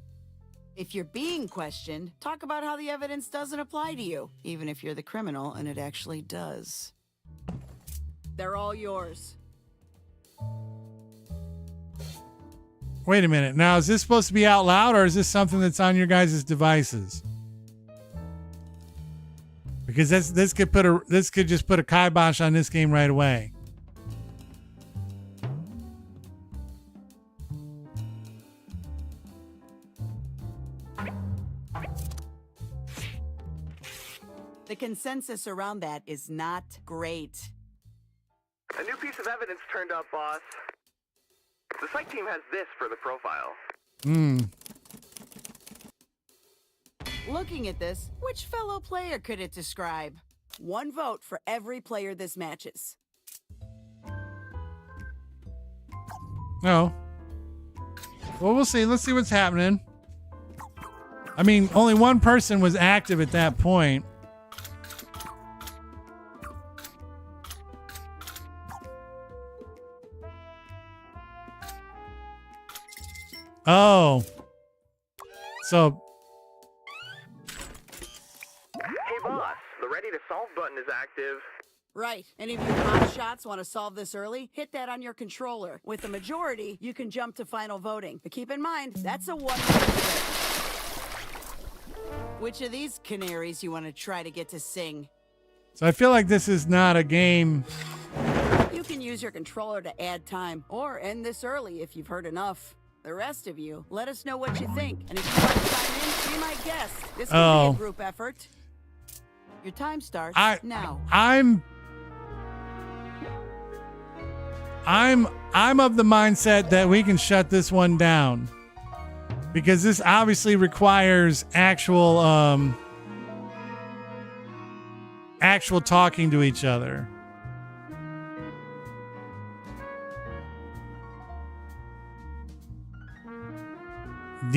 If you're being questioned, talk about how the evidence doesn't apply to you, even if you're the criminal and it actually does. They're all yours. Wait a minute. Now, is this supposed to be out loud, or is this something that's on your guys' devices? Because this could just put a kibosh on this game right away. The consensus around that is not great. A new piece of evidence turned up, boss. The psych team has this for the profile. Looking at this, which fellow player could it describe? 1 vote for every player this matches. Oh. Well, we'll see. Let's see what's happening. I mean, only one person was active at that point. Oh. So. Hey, boss, the ready to solve button is active. Right. Any of you hot shots want to solve this early? Hit that on your controller. With the majority, you can jump to final voting. But keep in mind, that's a 1. Which of these canaries you want to try to get to sing? So I feel like this is not a game. You can use your controller to add time, or end this early if you've heard enough. The rest of you, let us know what you think. And if you want to chime in, be my guest. This can be a group effort. Your time starts now. I'm of the mindset that we can shut this one down, because this obviously requires actual talking to each other.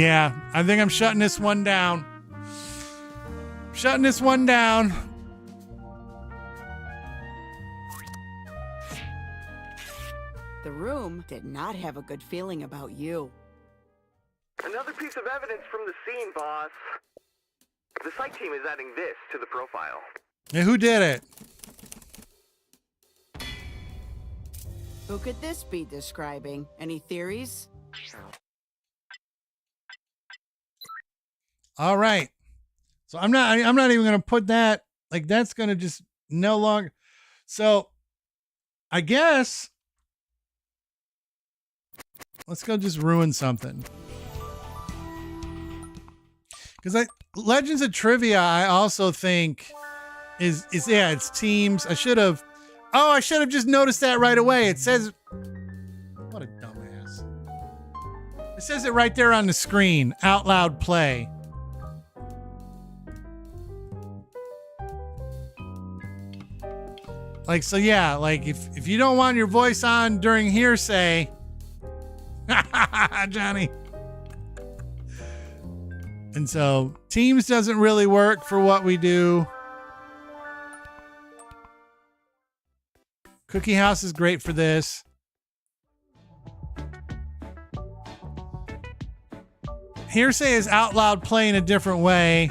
Yeah, I think I'm shutting this one down. Shutting this one down. The room did not have a good feeling about you. Another piece of evidence from the scene, boss. The site team is adding this to the profile. Yeah, who did it? Who could this be describing? Any theories? All right. So I'm not even going to put that, like, that's going to just no longer. So I guess let's go just ruin something. Because Legends of Trivia, I also think is it's teams. I should have just noticed that right away. It says, what a dumbass. It says it right there on the screen, out loud play. Like, so yeah, like if you don't want your voice on during hearsay, Johnny. And so Teams doesn't really work for what we do. Cookie House is great for this. Hearsay is out loud play in a different way.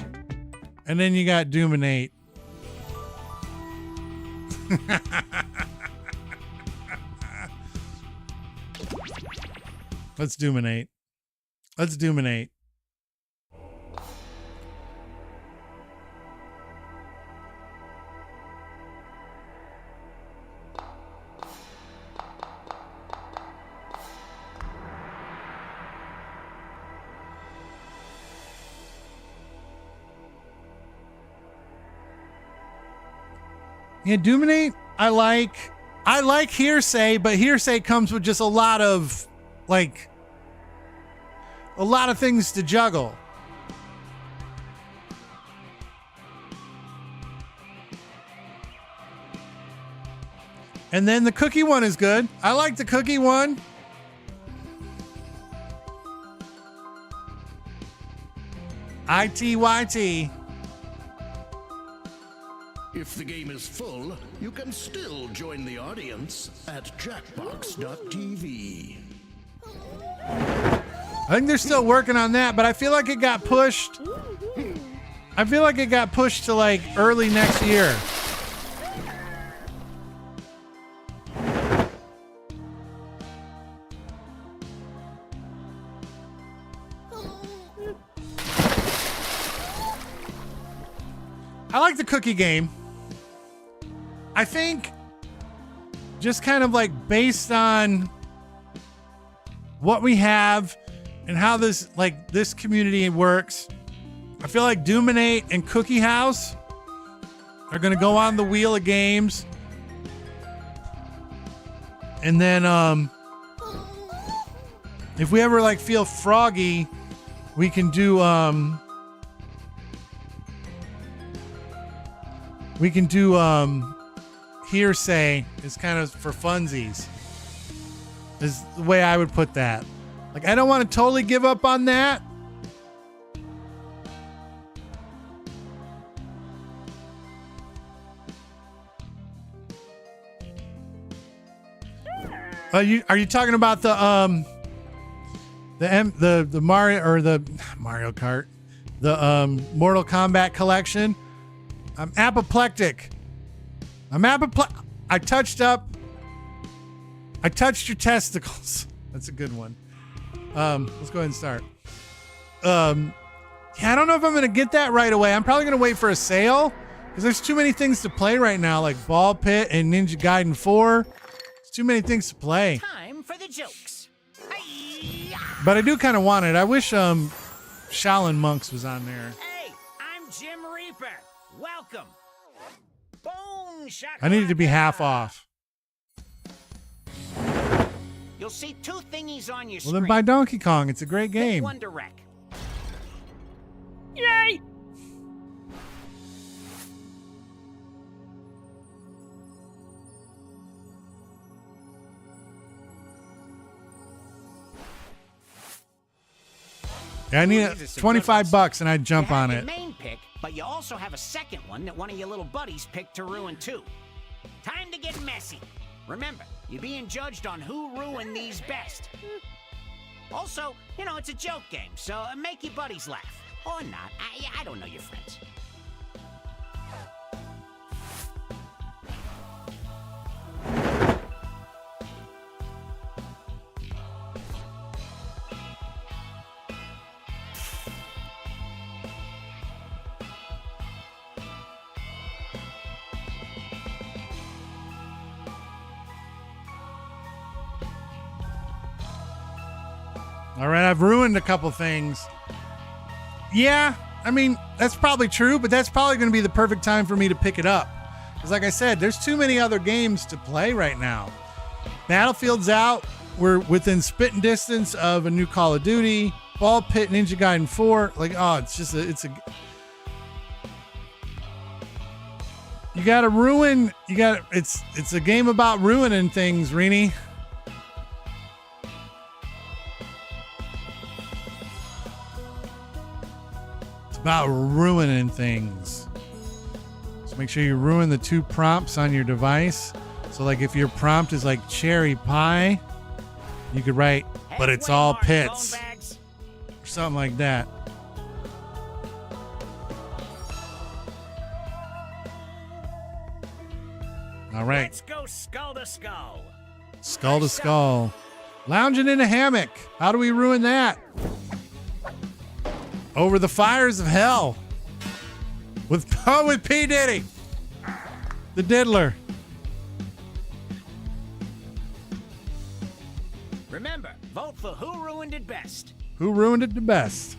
And then you got Doominate. Let's Doominate. Let's Doominate. Yeah, Doominate, I like hearsay, but hearsay comes with just a lot of things to juggle. And then the cookie one is good. I like the cookie one. ITYT. If the game is full, you can still join the audience at Jackbox.tv. I think they're still working on that, but I feel like it got pushed. I feel like it got pushed to like early next year. I like the cookie game. I think just kind of like based on what we have and how this community works, I feel like Doominate and Cookie House are going to go on the wheel of games. And then if we ever like feel froggy, we can do hearsay is kind of for funsies, is the way I would put that. Like, I don't want to totally give up on that. Are you talking about the Mario or the Mario Kart, the Mortal Kombat collection? I'm apoplectic. I touched your testicles. That's a good one. Let's go ahead and start. Yeah, I don't know if I'm going to get that right away. I'm probably going to wait for a sale because there's too many things to play right now, like Ball Pit and Ninja Gaiden 4. There's too many things to play. Time for the jokes. But I do kind of want it. I wish Shaolin Monks was on there. Hey, I'm Jim Reaper. Welcome. Boom, I need it to be half off. You'll see two thingies on your Well, screen. then buy Donkey Kong. It's a great game. Pick one to wreck. Yay! I need These are some good 25 ones. bucks and I'd jump You have on your it. main pick, but you also have a second one that one of your little buddies picked to ruin too. Time to get messy. Remember, you're being judged on who ruined these best. Also, you know, it's a joke game, so make your buddies laugh. Or not. I don't know your friends. All right, I've ruined a couple things. Yeah, I mean, that's probably true, but that's probably going to be the perfect time for me to pick it up. Because like I said, there's too many other games to play right now. Battlefield's out. We're within spitting distance of a new Call of Duty. Ball Pit, Ninja Gaiden 4. Like, oh, it's just you got to ruin. It's a game about ruining things, Rini. About ruining things. So make sure you ruin the 2 prompts on your device. So like if your prompt is like cherry pie, you could write, but it's all pits. Or something like that. All right. Let's go skull to skull. Skull to skull. Lounging in a hammock. How do we ruin that? Over the fires of hell with P. Diddy, the diddler. Remember, vote for who ruined it best. Who ruined it the best?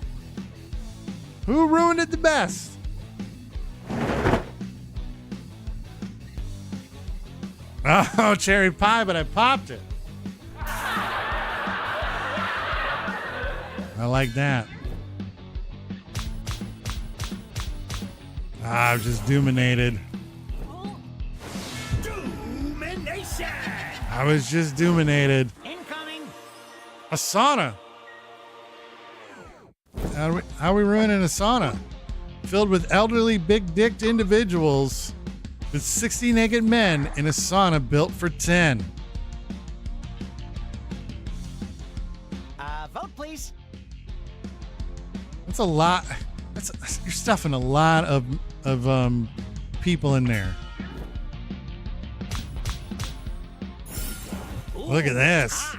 Who ruined it the best? Oh, cherry pie, but I popped it. I like that. I was just doominated. Doomination! I was just doominated. Incoming. A sauna. How are we ruining a sauna? Filled with elderly, big-dicked individuals with 60 naked men in a sauna built for 10. Vote, please. That's a lot. You're stuffing a lot of people in there. Look at this.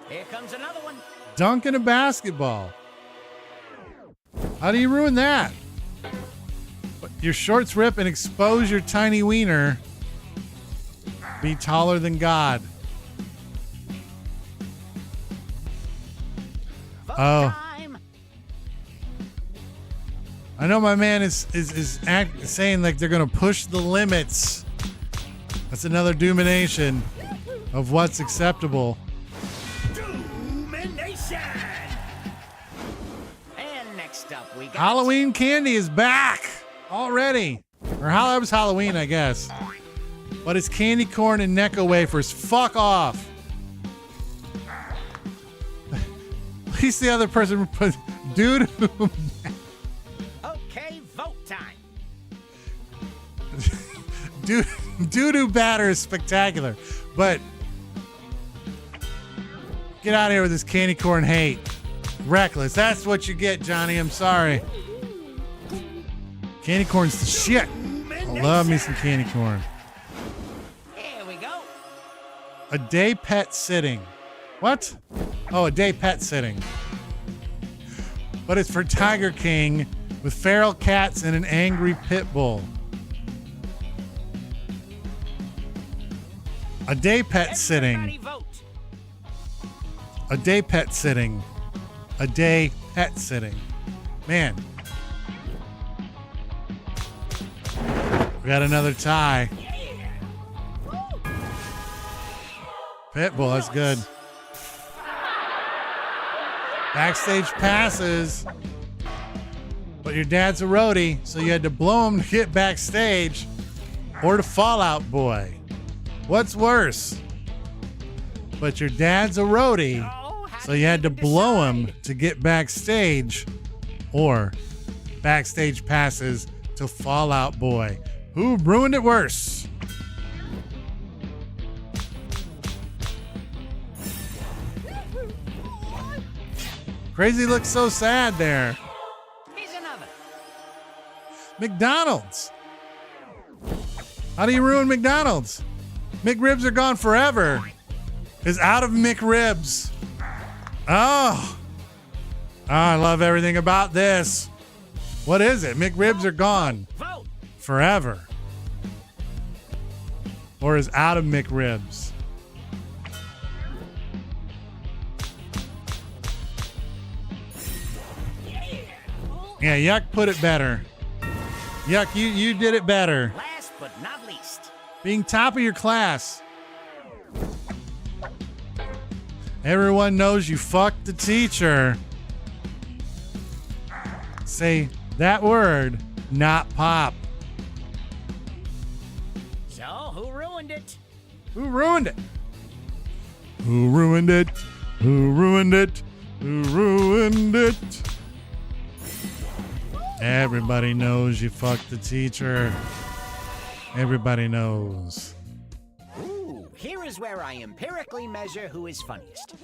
Here comes another one. Dunking a basketball. How do you ruin that? Your shorts rip and expose your tiny wiener. Be taller than God. Oh. I know my man is saying like they're going to push the limits. That's another doomination of what's acceptable. Doomination! And next up, we got Halloween candy is back already. Or how that was Halloween, I guess. But it's candy corn and Necco wafers. Fuck off. At least the other person put dude. Okay, vote time. Doo-doo batter is spectacular. But get out of here with this candy corn hate. Reckless. That's what you get, Johnny. I'm sorry. Candy corn's the shit. I love me some candy corn. Here we go. A day pet sitting. What? Oh, a day pet sitting. But it's for Tiger King with feral cats and an angry pit bull. A day pet sitting. Vote. A day pet sitting. A day pet sitting. Man. We got another tie. Pitbull, that's good. Backstage passes. But your dad's a roadie, so you had to blow him to get backstage. Or to Fall Out Boy. What's worse? but your dad's a roadie, so you had to blow him to get backstage, or backstage passes to Fall Out Boy. Who ruined it worse? Crazy looks so sad there. Here's another. McDonald's. How do you ruin McDonald's? McRibs are gone forever. Is out of McRibs. Oh, I love everything about this. What is it? McRibs are gone forever. Or is out of McRibs. Yeah, Yuck put it better. Yuck, you did it better. Last but not least. Being top of your class. Everyone knows you fucked the teacher. Say that word, not pop. So, who ruined it? Who ruined it? Who ruined it? Who ruined it? Who ruined it? Everybody knows you fucked the teacher. Everybody knows. Ooh, here is where I empirically measure who is funniest.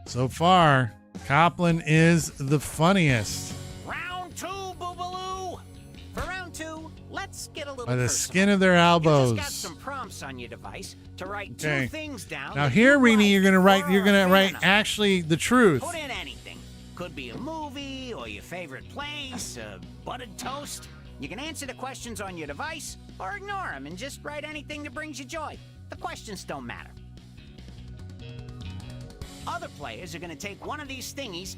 So far, Copland is the funniest. Round 2, Boobaloo. For round 2, let's get a little By the personal. skin of their elbows. You just got some prompts on your device to write Okay. 2 things down. Now that here, you Rini, like you're gonna write. or You're gonna are a write fan of. actually the truth. Put in anything. Could be a movie or your favorite place, buttered toast. You can answer the questions on your device or ignore them and just write anything that brings you joy. The questions don't matter. Other players are going to take one of these thingies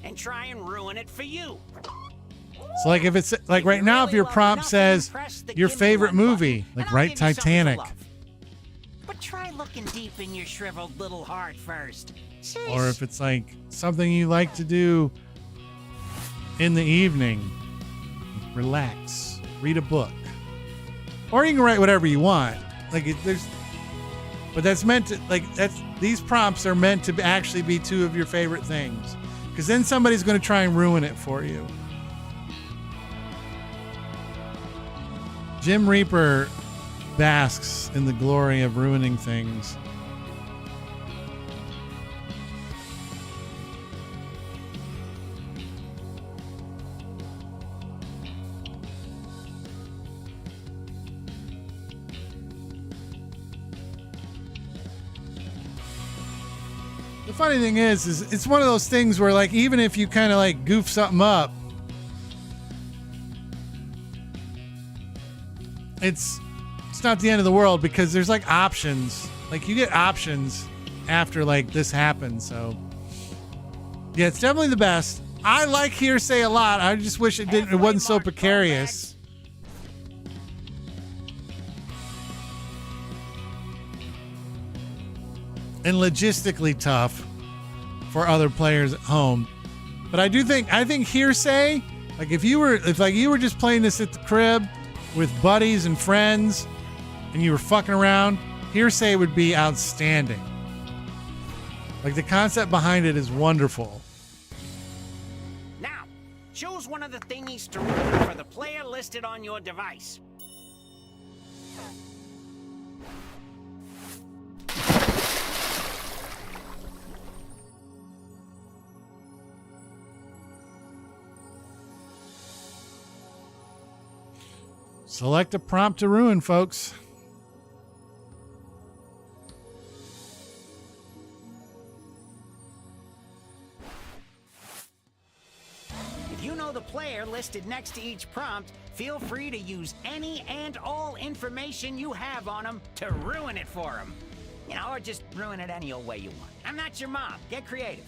and try and ruin it for you. So like if it's like right now, if your prompt says your favorite movie, like write Titanic. But try looking deep in your shriveled little heart first. Or if it's like something you like to do in the evening, relax, read a book, or you can write whatever you want. Like but that's meant to these prompts are meant to actually be 2 of your favorite things, because then somebody's going to try and ruin it for you. Jim Reaper basks in the glory of ruining things. The funny thing is it's one of those things where, like, even if you kind of like goof something up, it's not the end of the world, because there's like options. Like you get options after like this happens. So yeah, it's definitely the best. I like Hearsay a lot. I just wish it wasn't so precarious. And logistically tough for other players at home. But I think Hearsay, like if you were just playing this at the crib with buddies and friends and you were fucking around, Hearsay would be outstanding. Like the concept behind it is wonderful. Now, choose one of the thingies to ruin for the player listed on your device. Select a prompt to ruin, folks. If you know the player listed next to each prompt, feel free to use any and all information you have on them to ruin it for them. You know, or just ruin it any old way you want. I'm not your mom. Get creative.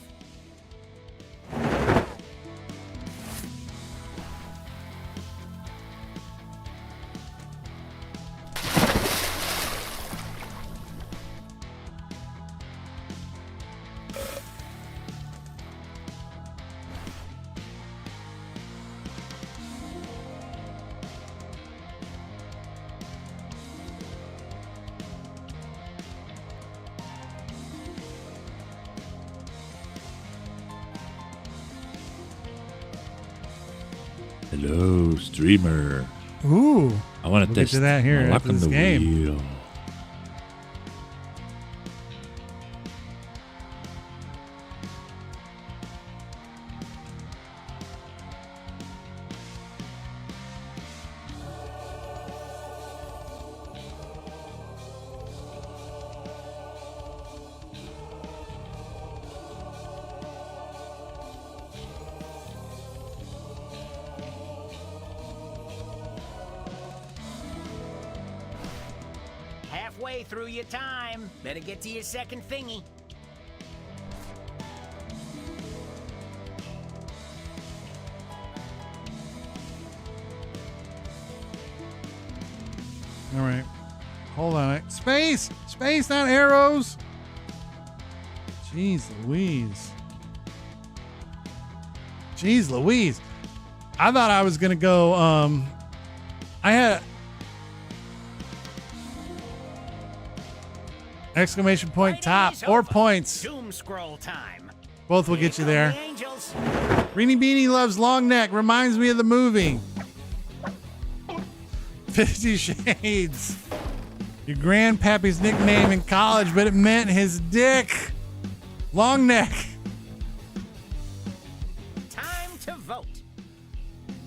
Hello, streamer. Ooh. I want to We'll get test to that here my luck after on this the game. wheel. Halfway through your time. Better get to your second thingy. All right. Hold on. Space! Space, not arrows! Jeez Louise. Jeez Louise. I thought I was going to go, I had exclamation point top or points. Doom scroll time. Both will get you there. The angels. Reenie Beanie loves long neck. Reminds me of the movie 50 Shades. Your grandpappy's nickname in college, but it meant his dick. Long neck. Time to vote.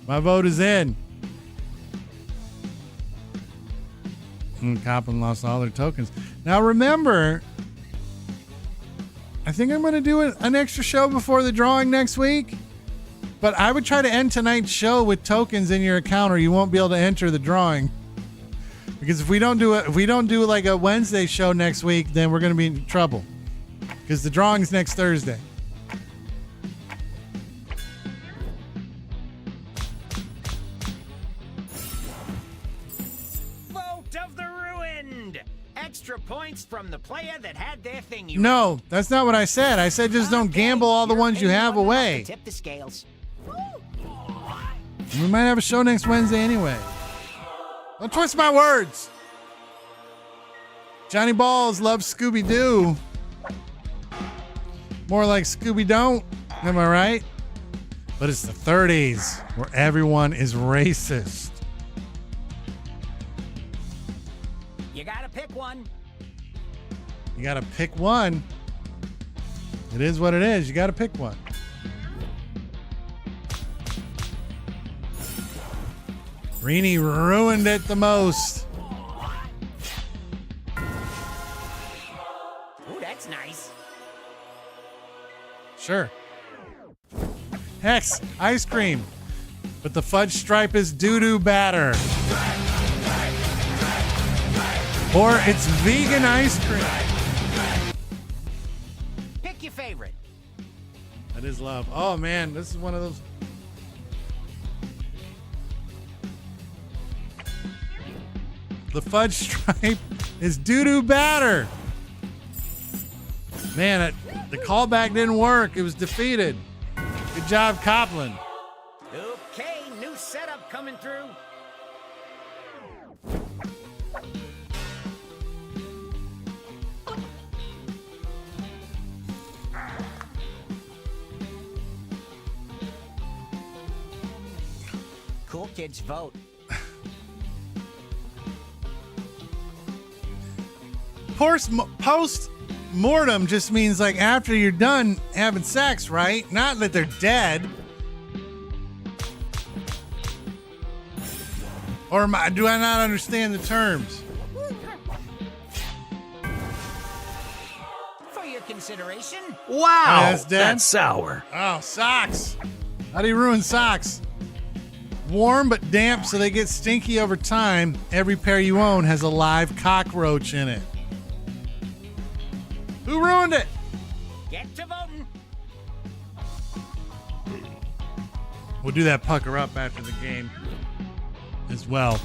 My vote is in. Coplin lost all their tokens. Now remember, I think I'm going to do an extra show before the drawing next week. But I would try to end tonight's show with tokens in your account, or you won't be able to enter the drawing. Because if we don't do like a Wednesday show next week, then we're going to be in trouble. Because the drawing's next Thursday. Vote of the ruined. Extra points from the player that had their thingy. No, that's not what I said. I said just don't gamble all the ones you have away. Tip the scales. We might have a show next Wednesday anyway. Don't twist my words. Johnny Balls loves Scooby-Doo. More like Scooby-Don't. Am I right? But it's the 30s where everyone is racist. You gotta pick one. You got to pick one. It is what it is. You got to pick one. Reenie ruined it the most. Ooh, that's nice. Sure. Hex, ice cream. But the fudge stripe is doo-doo batter. Or it's vegan ice cream. Pick your favorite. That is love. Oh, man, this is one of those. The fudge stripe is doo-doo batter. Man, the callback didn't work. It was defeated. Good job, Coplin. Okay, new setup coming through. Cool kids vote. Post-mortem just means like after you're done having sex, right? Not that they're dead. Or do I not understand the terms? For your consideration. Wow, that's sour. Oh, socks. How do you ruin socks? Warm but damp so they get stinky over time. Every pair you own has a live cockroach in it. Who ruined it? Get to voting. We'll do that pucker up after the game as well.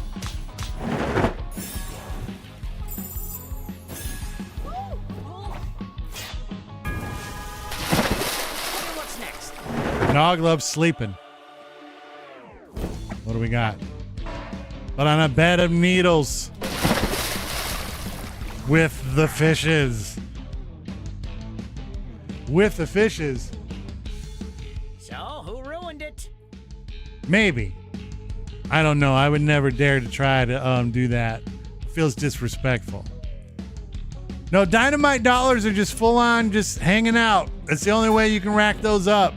What's next? Dog loves sleeping. What do we got? But on a bed of needles with the fishes. With the fishes. So, who ruined it? Maybe. I don't know. I would never dare to try to do that. Feels disrespectful. No, dynamite dollars are just full on just hanging out. That's the only way you can rack those up.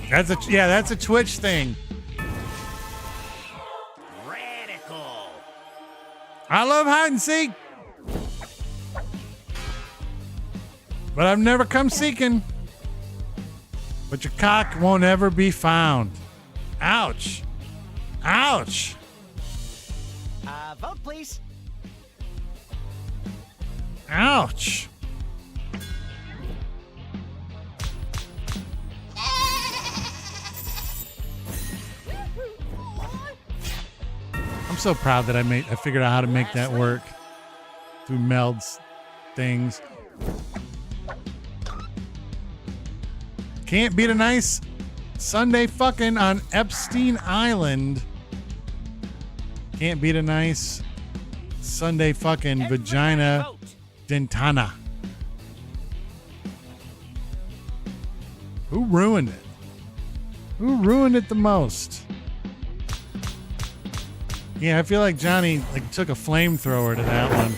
That's a Twitch thing. Radical. I love hide and seek. But I've never come seeking. But your cock won't ever be found. Ouch. Ouch. Vote, please. Ouch. I'm so proud that I figured out how to make that work through Meld's things. Can't beat a nice Sunday fucking on Epstein Island. Can't beat a nice Sunday fucking vagina dentana. Who ruined it? Who ruined it the most? Yeah, I feel like Johnny took a flamethrower to that one.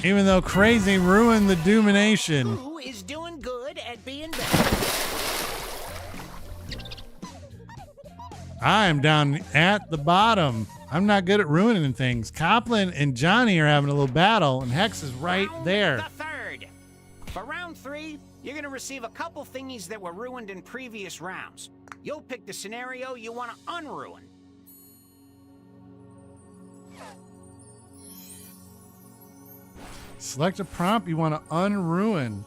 Even though Crazy ruined the Doomination. Who is doing good at being better? I am down at the bottom. I'm not good at ruining things. Copland and Johnny are having a little battle, and Hex is right there. The third. For round 3, you're going to receive a couple thingies that were ruined in previous rounds. You'll pick the scenario you want to unruin. Select a prompt you want to unruin.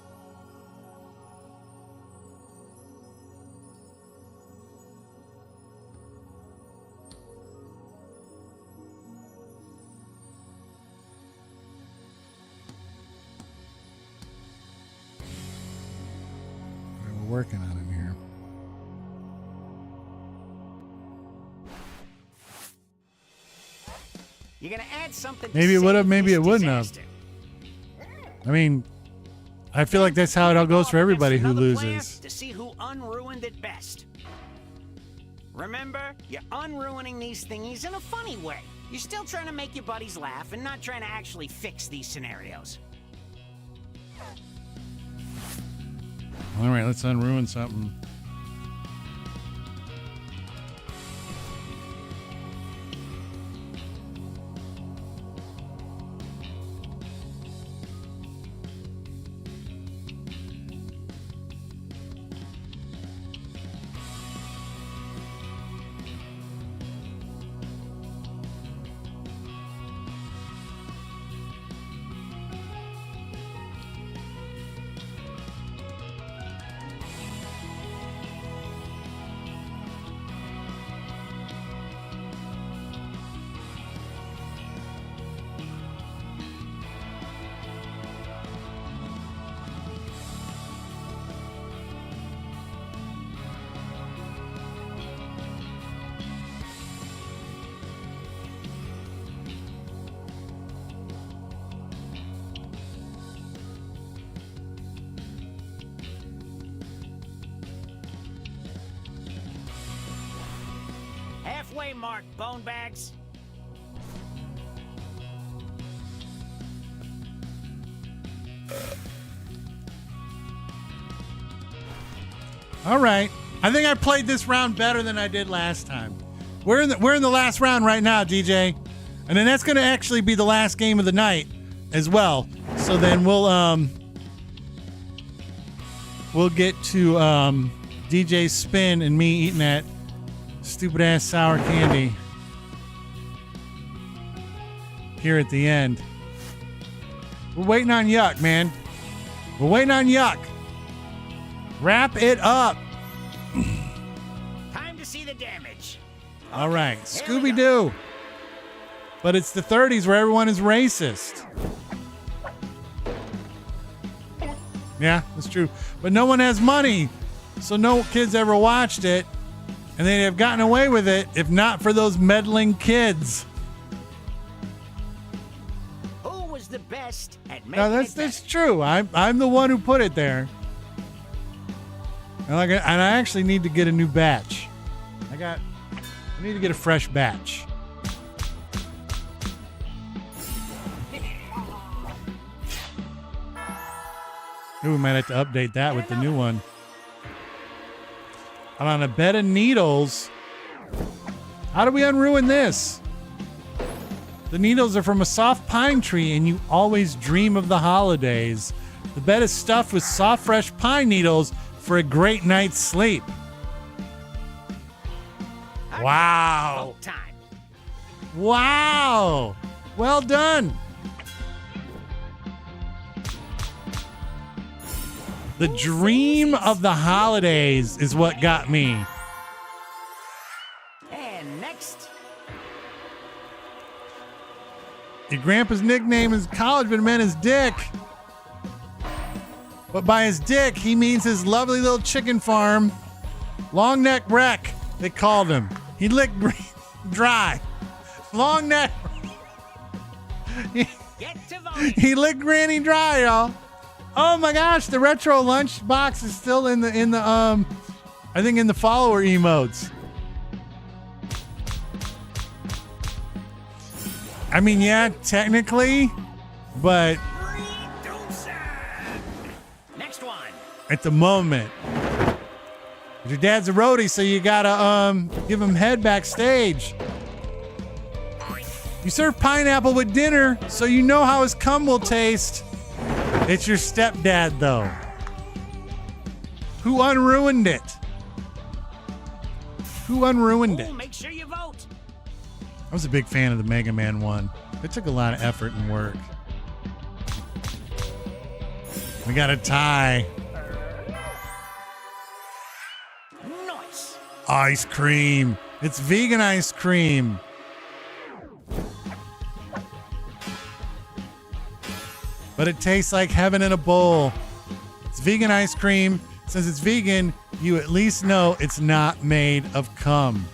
We're working on it here. You're going to add something. Maybe it would have, maybe it wouldn't have. I mean, I feel like that's how it all goes for everybody who loses. To see who unruined it best. Remember, you're unruining these thingies in a funny way. You're still trying to make your buddies laugh and not trying to actually fix these scenarios. All right, let's unruin something. Halfway mark, bone bags. All right. I think I played this round better than I did last time. We're in the last round right now, DJ. And then that's going to actually be the last game of the night as well. So then we'll get to DJ's spin and me eating that stupid ass sour candy here at the end. We're waiting on Yuck, man. We're waiting on Yuck. Wrap it up. Time to see the damage. All right, Scooby-Doo. But it's the 30s where everyone is racist. Yeah, that's true. But no one has money, so no kids ever watched it, and they'd have gotten away with it if not for those meddling kids. Who was the best at making No, that's true. I'm the one who put it there. And I actually need to get a new batch. I need to get a fresh batch. Ooh, we might have to update that with the new one. And on a bed of needles. How do we unruin this? The needles are from a soft pine tree, and you always dream of the holidays. The bed is stuffed with soft, fresh pine needles for a great night's sleep. Wow. Wow. Well done. The dream of the holidays is what got me. And next. Your grandpa's nickname in college but meant his dick. But by his dick, he means his lovely little chicken farm. Long neck wreck, they called him. He licked dry. Long neck. He licked Granny dry, y'all. Oh my gosh, the retro lunch box is still in the I think in the follower emotes. I mean, yeah, technically, but Next one. at the moment, your dad's a roadie, so you gotta give him head backstage. You serve pineapple with dinner, so you know how his cum will taste. It's your stepdad, though. Who unruined it? Who unruined it? Make sure you vote. I was a big fan of the Mega Man one. It took a lot of effort and work. We got a tie. Nice. Ice cream. It's vegan ice cream. But it tastes like heaven in a bowl. It's vegan ice cream. Since it's vegan, you at least know it's not made of cum.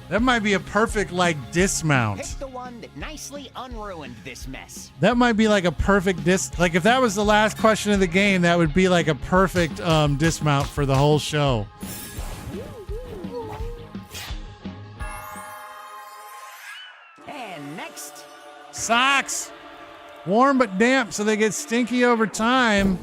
That might be a perfect, dismount. Pick the one that nicely unruined this mess. That might be like a perfect if that was the last question of the game, that would be like a perfect dismount for the whole show. And next. Socks. Warm but damp, so they get stinky over time.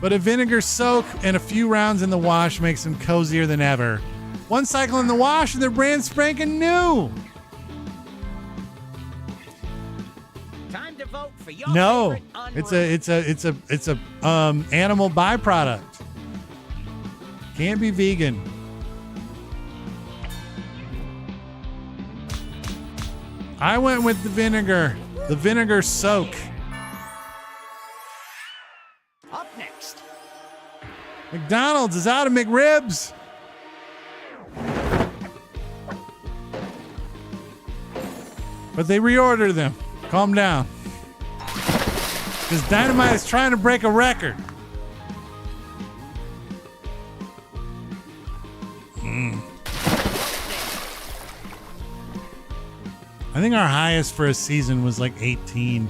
But a vinegar soak and a few rounds in the wash makes them cozier than ever. One cycle in the wash and they're brand spanking new. Time to vote for your No, favorite it's a animal byproduct. Can't be vegan. I went with the vinegar soak. Up next. McDonald's is out of McRibs. But they reordered them. Calm down. Because Dynamite is trying to break a record. I think our highest for a season was like 18.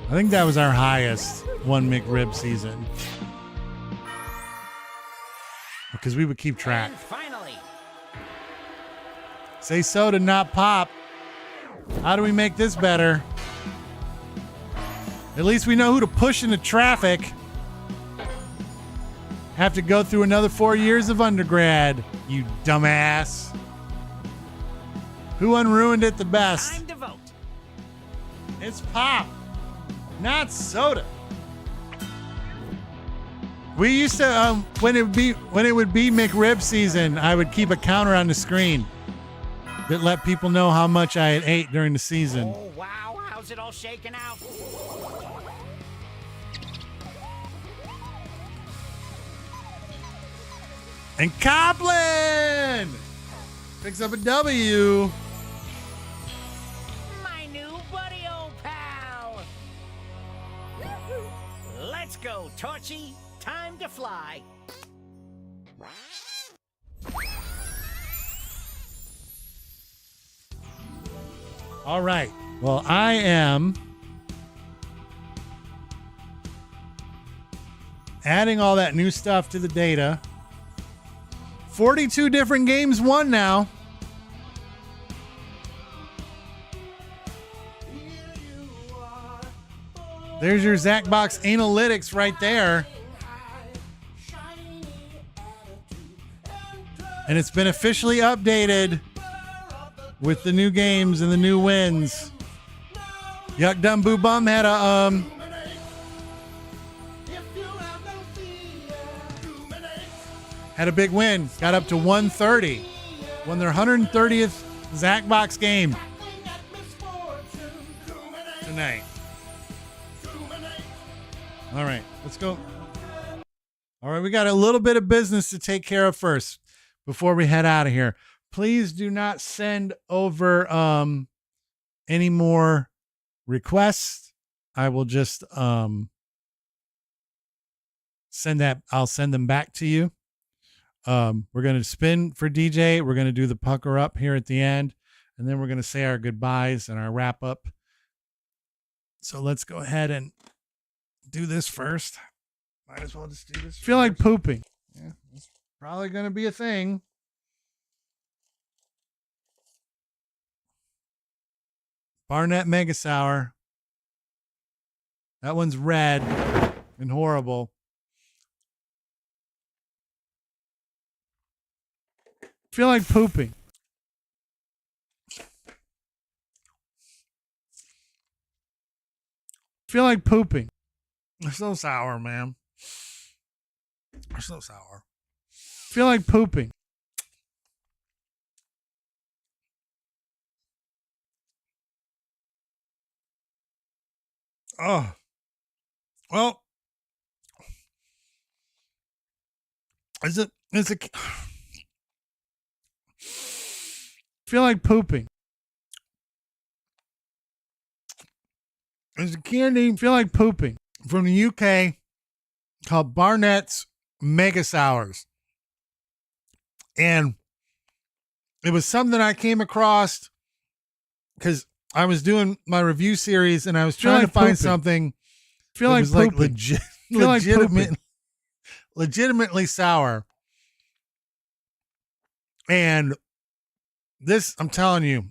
I think that was our highest one McRib season. Because we would keep track. And finally. Say soda, not pop. How do we make this better? At least we know who to push into traffic. Have to go through another 4 years of undergrad, you dumbass. Who unruined it the best? Time to vote. It's pop, not soda. We used to when it would be McRib season, I would keep a counter on the screen that let people know how much I had ate during the season. Oh, wow. How's it all shaking out? And Copland picks up a W. My new buddy, old pal. Let's go, Torchy. Time to fly. All right. Well, I am adding all that new stuff to the data. 42 different games won now. There's your Zacbox analytics right there. And it's been officially updated with the new games and the new wins. Yuck Dum Boo Bum had a big win. Got up to 130. Won their 130th Zacbox game tonight. All right, let's go. All right, we got a little bit of business to take care of first before we head out of here. Please do not send over any more requests. I will just send that. I'll send them back to you. We're going to spin for DJ. We're going to do the pucker up here at the end, and then we're going to say our goodbyes and our wrap up. So let's go ahead and do this first. Might as well just do this. Feel like pooping. Yeah, it's probably going to be a thing. Barnett Mega Sour. That one's red and horrible. Feel like pooping. Feel like pooping. They're so sour, man. They're so sour. Feel like pooping. Oh. Well. Is it feel like pooping. There's a candy, feel like pooping, from the UK called Barnett's Mega Sours. And it was something I came across because I was doing my review series and I was trying to find something Feel that like was like pooping. legitimately sour. And this, I'm telling you,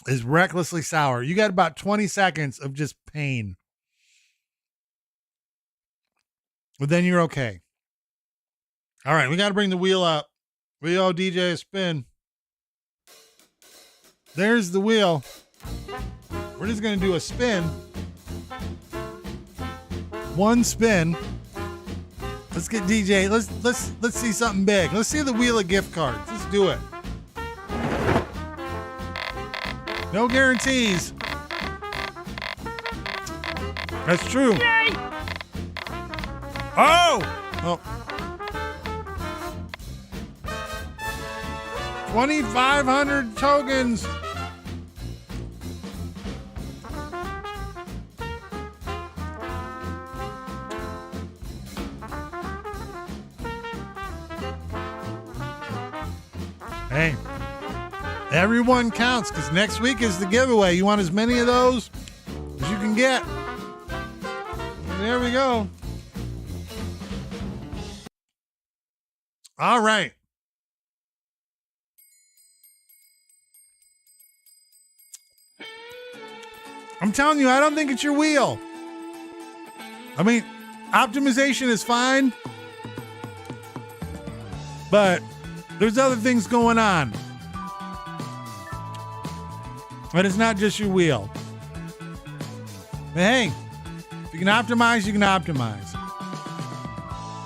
is recklessly sour. You got about 20 seconds of just pain. But then you're okay. All right, we got to bring the wheel up. We owe DJ a spin. There's the wheel. We're just going to do a spin. One spin. Let's get DJ. Let's see something big. Let's see the wheel of gift cards. Let's do it. No guarantees. That's true. Yay! Oh! 2,500 tokens. Hey, everyone counts because next week is the giveaway. You want as many of those as you can get. There we go. All right. I'm telling you, I don't think it's your wheel. I mean, optimization is fine, but there's other things going on. But it's not just your wheel. But hey, if you can optimize, you can optimize.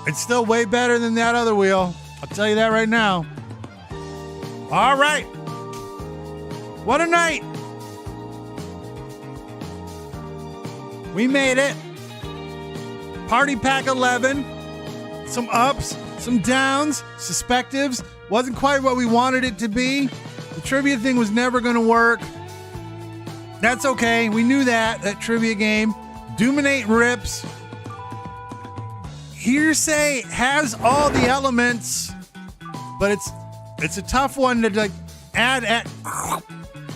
It's still way better than that other wheel. I'll tell you that right now. All right. What a night. We made it. Party Pack 11. Some ups, some downs, suspectives. Wasn't quite what we wanted it to be. The trivia thing was never going to work. That's okay. We knew that trivia game. Dominate rips. Hearsay has all the elements, but it's a tough one to like add at. I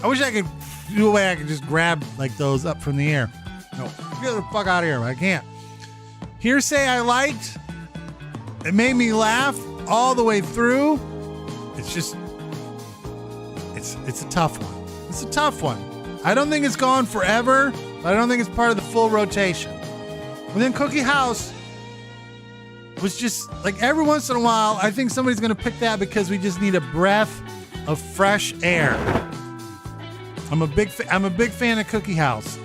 wish I could no way I can just grab like those up from the air. No, get the fuck out of here. I can't. Hearsay I liked. It made me laugh all the way through. It's just, it's a tough one. It's a tough one. I don't think it's gone forever, but I don't think it's part of the full rotation. But then Cookie House was just like every once in a while, I think somebody's going to pick that because we just need a breath of fresh air. I'm a big fan of Cookie House.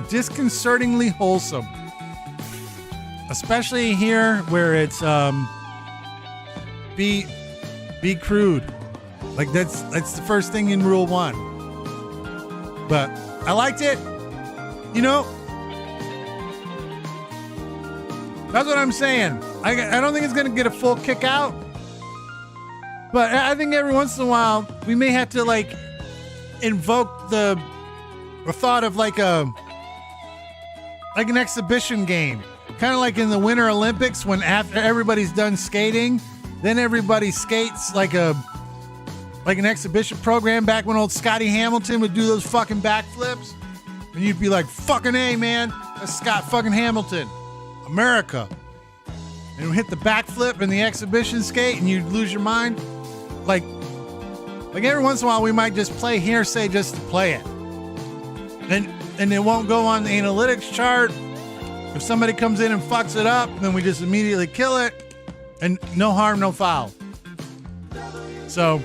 Disconcertingly wholesome. Especially here where it's be crude. Like that's the first thing in rule 1. But I liked it. You know, that's what I'm saying. I don't think it's going to get a full kick out. But I think every once in a while we may have to like invoke the thought of like an exhibition game. Kind of like in the Winter Olympics when after everybody's done skating, then everybody skates like an exhibition program back when old Scotty Hamilton would do those fucking backflips. And you'd be like, fucking A, man. That's Scott fucking Hamilton. America. And you'd hit the backflip and the exhibition skate and you'd lose your mind. Like every once in a while we might just play Hearsay just to play it. And it won't go on the analytics chart. If somebody comes in and fucks it up, then we just immediately kill it. And no harm, no foul. So,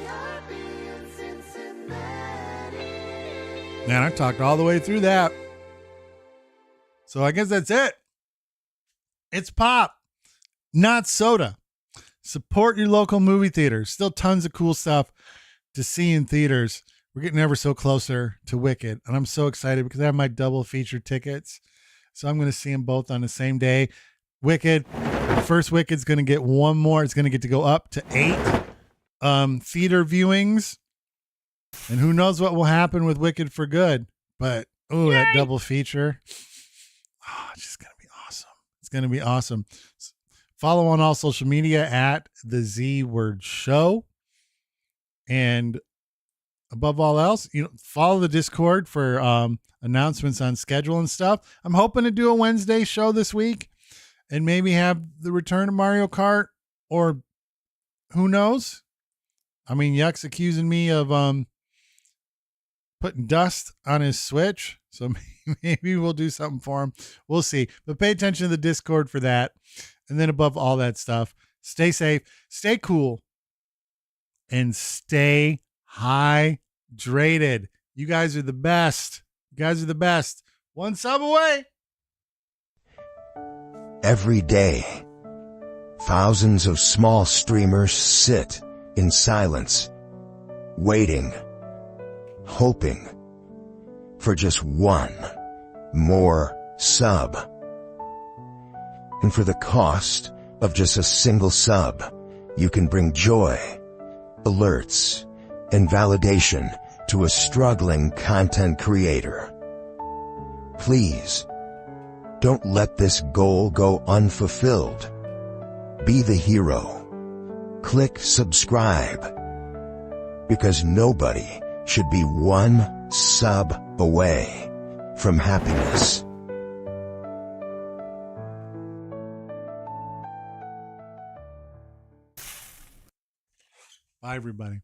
man, I talked all the way through that. So I guess that's it. It's pop, not soda. Support your local movie theaters. Still tons of cool stuff to see in theaters. We're getting ever so closer to Wicked. And I'm so excited because I have my double feature tickets. So I'm going to see them both on the same day. Wicked. The first Wicked's going to get one more. It's going to get to go up to 8 theater viewings. And who knows what will happen with Wicked for Good. But, oh, that double feature. Oh, it's just going to be awesome. It's going to be awesome. Follow on all social media at the Z Word Show. And above all else, follow the Discord for announcements on schedule and stuff. I'm hoping to do a Wednesday show this week and maybe have the return of Mario Kart, or who knows? I mean, Yuck's accusing me of putting dust on his Switch, so maybe we'll do something for him. We'll see. But pay attention to the Discord for that. And then above all that stuff, stay safe, stay cool, and stay hydrated. You guys are the best. You guys are the best. One sub away. Every day, thousands of small streamers sit in silence, waiting, hoping for just one more sub. And for the cost of just a single sub, you can bring joy, alerts, and validation to a struggling content creator. Please, don't let this goal go unfulfilled. Be the hero. Click subscribe. Because nobody should be one sub away from happiness. Bye, everybody.